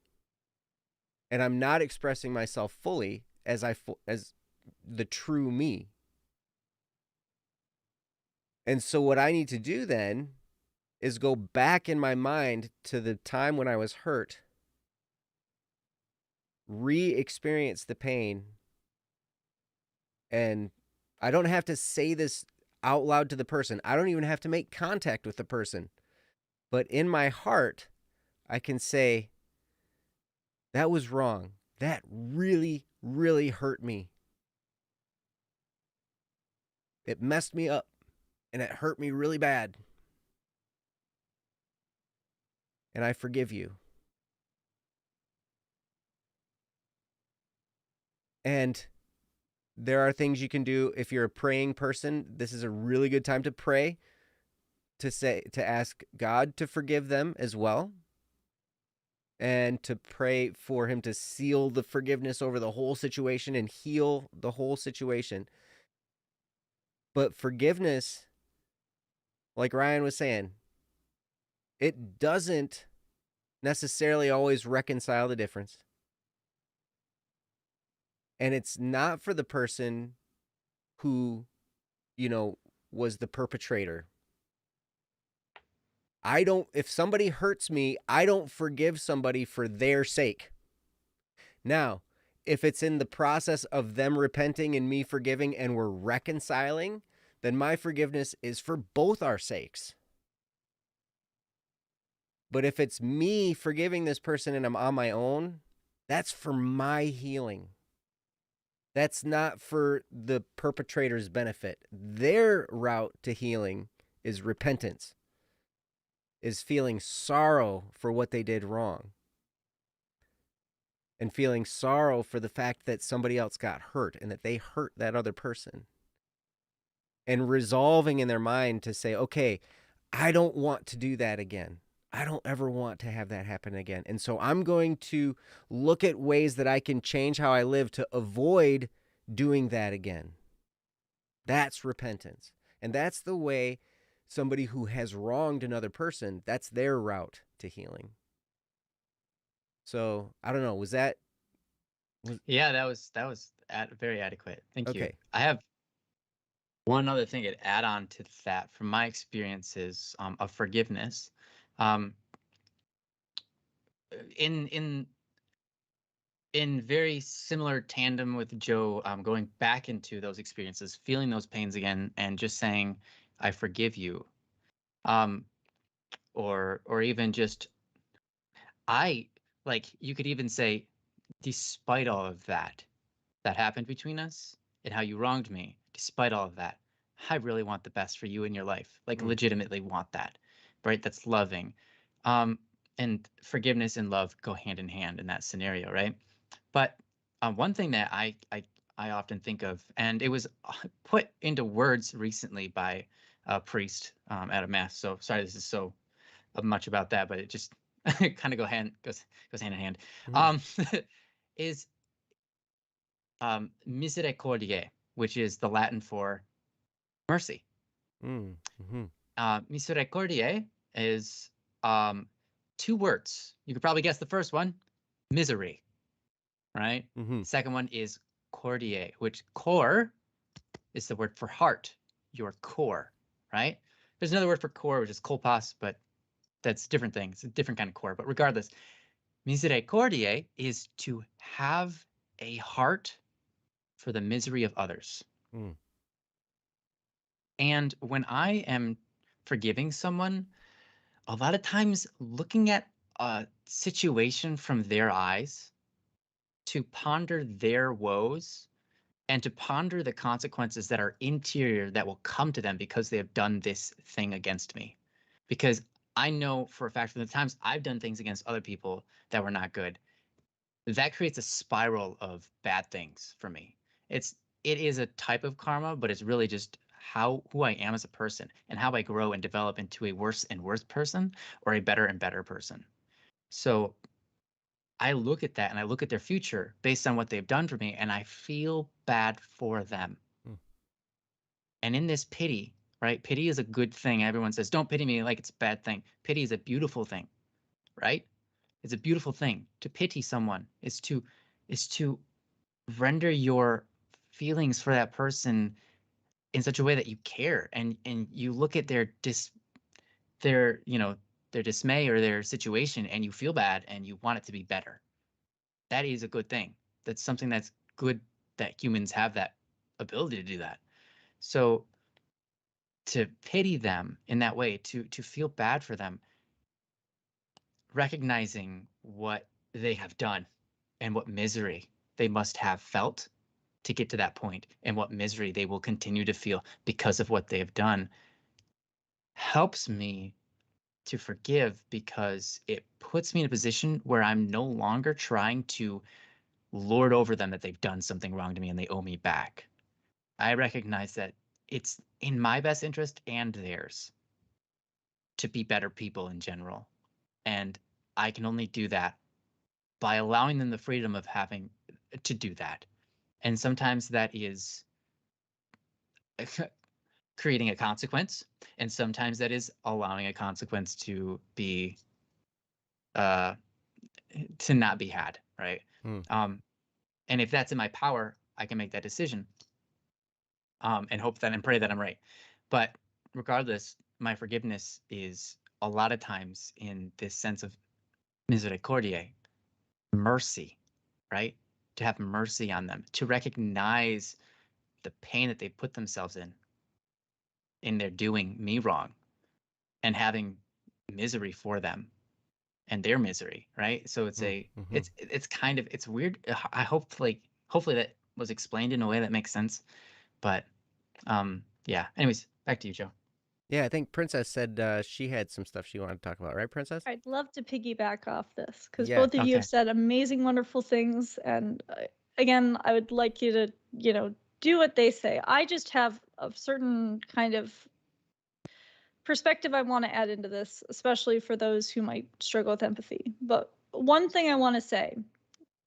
and I'm not expressing myself fully as the true me. And so what I need to do then is go back in my mind to the time when I was hurt, re-experience the pain, and I don't have to say this out loud to the person. I don't even have to make contact with the person. But in my heart, I can say, that was wrong. That really, really hurt me. It messed me up, and it hurt me really bad. And I forgive you. And there are things you can do if you're a praying person. This is a really good time to pray, to ask God to forgive them as well, and to pray for him to seal the forgiveness over the whole situation and heal the whole situation. But forgiveness, like Ryan was saying, it doesn't necessarily always reconcile the difference. And it's not for the person who, was the perpetrator. If somebody hurts me, I don't forgive somebody for their sake. Now, if it's in the process of them repenting and me forgiving and we're reconciling, then my forgiveness is for both our sakes. But if it's me forgiving this person and I'm on my own, that's for my healing. That's not for the perpetrator's benefit. Their route to healing is repentance, is feeling sorrow for what they did wrong, and feeling sorrow for the fact that somebody else got hurt and that they hurt that other person, and resolving in their mind to say, okay, I don't want to do that again. I don't ever want to have that happen again. And so I'm going to look at ways that I can change how I live to avoid doing that again. That's repentance. And that's the way somebody who has wronged another person, that's their route to healing. So I don't know. Was that? Yeah, that was very adequate. Thank you. I have one other thing to add on to that from my experiences of forgiveness. In very similar tandem with Joe, going back into those experiences, feeling those pains again, and just saying, "I forgive you," or even just, you could even say, despite all of that happened between us and how you wronged me, despite all of that, I really want the best for you in your life. Like, legitimately want that, right? That's loving. And forgiveness and love go hand in hand in that scenario, right? But one thing that I often think of, and it was put into words recently by a priest at a mass. So sorry, this is so much about that, but it just kind of goes hand in hand. is misericordiae, which is the Latin for mercy. Mm-hmm. Misericordiae is 2 words. You could probably guess the first one, misery, right? Mm-hmm. Second one is cordiae, which core is the word for heart, your core, right? There's another word for core, which is kolpas, but that's a different thing. It's a different kind of core. But regardless, misericordiae is to have a heart for the misery of others. Mm. And when I am forgiving someone, a lot of times looking at a situation from their eyes, to ponder their woes and to ponder the consequences that are interior that will come to them because they have done this thing against me. Because I know for a fact from the times I've done things against other people that were not good, that creates a spiral of bad things for me. It is a type of karma, but it's really just who I am as a person and how I grow and develop into a worse and worse person or a better and better person. So I look at that and I look at their future based on what they've done for me, and I feel bad for them. Mm. And in this pity, right? Pity is a good thing. Everyone says, don't pity me like it's a bad thing. Pity is a beautiful thing, right? It's a beautiful thing. To pity someone is to render your feelings for that person in such a way that you care and you look at their dismay or their situation and you feel bad and you want it to be better. That is a good thing. That's something that's good that humans have that ability to do that. So to pity them in that way, to feel bad for them, recognizing what they have done and what misery they must have felt to get to that point and what misery they will continue to feel because of what they have done, helps me to forgive because it puts me in a position where I'm no longer trying to lord over them that they've done something wrong to me and they owe me back. I recognize that it's in my best interest and theirs to be better people in general. And I can only do that by allowing them the freedom of having to do that. And sometimes that is creating a consequence, and sometimes that is allowing a consequence to be to not be had, right? Mm. And if that's in my power, I can make that decision and hope that and pray that I'm right. But regardless, my forgiveness is a lot of times in this sense of misericordiae, mercy, right? To have mercy on them, to recognize the pain that they put themselves in their doing me wrong, and having misery for them and their misery, right? So it's Mm-hmm. it's kind of it's weird. I hope hopefully that was explained in a way that makes sense. But yeah. Anyways, back to you, Joe. Yeah, I think Princess said she had some stuff she wanted to talk about, right, Princess? I'd love to piggyback off this because Yeah. both of you have said amazing, wonderful things. And again, I would like you to, do what they say. I just have a certain kind of perspective I want to add into this, especially for those who might struggle with empathy. But one thing I want to say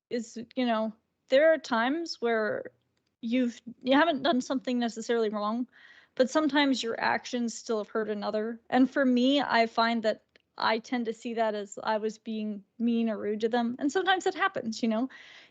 is, there are times where you haven't done something necessarily wrong, but sometimes your actions still have hurt another. And for me, I find that I tend to see that as I was being mean or rude to them. And sometimes it happens,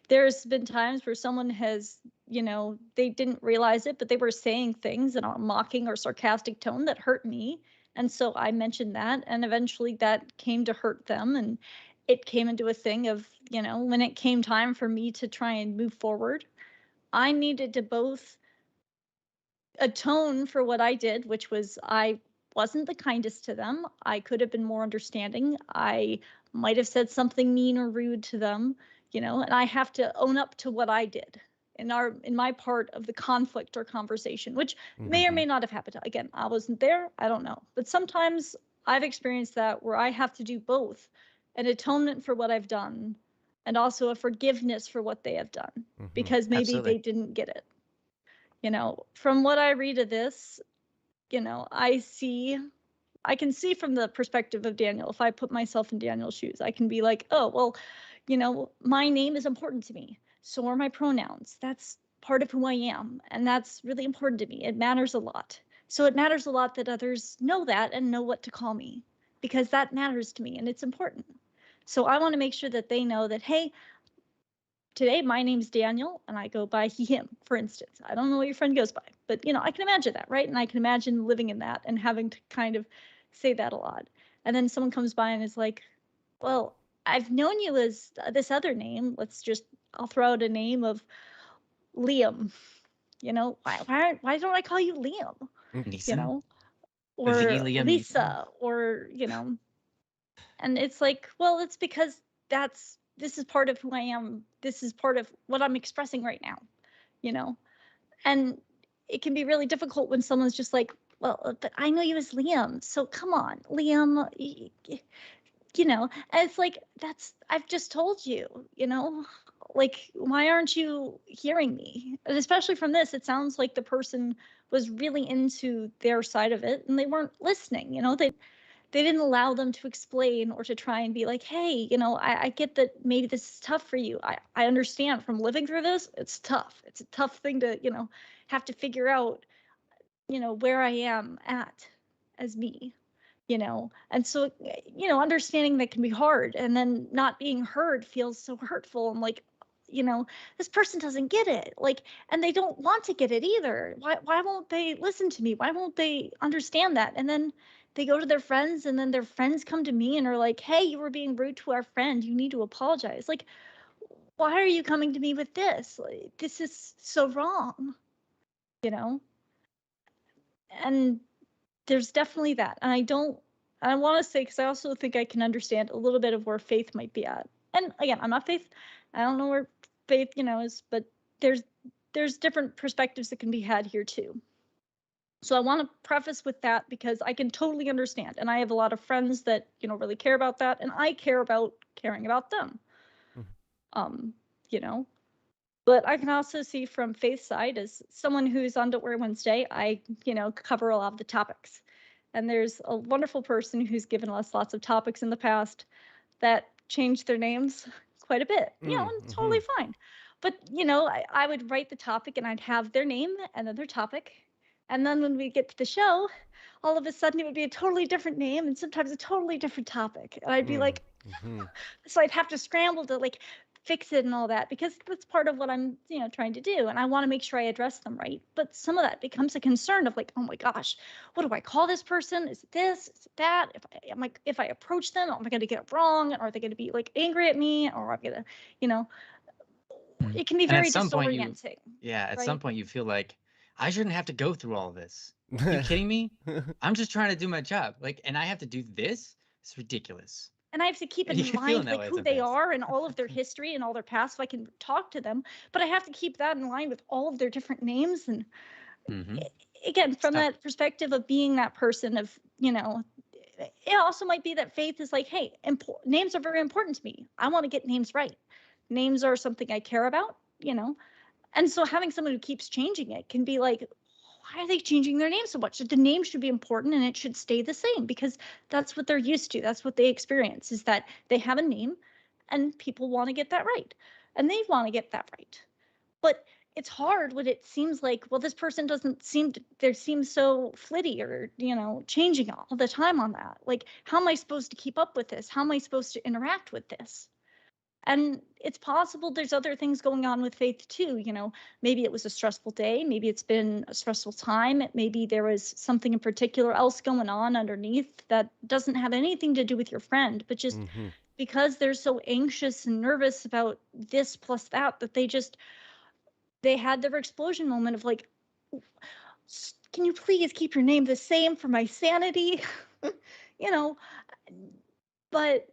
There's been times where someone has, they didn't realize it, but they were saying things in a mocking or sarcastic tone that hurt me. And so I mentioned that, and eventually that came to hurt them. And it came into a thing of, when it came time for me to try and move forward, I needed to both atone for what I did, which was I wasn't the kindest to them. I could have been more understanding. I might have said something mean or rude to them, and I have to own up to what I did in my part of the conflict or conversation, which may or may not have happened. Again, I wasn't there. I don't know. But sometimes I've experienced that where I have to do both an atonement for what I've done and also a forgiveness for what they have done because maybe Absolutely. they didn't get it. From what I read of this, I can see from the perspective of Daniel. If I put myself in Daniel's shoes, I can be like, oh, well, my name is important to me. So are my pronouns. That's part of who I am. And that's really important to me. It matters a lot. So it matters a lot that others know that and know what to call me, because that matters to me and it's important. So I want to make sure that they know that, hey, today my name's Daniel and I go by he, him, for instance. I don't know what your friend goes by, but I can imagine that, right? And I can imagine living in that and having to kind of say that a lot. And then someone comes by and is like, well, I've known you as this other name. I'll throw out a name of Liam. Why don't I call you Liam? Neeson? Or The Liam Neeson? Lisa, or and it's like, well, it's because this is part of who I am. This is part of what I'm expressing right now, and it can be really difficult when someone's just like, well, but I know you as Liam, so come on, Liam, and it's like, I've just told you, like, why aren't you hearing me? And especially from this, it sounds like the person was really into their side of it and they weren't listening, they didn't allow them to explain or to try and be like, hey, I get that maybe this is tough for you. I understand from living through this, it's tough. It's a tough thing to, have to figure out, where I am at as me, and so, understanding that can be hard, and then not being heard feels so hurtful. I'm like, this person doesn't get it, like, and they don't want to get it either. Why won't they listen to me? Why won't they understand that? And then they go to their friends, and then their friends come to me and are like, hey, you were being rude to our friend, you need to apologize. Like, why are you coming to me with this? Like, this is so wrong, and there's definitely that. And I want to say, because I also think I can understand a little bit of where Faith might be at. And again, I'm not Faith. I don't know where Faith, is, but there's different perspectives that can be had here too. So I want to preface with that because I can totally understand. And I have a lot of friends that, really care about that. And I care about caring about them. But I can also see from Faith's side, as someone who's on Don't Worry Wednesday, I, cover a lot of the topics. And there's a wonderful person who's given us lots of topics in the past that changed their names quite a bit, and totally fine. But, I would write the topic and I'd have their name and then their topic. And then when we get to the show, all of a sudden it would be a totally different name and sometimes a totally different topic. And I'd be like, so I'd have to scramble to like fix it and all that, because that's part of what I'm, trying to do. And I want to make sure I address them right. But some of that becomes a concern of like, oh my gosh, what do I call this person? Is it this? Is it that? If I approach them, am I going to get it wrong? Are they going to be like angry at me? Or I'm going to, it can be very disorienting. At some point you feel like, I shouldn't have to go through all this. Are you kidding me? I'm just trying to do my job. Like, and I have to do this? It's ridiculous. And I have to keep in mind like who they are and all of their history and all their past, so I can talk to them. But I have to keep that in line with all of their different names. And again, from that perspective of being that person of, it also might be that Faith is like, hey, names are very important to me. I want to get names right. Names are something I care about, And so having someone who keeps changing it can be like, why are they changing their name so much? The name should be important and it should stay the same, because that's what they're used to. That's what they experience, is that they have a name and people want to get that right. And they want to get that right. But it's hard when it seems like, well, this person they seem so flitty or, changing all the time on that. Like, how am I supposed to keep up with this? How am I supposed to interact with this? And it's possible there's other things going on with Faith too. Maybe it was a stressful day. Maybe it's been a stressful time. Maybe there was something in particular else going on underneath that doesn't have anything to do with your friend, but just because they're so anxious and nervous about this plus that they had their explosion moment of like, can you please keep your name the same for my sanity? But,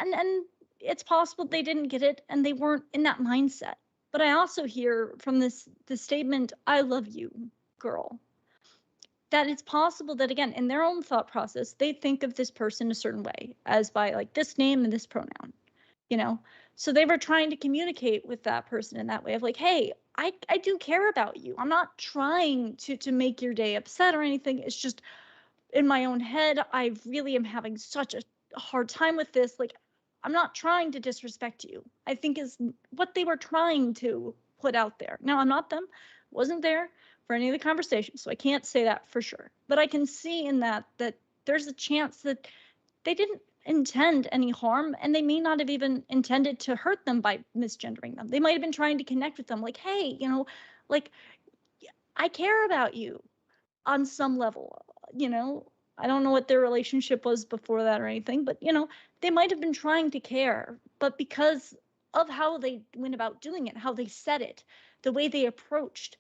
and it's possible they didn't get it and they weren't in that mindset. But I also hear from the statement, I love you, girl, that it's possible that, again, in their own thought process, they think of this person a certain way, as by like this name and this pronoun, So they were trying to communicate with that person in that way of like, hey, I do care about you. I'm not trying to make your day upset or anything. It's just in my own head, I really am having such a hard time with this. Like, I'm not trying to disrespect you, I think is what they were trying to put out there. Now, I'm not them, wasn't there for any of the conversations, so I can't say that for sure. But I can see in that there's a chance that they didn't intend any harm, and they may not have even intended to hurt them by misgendering them. They might have been trying to connect with them, like, hey, like, I care about you on some level. I don't know what their relationship was before that or anything, but they might have been trying to care, but because of how they went about doing it, how they said it, the way they approached,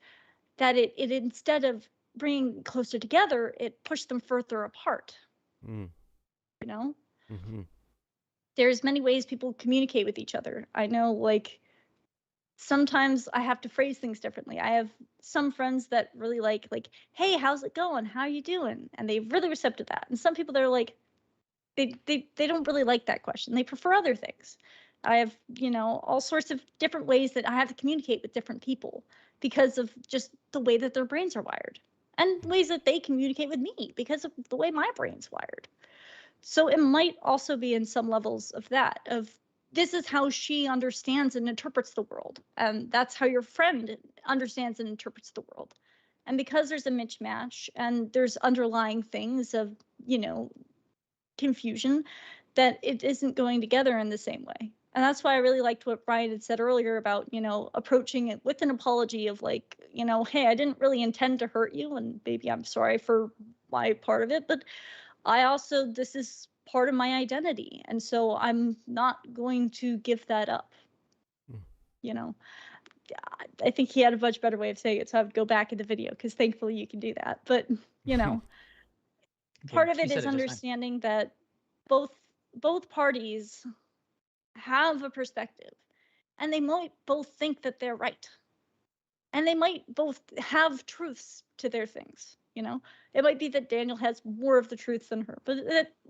that it instead of bringing closer together, it pushed them further apart. Mm. Mm-hmm. There's many ways people communicate with each other. I know, like, sometimes I have to phrase things differently. I have some friends that really like, hey, how's it going? How you doing? And they really receptive to that. And some people, they're like, they don't really like that question. They prefer other things. I have, all sorts of different ways that I have to communicate with different people because of just the way that their brains are wired, and ways that they communicate with me because of the way my brain's wired. So it might also be in some levels of that, of this is how she understands and interprets the world, and that's how your friend understands and interprets the world. And because there's a mismatch and there's underlying things of, confusion, that it isn't going together in the same way. And that's why I really liked what Brian had said earlier about, approaching it with an apology of like, hey, I didn't really intend to hurt you, and maybe I'm sorry for my part of it, but this is part of my identity, and so I'm not going to give that up. I think he had a much better way of saying it, so I would go back in the video, because thankfully you can do that. But part of it is understanding that both parties have a perspective, and they might both think that they're right, and they might both have truths to their things. It might be that Daniel has more of the truth than her, but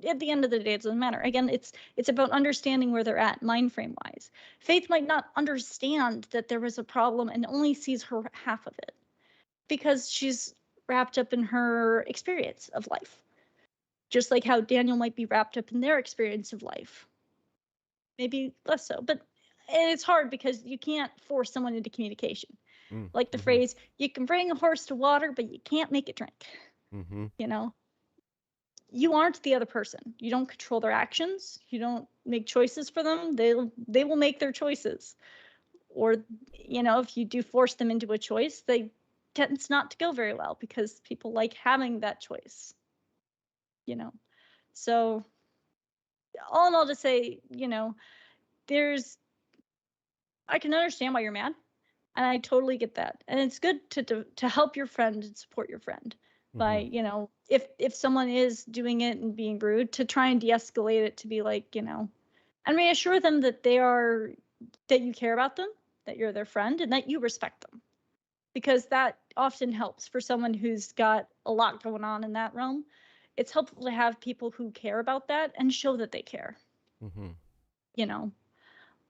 at the end of the day, it doesn't matter. Again, it's about understanding where they're at mind frame wise. Faith might not understand that there was a problem and only sees her half of it because she's wrapped up in her experience of life, just like how Daniel might be wrapped up in their experience of life. Maybe less so, but it's hard because you can't force someone into communication. Like the phrase, you can bring a horse to water, but you can't make it drink. You aren't the other person. You don't control their actions. You don't make choices for them. They will make their choices. Or, if you do force them into a choice, they tends not to go very well because people like having that choice. So all in all, to say, I can understand why you're mad. And I totally get that. And it's good to help your friend and support your friend by, if someone is doing it and being rude, to try and de-escalate it, to be like, and reassure them that that you care about them, that you're their friend, and that you respect them. Because that often helps for someone who's got a lot going on in that realm. It's helpful to have people who care about that and show that they care.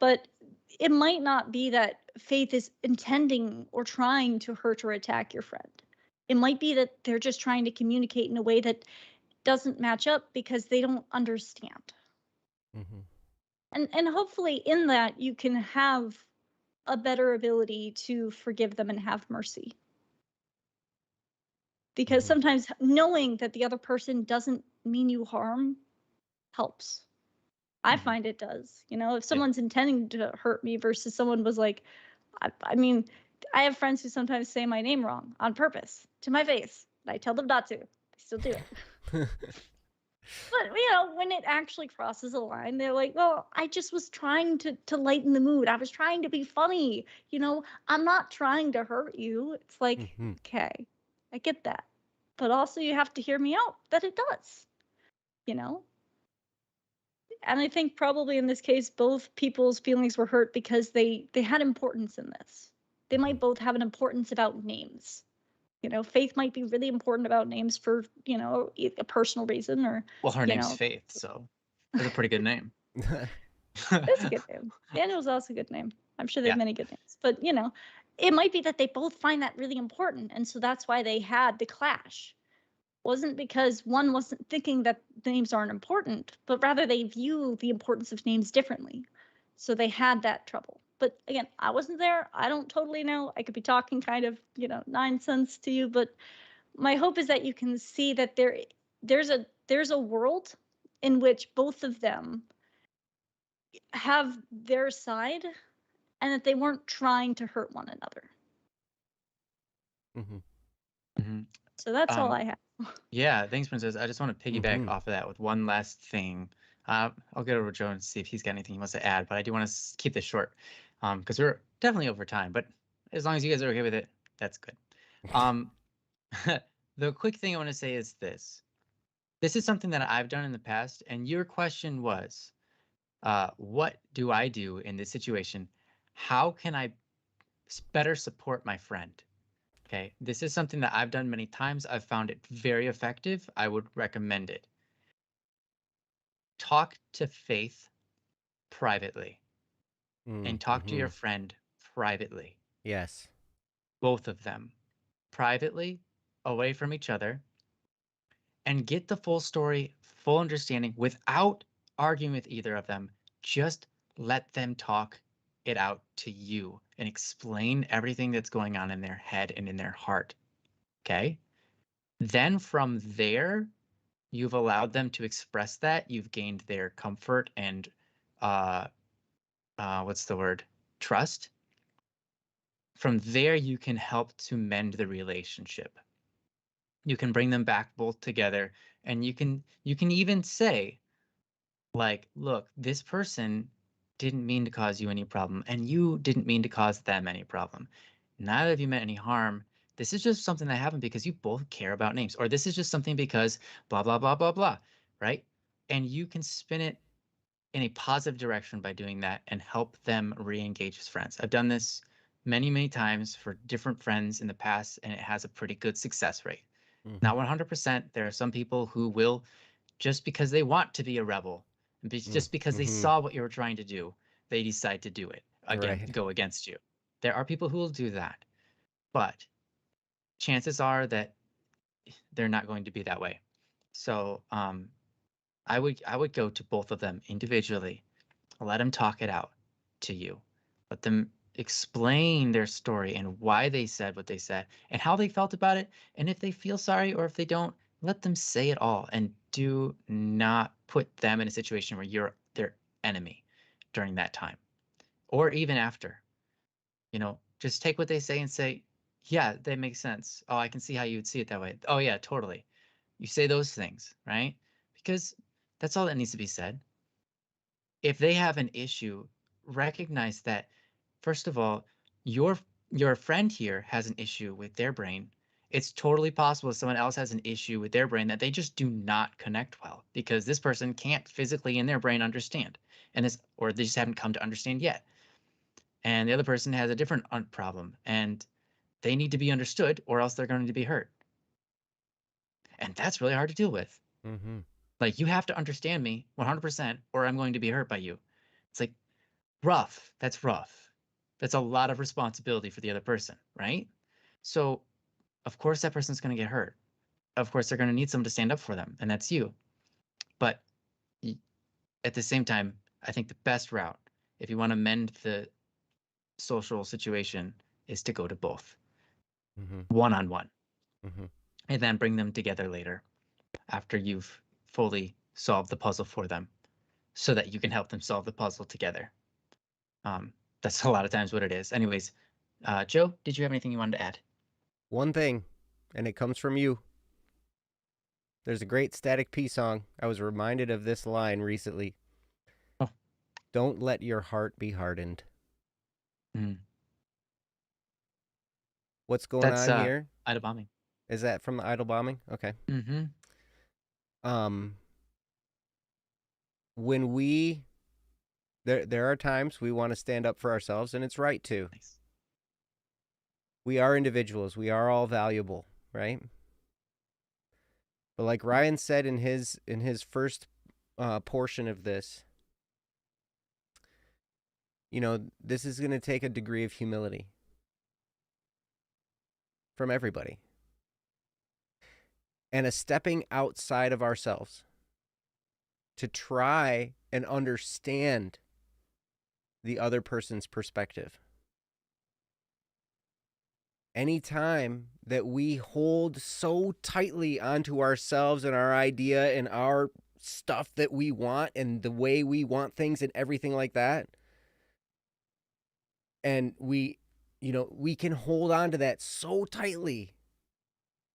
But it might not be that Faith is intending or trying to hurt or attack your friend. It might be that they're just trying to communicate in a way that doesn't match up because they don't understand. And hopefully in that you can have a better ability to forgive them and have mercy. Because sometimes knowing that the other person doesn't mean you harm helps. I find it does. If someone's intending to hurt me versus someone was like, I mean, I have friends who sometimes say my name wrong on purpose to my face. And I tell them not to. They still do it. But, when it actually crosses a line, they're like, well, I just was trying to lighten the mood. I was trying to be funny. I'm not trying to hurt you. It's like, okay, I get that. But also you have to hear me out that it does, And I think probably in this case, both people's feelings were hurt because they had importance in this. They might both have an importance about names. Faith might be really important about names for, a personal reason, or. Well, her name's Faith, so it's a pretty good name. That's a good name. Daniel's also a good name. I'm sure they have many good names. But, it might be that they both find that really important. And so that's why they had the clash. wasn't because one wasn't thinking that names aren't important, but rather they view the importance of names differently. So they had that trouble. But again, I wasn't there. I don't totally know. I could be talking kind of, nonsense to you, but my hope is that you can see that there's a world in which both of them have their side and that they weren't trying to hurt one another. Mhm. Mhm. So that's all I have. Yeah, thanks, Princess. I just want to piggyback off of that with one last thing. I'll get over to Joe and see if he's got anything he wants to add, but I do want to keep this short because we're definitely over time. But as long as you guys are okay with it, that's good. The quick thing I want to say is this. This is something that I've done in the past, and your question was, what do I do in this situation? How can I better support my friend? Okay, this is something that I've done many times. I've found it very effective. I would recommend it. Talk to Faith privately and talk to your friend privately. Yes. Both of them privately, away from each other, and get the full story, full understanding without arguing with either of them. Just let them talk it out to you and explain everything that's going on in their head and in their heart. Okay? Then from there, you've allowed them to express that. You've gained their comfort and what's the word? Trust. From there, you can help to mend the relationship. You can bring them back both together, and you can even say, like, look, this person didn't mean to cause you any problem, and you didn't mean to cause them any problem. Neither of you meant any harm. This is just something that happened because you both care about names, or this is just something because blah, blah, blah, blah, blah, right? And you can spin it in a positive direction by doing that and help them re-engage as friends. I've done this many, many times for different friends in the past, and it has a pretty good success rate. Not 100%. There are some people who will, just because they want to be a rebel, just because they saw what you were trying to do, they decide to do it again, go against you. There are people who will do that, but chances are that they're not going to be that way. So I would go to both of them individually. Let them talk it out to you. Let them explain their story and why they said what they said and how they felt about it. And if they feel sorry or if they don't, let them say it all, and do not put them in a situation where you're their enemy during that time or even after. Just take what they say and say, yeah, that makes sense. Oh, I can see how you would see it that way. Oh, yeah, totally. You say those things, right? Because that's all that needs to be said. If they have an issue, recognize that, first of all, your friend here has an issue with their brain. It's totally possible that someone else has an issue with their brain that they just do not connect well because this person can't physically in their brain understand, or they just haven't come to understand yet. And the other person has a different problem, and they need to be understood, or else they're going to be hurt. And that's really hard to deal with. Like, you have to understand me 100%, or I'm going to be hurt by you. It's like, rough. That's rough. That's a lot of responsibility for the other person, right? So, of course, that person's going to get hurt. Of course, they're going to need someone to stand up for them, and that's you. But at the same time, I think the best route, if you want to mend the social situation, is to go to both one-on-one, and then bring them together later after you've fully solved the puzzle for them so that you can help them solve the puzzle together. That's a lot of times what it is. Anyways, Joe, did you have anything you wanted to add? One thing, and it comes from you. There's a great Static P song. I was reminded of this line recently. Oh. Don't let your heart be hardened. What's going on here? Idle bombing. Is that from the idle bombing? Okay. When there are times we want to stand up for ourselves, and it's right to. Nice. We are individuals. We are all valuable, right? But like Ryan said in his first portion of this, this is going to take a degree of humility from everybody. and a stepping outside of ourselves to try and understand the other person's perspective. Anytime that we hold so tightly onto ourselves and our idea and our stuff that we want and the way we want things and everything like that, and we can hold on to that so tightly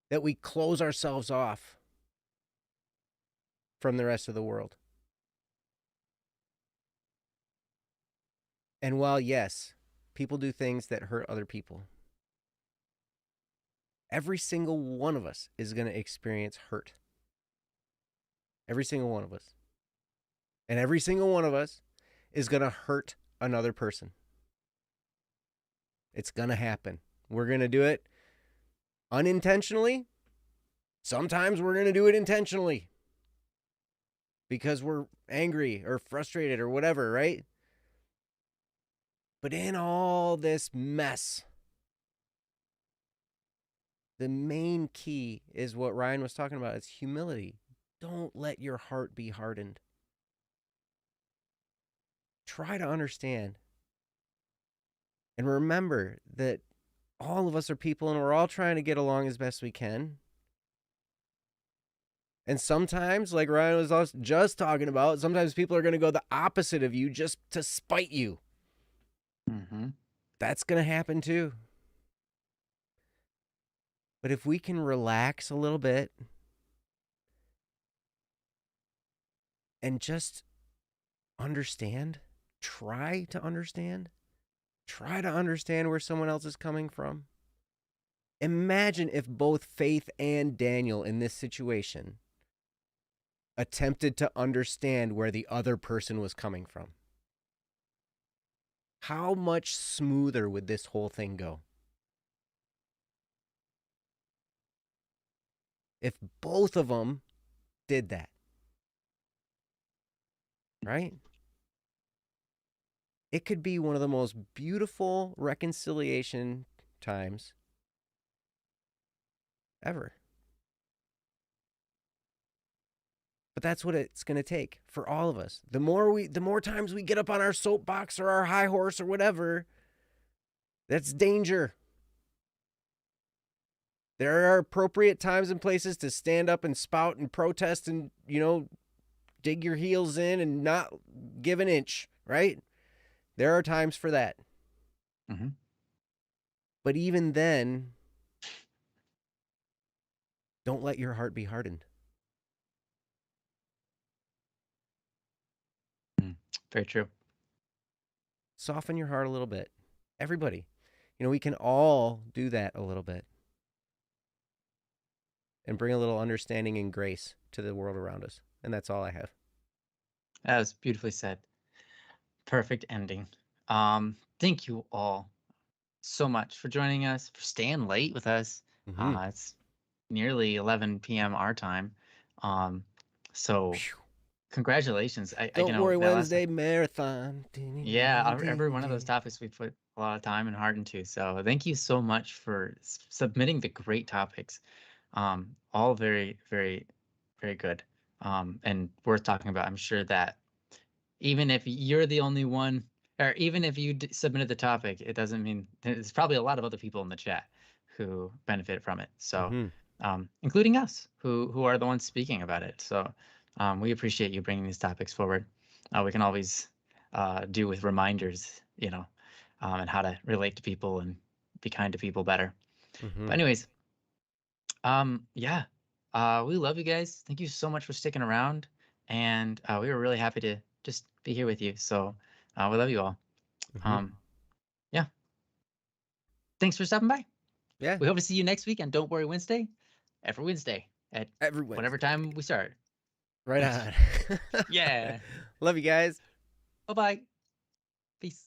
that we close ourselves off from the rest of the world. And while, yes, people do things that hurt other people, every single one of us is going to experience hurt. Every single one of us. And every single one of us is going to hurt another person. It's going to happen. We're going to do it unintentionally. Sometimes we're going to do it intentionally because we're angry or frustrated or whatever, right? But in all this mess, the main key is what Ryan was talking about. It's humility. Don't let your heart be hardened. Try to understand. And remember that all of us are people and we're all trying to get along as best we can. And sometimes, like Ryan was just talking about, sometimes people are going to go the opposite of you just to spite you. Mm-hmm. That's going to happen too. But if we can relax a little bit and just understand, try to understand where someone else is coming from. Imagine if both Faith and Daniel in this situation attempted to understand where the other person was coming from. How much smoother would this whole thing go? If both of them did that. Right? It could be one of the most beautiful reconciliation times ever. But that's what it's going to take for all of us. The more times we get up on our soapbox or our high horse or whatever, that's danger. There are appropriate times and places to stand up and spout and protest and, dig your heels in and not give an inch, right? There are times for that. Mm-hmm. But even then, don't let your heart be hardened. Very true. Soften your heart a little bit. Everybody. We can all do that a little bit. And bring a little understanding and grace to the world around us. And that's all I have. That was beautifully said. Perfect ending. Thank you all so much for joining us, for staying late with us. Mm-hmm. It's nearly 11 p.m. our time. So congratulations. Don't worry, Wednesday marathon. Yeah, every one of those topics we put a lot of time and heart into. So thank you so much for submitting the great topics. All very, very, very good. And worth talking about. I'm sure that even if you're the only one, or even if you submitted the topic, it doesn't mean there's probably a lot of other people in the chat who benefit from it. So, including us, who are the ones speaking about it. So, we appreciate you bringing these topics forward. We can always do with reminders, and how to relate to people and be kind to people better. But anyways, yeah, we love you guys. Thank you so much for sticking around, and we were really happy to just be here with you. So we love you all. Yeah. Thanks for stopping by. Yeah. We hope to see you next week on Don't Worry Wednesday, every Wednesday at whatever time we start. Right on. Yeah. Love you guys. Bye-bye. Peace.